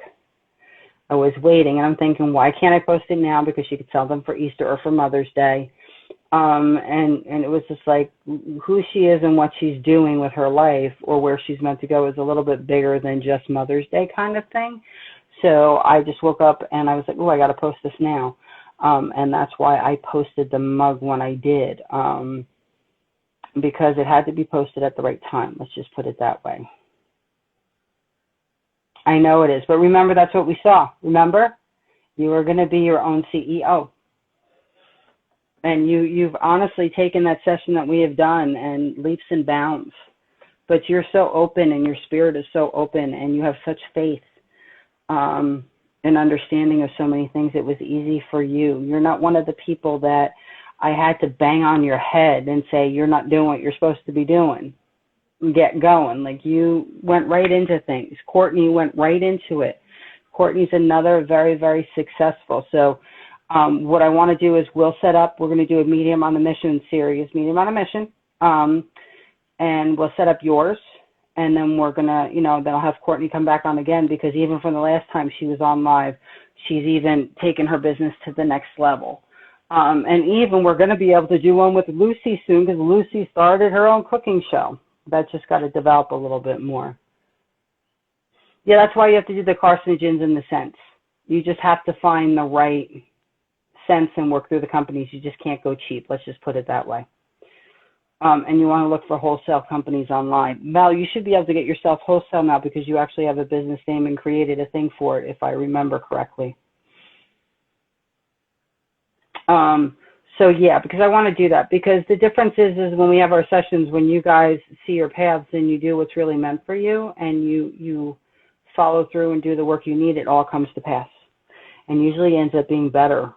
I was waiting, and I'm thinking, why can't I post it now? Because she could sell them for Easter or for Mother's Day. And it was just like, who she is and what she's doing with her life, or where she's meant to go, is a little bit bigger than just Mother's Day kind of thing. So I just woke up and I was like, oh, I got to post this now. And that's why I posted the mug when I did, because it had to be posted at the right time. Let's just put it that way. I know it is, but remember, that's what we saw. Remember, you were going to be your own CEO. And you've honestly taken that session that we have done and leaps and bounds. But you're so open, and your spirit is so open, and you have such faith and understanding of so many things. It was easy for you. You're not one of the people that I had to bang on your head and say, you're not doing what you're supposed to be doing. get going. Like, you went right into things. Courtney went right into it. Courtney's another very, very successful. So what I want to do is we're going to do a Medium on a Mission series, Medium on a Mission, and we'll set up yours. And then we're going to, then I'll have Courtney come back on again, because even from the last time she was on live, she's even taken her business to the next level. And even we're going to be able to do one with Lucy soon, because Lucy started her own cooking show. That's just got to develop a little bit more. Yeah, that's why you have to do the carcinogens and the scents. You just have to find the right scents and work through the companies. You just can't go cheap. Let's just put it that way. And you want to look for wholesale companies online. Mel, you should be able to get yourself wholesale now, because you actually have a business name and created a thing for it, if I remember correctly. So yeah, because I want to do that, because the difference is when we have our sessions, when you guys see your paths and you do what's really meant for you, and you follow through and do the work you need, it all comes to pass, and usually ends up being better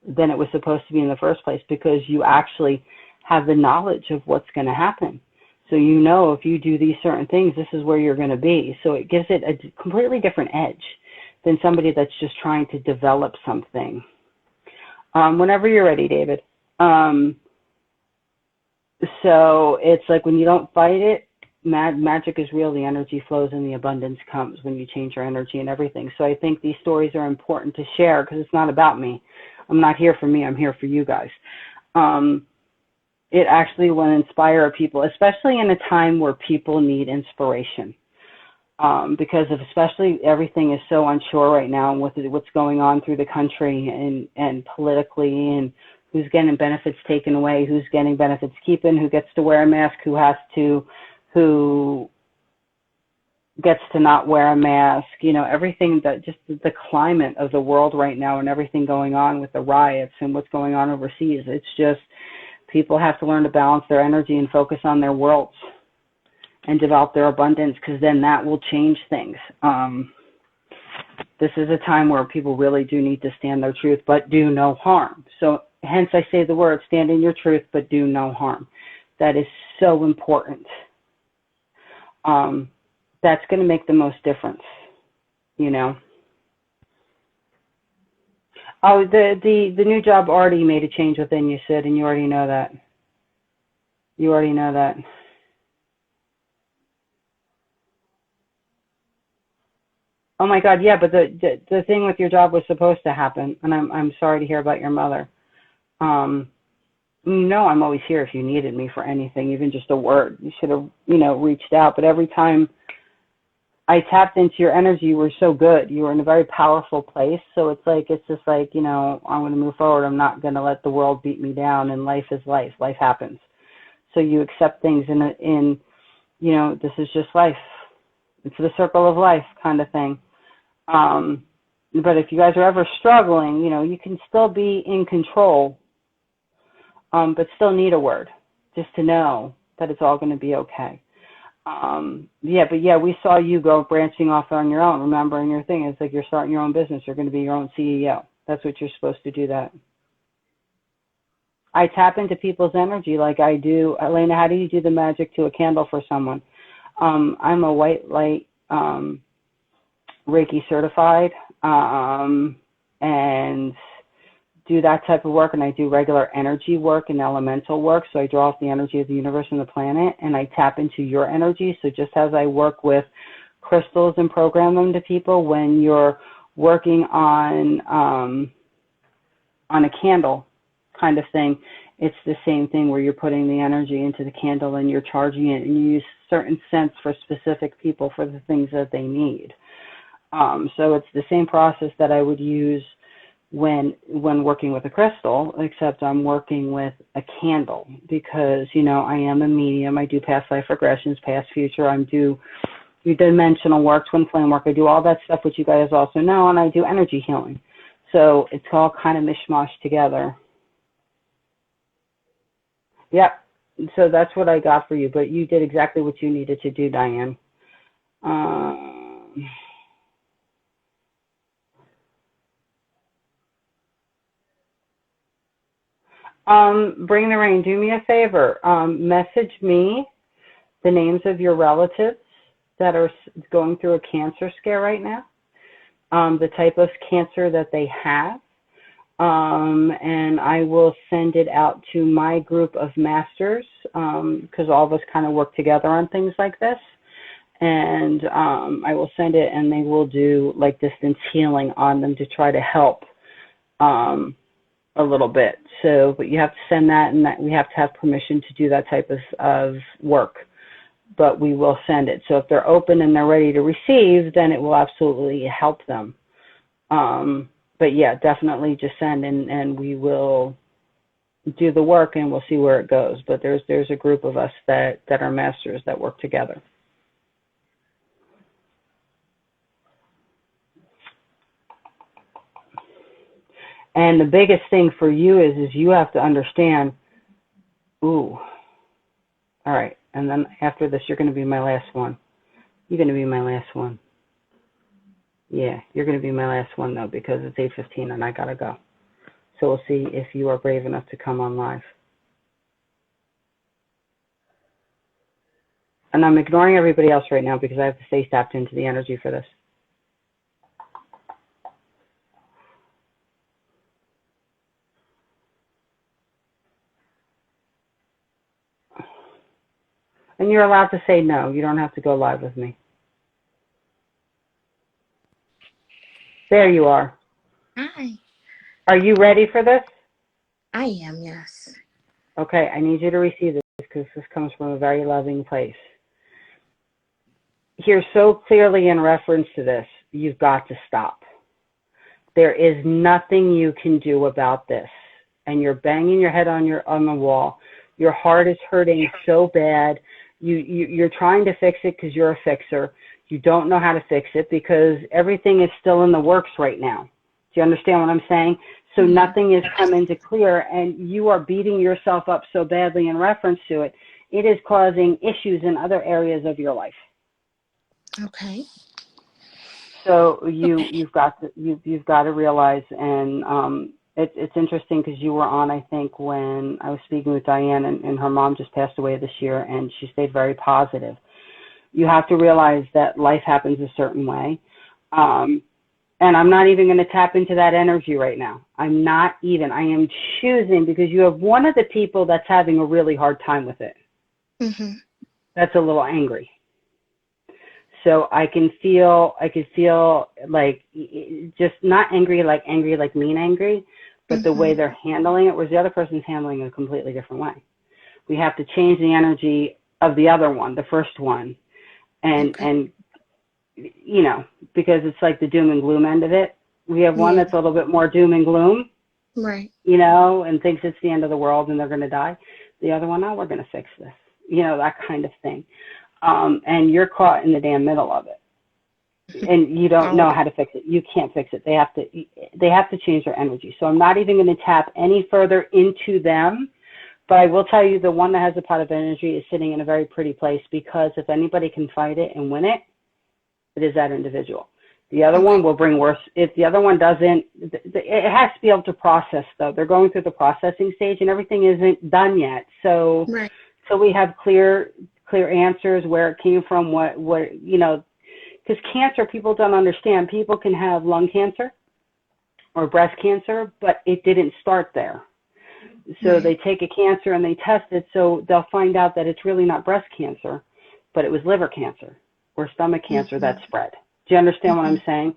than it was supposed to be in the first place, because you actually have the knowledge of what's going to happen. So if you do these certain things, this is where you're going to be. So it gives it a completely different edge than somebody that's just trying to develop something. Whenever you're ready, David. So it's like, when you don't fight it, magic is real. The energy flows and the abundance comes when you change your energy and everything. So I think these stories are important to share, because it's not about me. I'm not here for me. I'm here for you guys. It actually will inspire people, especially in a time where people need inspiration. Because of, especially, everything is so unsure right now with what's going on through the country and politically, and who's getting benefits taken away, who's getting benefits keeping, who gets to wear a mask, who gets to not wear a mask, everything, that just the climate of the world right now, and everything going on with the riots and what's going on overseas. It's just, people have to learn to balance their energy and focus on their worlds and develop their abundance, because then that will change things. This is a time where people really do need to stand their truth, but do no harm. So hence I say the word, stand in your truth, but do no harm. That is so important. That's going to make the most difference, Oh, the new job already made a change within you, Sid, and you already know that. You already know that. Oh my God, yeah, but the thing with your job was supposed to happen, and I'm sorry to hear about your mother. I'm always here if you needed me for anything, even just a word. You should have, reached out. But every time I tapped into your energy, you were so good. You were in a very powerful place. So it's just like, I'm going to move forward. I'm not going to let the world beat me down. And life is life. Life happens. So you accept things in this is just life. It's the circle of life kind of thing. But if you guys are ever struggling, you can still be in control, but still need a word just to know that it's all going to be okay. We saw you go branching off on your own. Remember, in your thing, it's like you're starting your own business. You're going to be your own CEO. That's what you're supposed to do. That. I tap into people's energy like I do. Elena, how do you do the magic to a candle for someone? I'm a white light Reiki certified, and do that type of work. And I do regular energy work and elemental work. So I draw off the energy of the universe and the planet, and I tap into your energy. So just as I work with crystals and program them to people, when you're working on a candle kind of thing, it's the same thing where you're putting the energy into the candle and you're charging it, and you use certain scents for specific people for the things that they need. So it's the same process that I would use when working with a crystal, except I'm working with a candle, because, I am a medium. I do past life regressions, past future. I do dimensional work, twin flame work. I do all that stuff, which you guys also know, and I do energy healing. So it's all kind of mishmash together. Yep. So that's what I got for you, but you did exactly what you needed to do, Diane. Bring the rain. Do me a favor. Message me the names of your relatives that are going through a cancer scare right now, the type of cancer that they have, and I will send it out to my group of masters, because all of us kind of work together on things like this. And I will send it, and they will do like distance healing on them to try to help a little bit. So, but you have to send that, and that we have to have permission to do that type of work. But we will send it. So if they're open and they're ready to receive, then it will absolutely help them. But yeah, definitely just send, and we will do the work, and we'll see where it goes. But there's a group of us that are masters that work together. And the biggest thing for you is you have to understand, ooh, all right. And then after this, you're going to be my last one. You're going to be my last one. Yeah, you're going to be my last one, though, because it's 8:15 and I got to go. So we'll see if you are brave enough to come on live. And I'm ignoring everybody else right now because I have to stay tapped into the energy for this. And you're allowed to say no. You don't have to go live with me. There you are. Hi. Are you ready for this? I am, yes. Okay, I need you to receive this because this comes from a very loving place. Here, so clearly in reference to this, you've got to stop. There is nothing you can do about this. And you're banging your head on the wall. Your heart is hurting so bad. You're trying to fix it because you're a fixer. You don't know how to fix it because everything is still in the works right now. Do you understand what I'm saying? So nothing is coming to clear, and you are beating yourself up so badly in reference to it. It is causing issues in other areas of your life. Okay. So you've got to realize, and it's interesting because you were on, I think, when I was speaking with Diane, and her mom just passed away this year, and she stayed very positive. You have to realize that life happens a certain way. And I'm not even going to tap into that energy right now. I am choosing, because you have one of the people that's having a really hard time with it. Mm-hmm. That's a little angry. So I could feel like, just not angry like mean angry, but the way they're handling it, whereas the other person's handling it a completely different way. We have to change the energy of the other one, the first one, and you know, because it's like the doom and gloom end of it. We have one that's a little bit more doom and gloom, right? You know, and thinks it's the end of the world and they're going to die. The other one, we're going to fix this, you know, that kind of thing. And you're caught in the damn middle of it, and you don't know how to fix it. You can't fix it. They have to change their energy. So I'm not even going to tap any further into them. But I will tell you, the one that has a pot of energy is sitting in a very pretty place, because if anybody can fight it and win it, it is that individual. The other one will bring worse. If the other one doesn't, it has to be able to process, though. They're going through the processing stage, and everything isn't done yet. So, so we have clear answers, where it came from, what you know, because cancer, people don't understand. People can have lung cancer or breast cancer, but it didn't start there. So they take a cancer and they test it, so they'll find out that it's really not breast cancer, but it was liver cancer or stomach cancer that spread. Do you understand what I'm saying?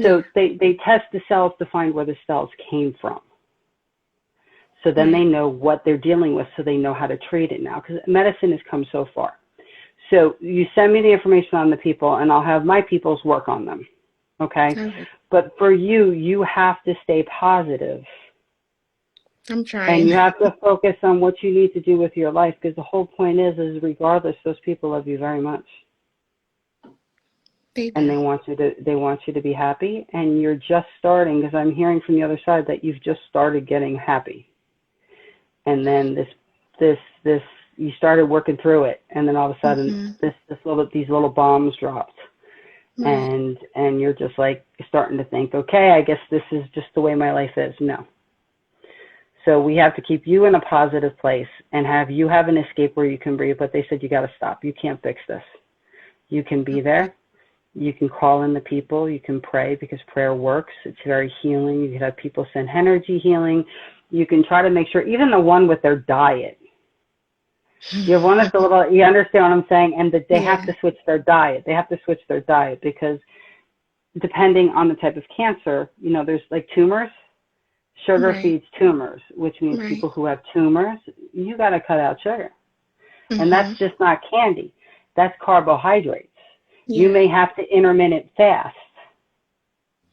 So they test the cells to find where the cells came from. So then they know what they're dealing with, so they know how to treat it now, because medicine has come so far. So you send me the information on the people, and I'll have my peoples work on them, okay? But for you, you have to stay positive. I'm trying. And you have to focus on what you need to do with your life, because the whole point is regardless, those people love you very much. And they want you to be happy, and you're just starting, because I'm hearing from the other side that you've just started getting happy. And then this you started working through it, and then all of a sudden these little bombs dropped. And you're just like starting to think, okay, I guess this is just the way my life is. No. So we have to keep you in a positive place and have you have an escape where you can breathe. But they said, you got to stop. You can't fix this. You can be there. You can call in the people. You can pray because prayer works. It's very healing. You can have people send energy healing. You can try to make sure, even the one with their diet. You have one that's a little, you understand what I'm saying? And that they have to switch their diet. They have to switch their diet because depending on the type of cancer, you know, there's like tumors. Sugar feeds tumors, which means people who have tumors, you got to cut out sugar. And that's just not candy. That's carbohydrates. You may have to intermittent fast.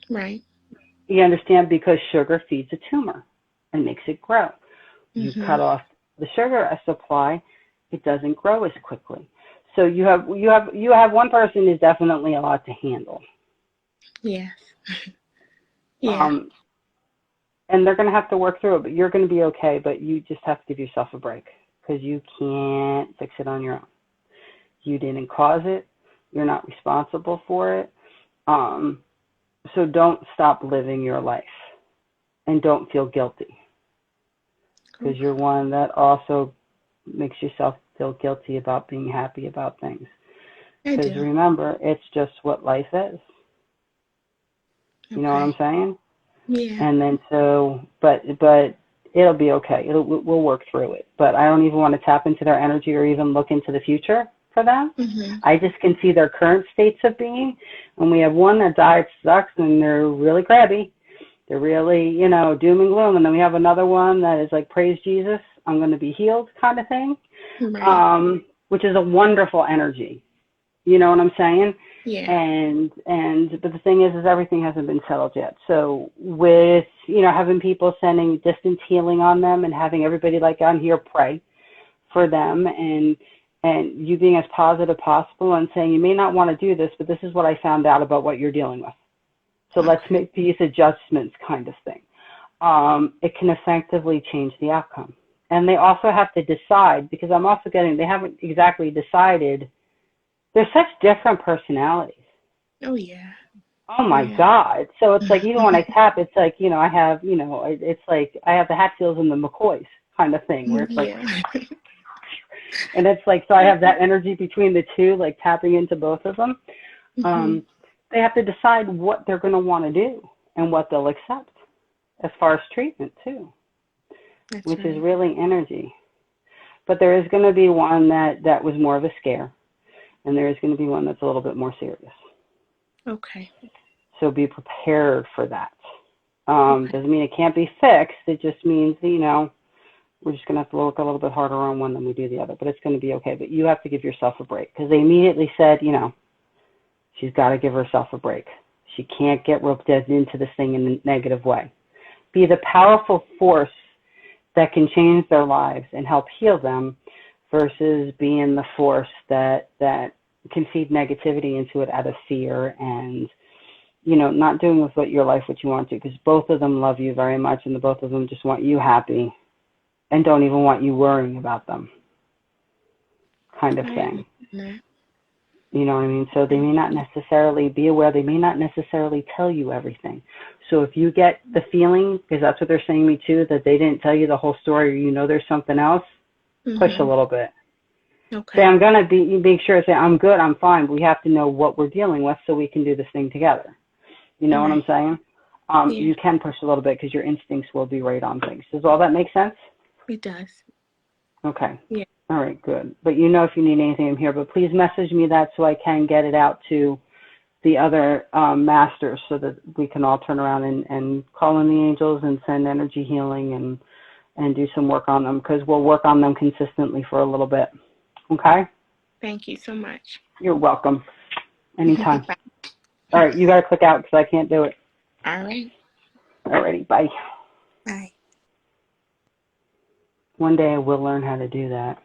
Right. You understand? Because sugar feeds a tumor and makes it grow. You cut off the sugar supply, it doesn't grow as quickly. So you have one person who's definitely a lot to handle. Yes. Yeah. And they're going to have to work through it, but you're going to be okay. But you just have to give yourself a break because you can't fix it on your own. You didn't cause it. You're not responsible for it. So don't stop living your life and don't feel guilty because you're one that also makes yourself feel guilty about being happy about things. Because remember, it's just what life is. You know what I'm saying? Yeah. And then but it'll be okay. We'll work through it. But I don't even want to tap into their energy or even look into the future for them. I just can see their current states of being. And we have one that diet sucks and they're really crabby. They're really, you know, doom and gloom. And then we have another one that is like, praise Jesus, I'm going to be healed kind of thing, which is a wonderful energy. You know what I'm saying? Yeah. But the thing is everything hasn't been settled yet. So with, you know, having people sending distance healing on them and having everybody like on here pray for them and you being as positive possible and saying, you may not want to do this, but this is what I found out about what you're dealing with. So let's make these adjustments kind of thing. It can effectively change the outcome. And they also have to decide, because I'm also getting, they haven't exactly decided. They're such different personalities. Oh, yeah. Oh, my God. So it's like, even when I tap, it's like, you know, I have, you know, it's like I have the Hatfields and the McCoys kind of thing where it's like, and it's like, so I have that energy between the two, like tapping into both of them. They have to decide what they're going to want to do and what they'll accept as far as treatment, too, which is really energy. But there is going to be one that was more of a scare. And there is going to be one that's a little bit more serious. Okay. So be prepared for that. Doesn't mean it can't be fixed. It just means, you know, we're just going to have to look a little bit harder on one than we do the other. But it's going to be okay. But you have to give yourself a break. Because they immediately said, you know, she's got to give herself a break. She can't get roped into this thing in a negative way. Be the powerful force that can change their lives and help heal them versus being the force that can feed negativity into it out of fear and, you know, not doing with what your life what you want to, because both of them love you very much and the both of them just want you happy and don't even want you worrying about them kind of thing. You know what I mean? So they may not necessarily be aware. They may not necessarily tell you everything. So if you get the feeling, because that's what they're saying to me too, that they didn't tell you the whole story or you know there's something else, push a little bit. Okay. Say, I'm going to make sure to say, I'm good, I'm fine. But we have to know what we're dealing with so we can do this thing together. You know what I'm saying? You can push a little bit because your instincts will be right on things. Does all that make sense? It does. Okay. Yeah. All right, good. But you know if you need anything, I'm here. But please message me that so I can get it out to the other masters so that we can all turn around and call in the angels and send energy healing and do some work on them, because we'll work on them consistently for a little bit. Okay? Thank you so much. You're welcome. Anytime. All right, you got to click out because I can't do it. All right. All righty, bye. Bye. One day I will learn how to do that.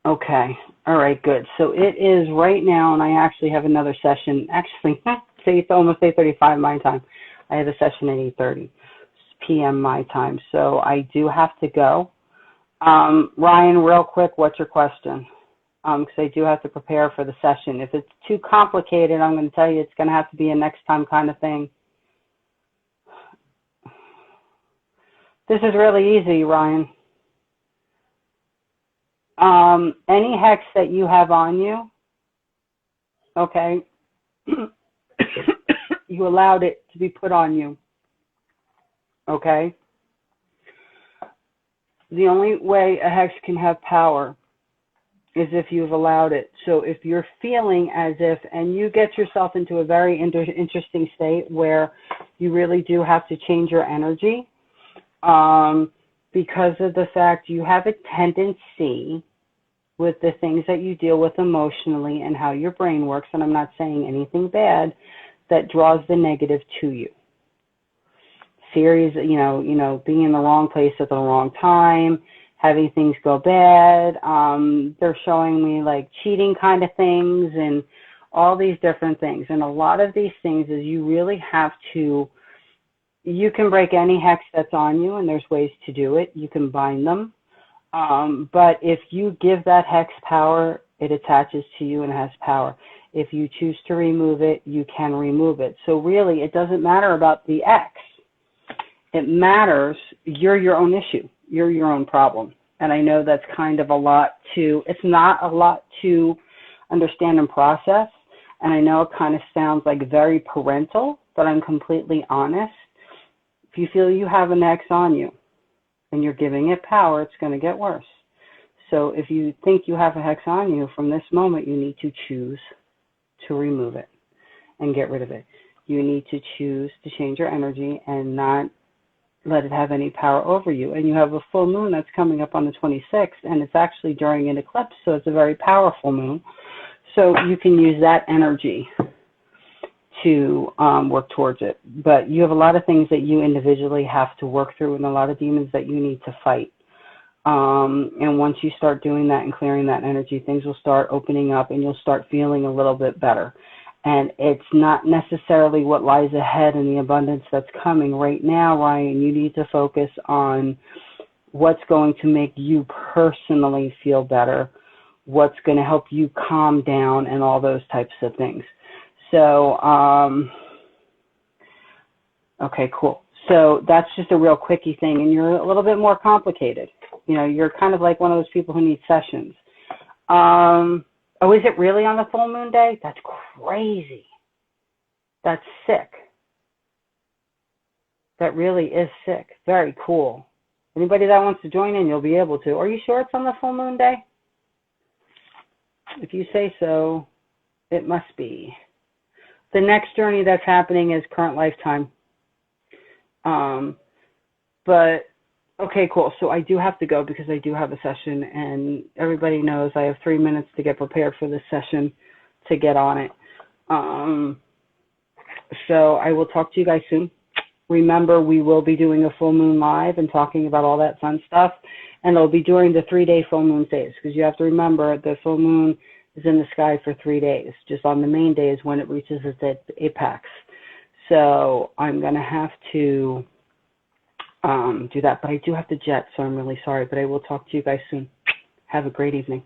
Okay. All right, good. So it is right now, and I actually have another session. Actually, it's almost 8:35 my time. I have a session at 8:30 p.m. my time. So I do have to go. Ryan, real quick, what's your question? Because I do have to prepare for the session. If it's too complicated, I'm going to tell you it's going to have to be a next time kind of thing. This is really easy, Ryan. Any hex that you have on you, okay, you allowed it to be put on you, okay? The only way a hex can have power is if you've allowed it. So if you're feeling as if, and you get yourself into a very interesting state where you really do have to change your energy, because of the fact you have a tendency with the things that you deal with emotionally and how your brain works, and I'm not saying anything bad, that draws the negative to you. Series, you know, being in the wrong place at the wrong time, having things go bad. They're showing me like cheating kind of things and all these different things. And a lot of these things is you really have to, you can break any hex that's on you, and there's ways to do it. You can bind them. But if you give that hex power, it attaches to you and has power. If you choose to remove it, you can remove it. So really, it doesn't matter about the X. It matters, you're your own issue. You're your own problem. And I know that's kind of a lot to, it's not a lot to understand and process. And I know it kind of sounds like very parental, but I'm completely honest. If you feel you have an X on you and you're giving it power, it's going to get worse. So if you think you have a hex on you, from this moment, you need to choose to remove it and get rid of it. You need to choose to change your energy and not let it have any power over you. And you have a full moon that's coming up on the 26th, and it's actually during an eclipse, so it's a very powerful moon. So you can use that energy to work towards it. But you have a lot of things that you individually have to work through and a lot of demons that you need to fight. And once you start doing that and clearing that energy, things will start opening up and you'll start feeling a little bit better. And it's not necessarily what lies ahead in the abundance that's coming right now, Ryan. You need to focus on what's going to make you personally feel better, what's going to help you calm down, and all those types of things. So, okay, cool. So that's just a real quickie thing, and you're a little bit more complicated. You know, you're kind of like one of those people who need sessions. Oh, is it really on the full moon day? That's crazy. That's sick. That really is sick. Very cool. Anybody that wants to join in, you'll be able to. Are you sure it's on the full moon day? If you say so, it must be. The next journey that's happening is current lifetime. But okay, cool. So I do have to go because I do have a session, and everybody knows I have 3 minutes to get prepared for this session to get on it. So I will talk to you guys soon. Remember, we will be doing a full moon live and talking about all that fun stuff, and it'll be during the 3-day full moon phase, because you have to remember the full moon is in the sky for 3 days. Just on the main day is when it reaches its apex. So I'm going to have to do that, but I do have to jet, so I'm really sorry, but I will talk to you guys soon. Have a great evening.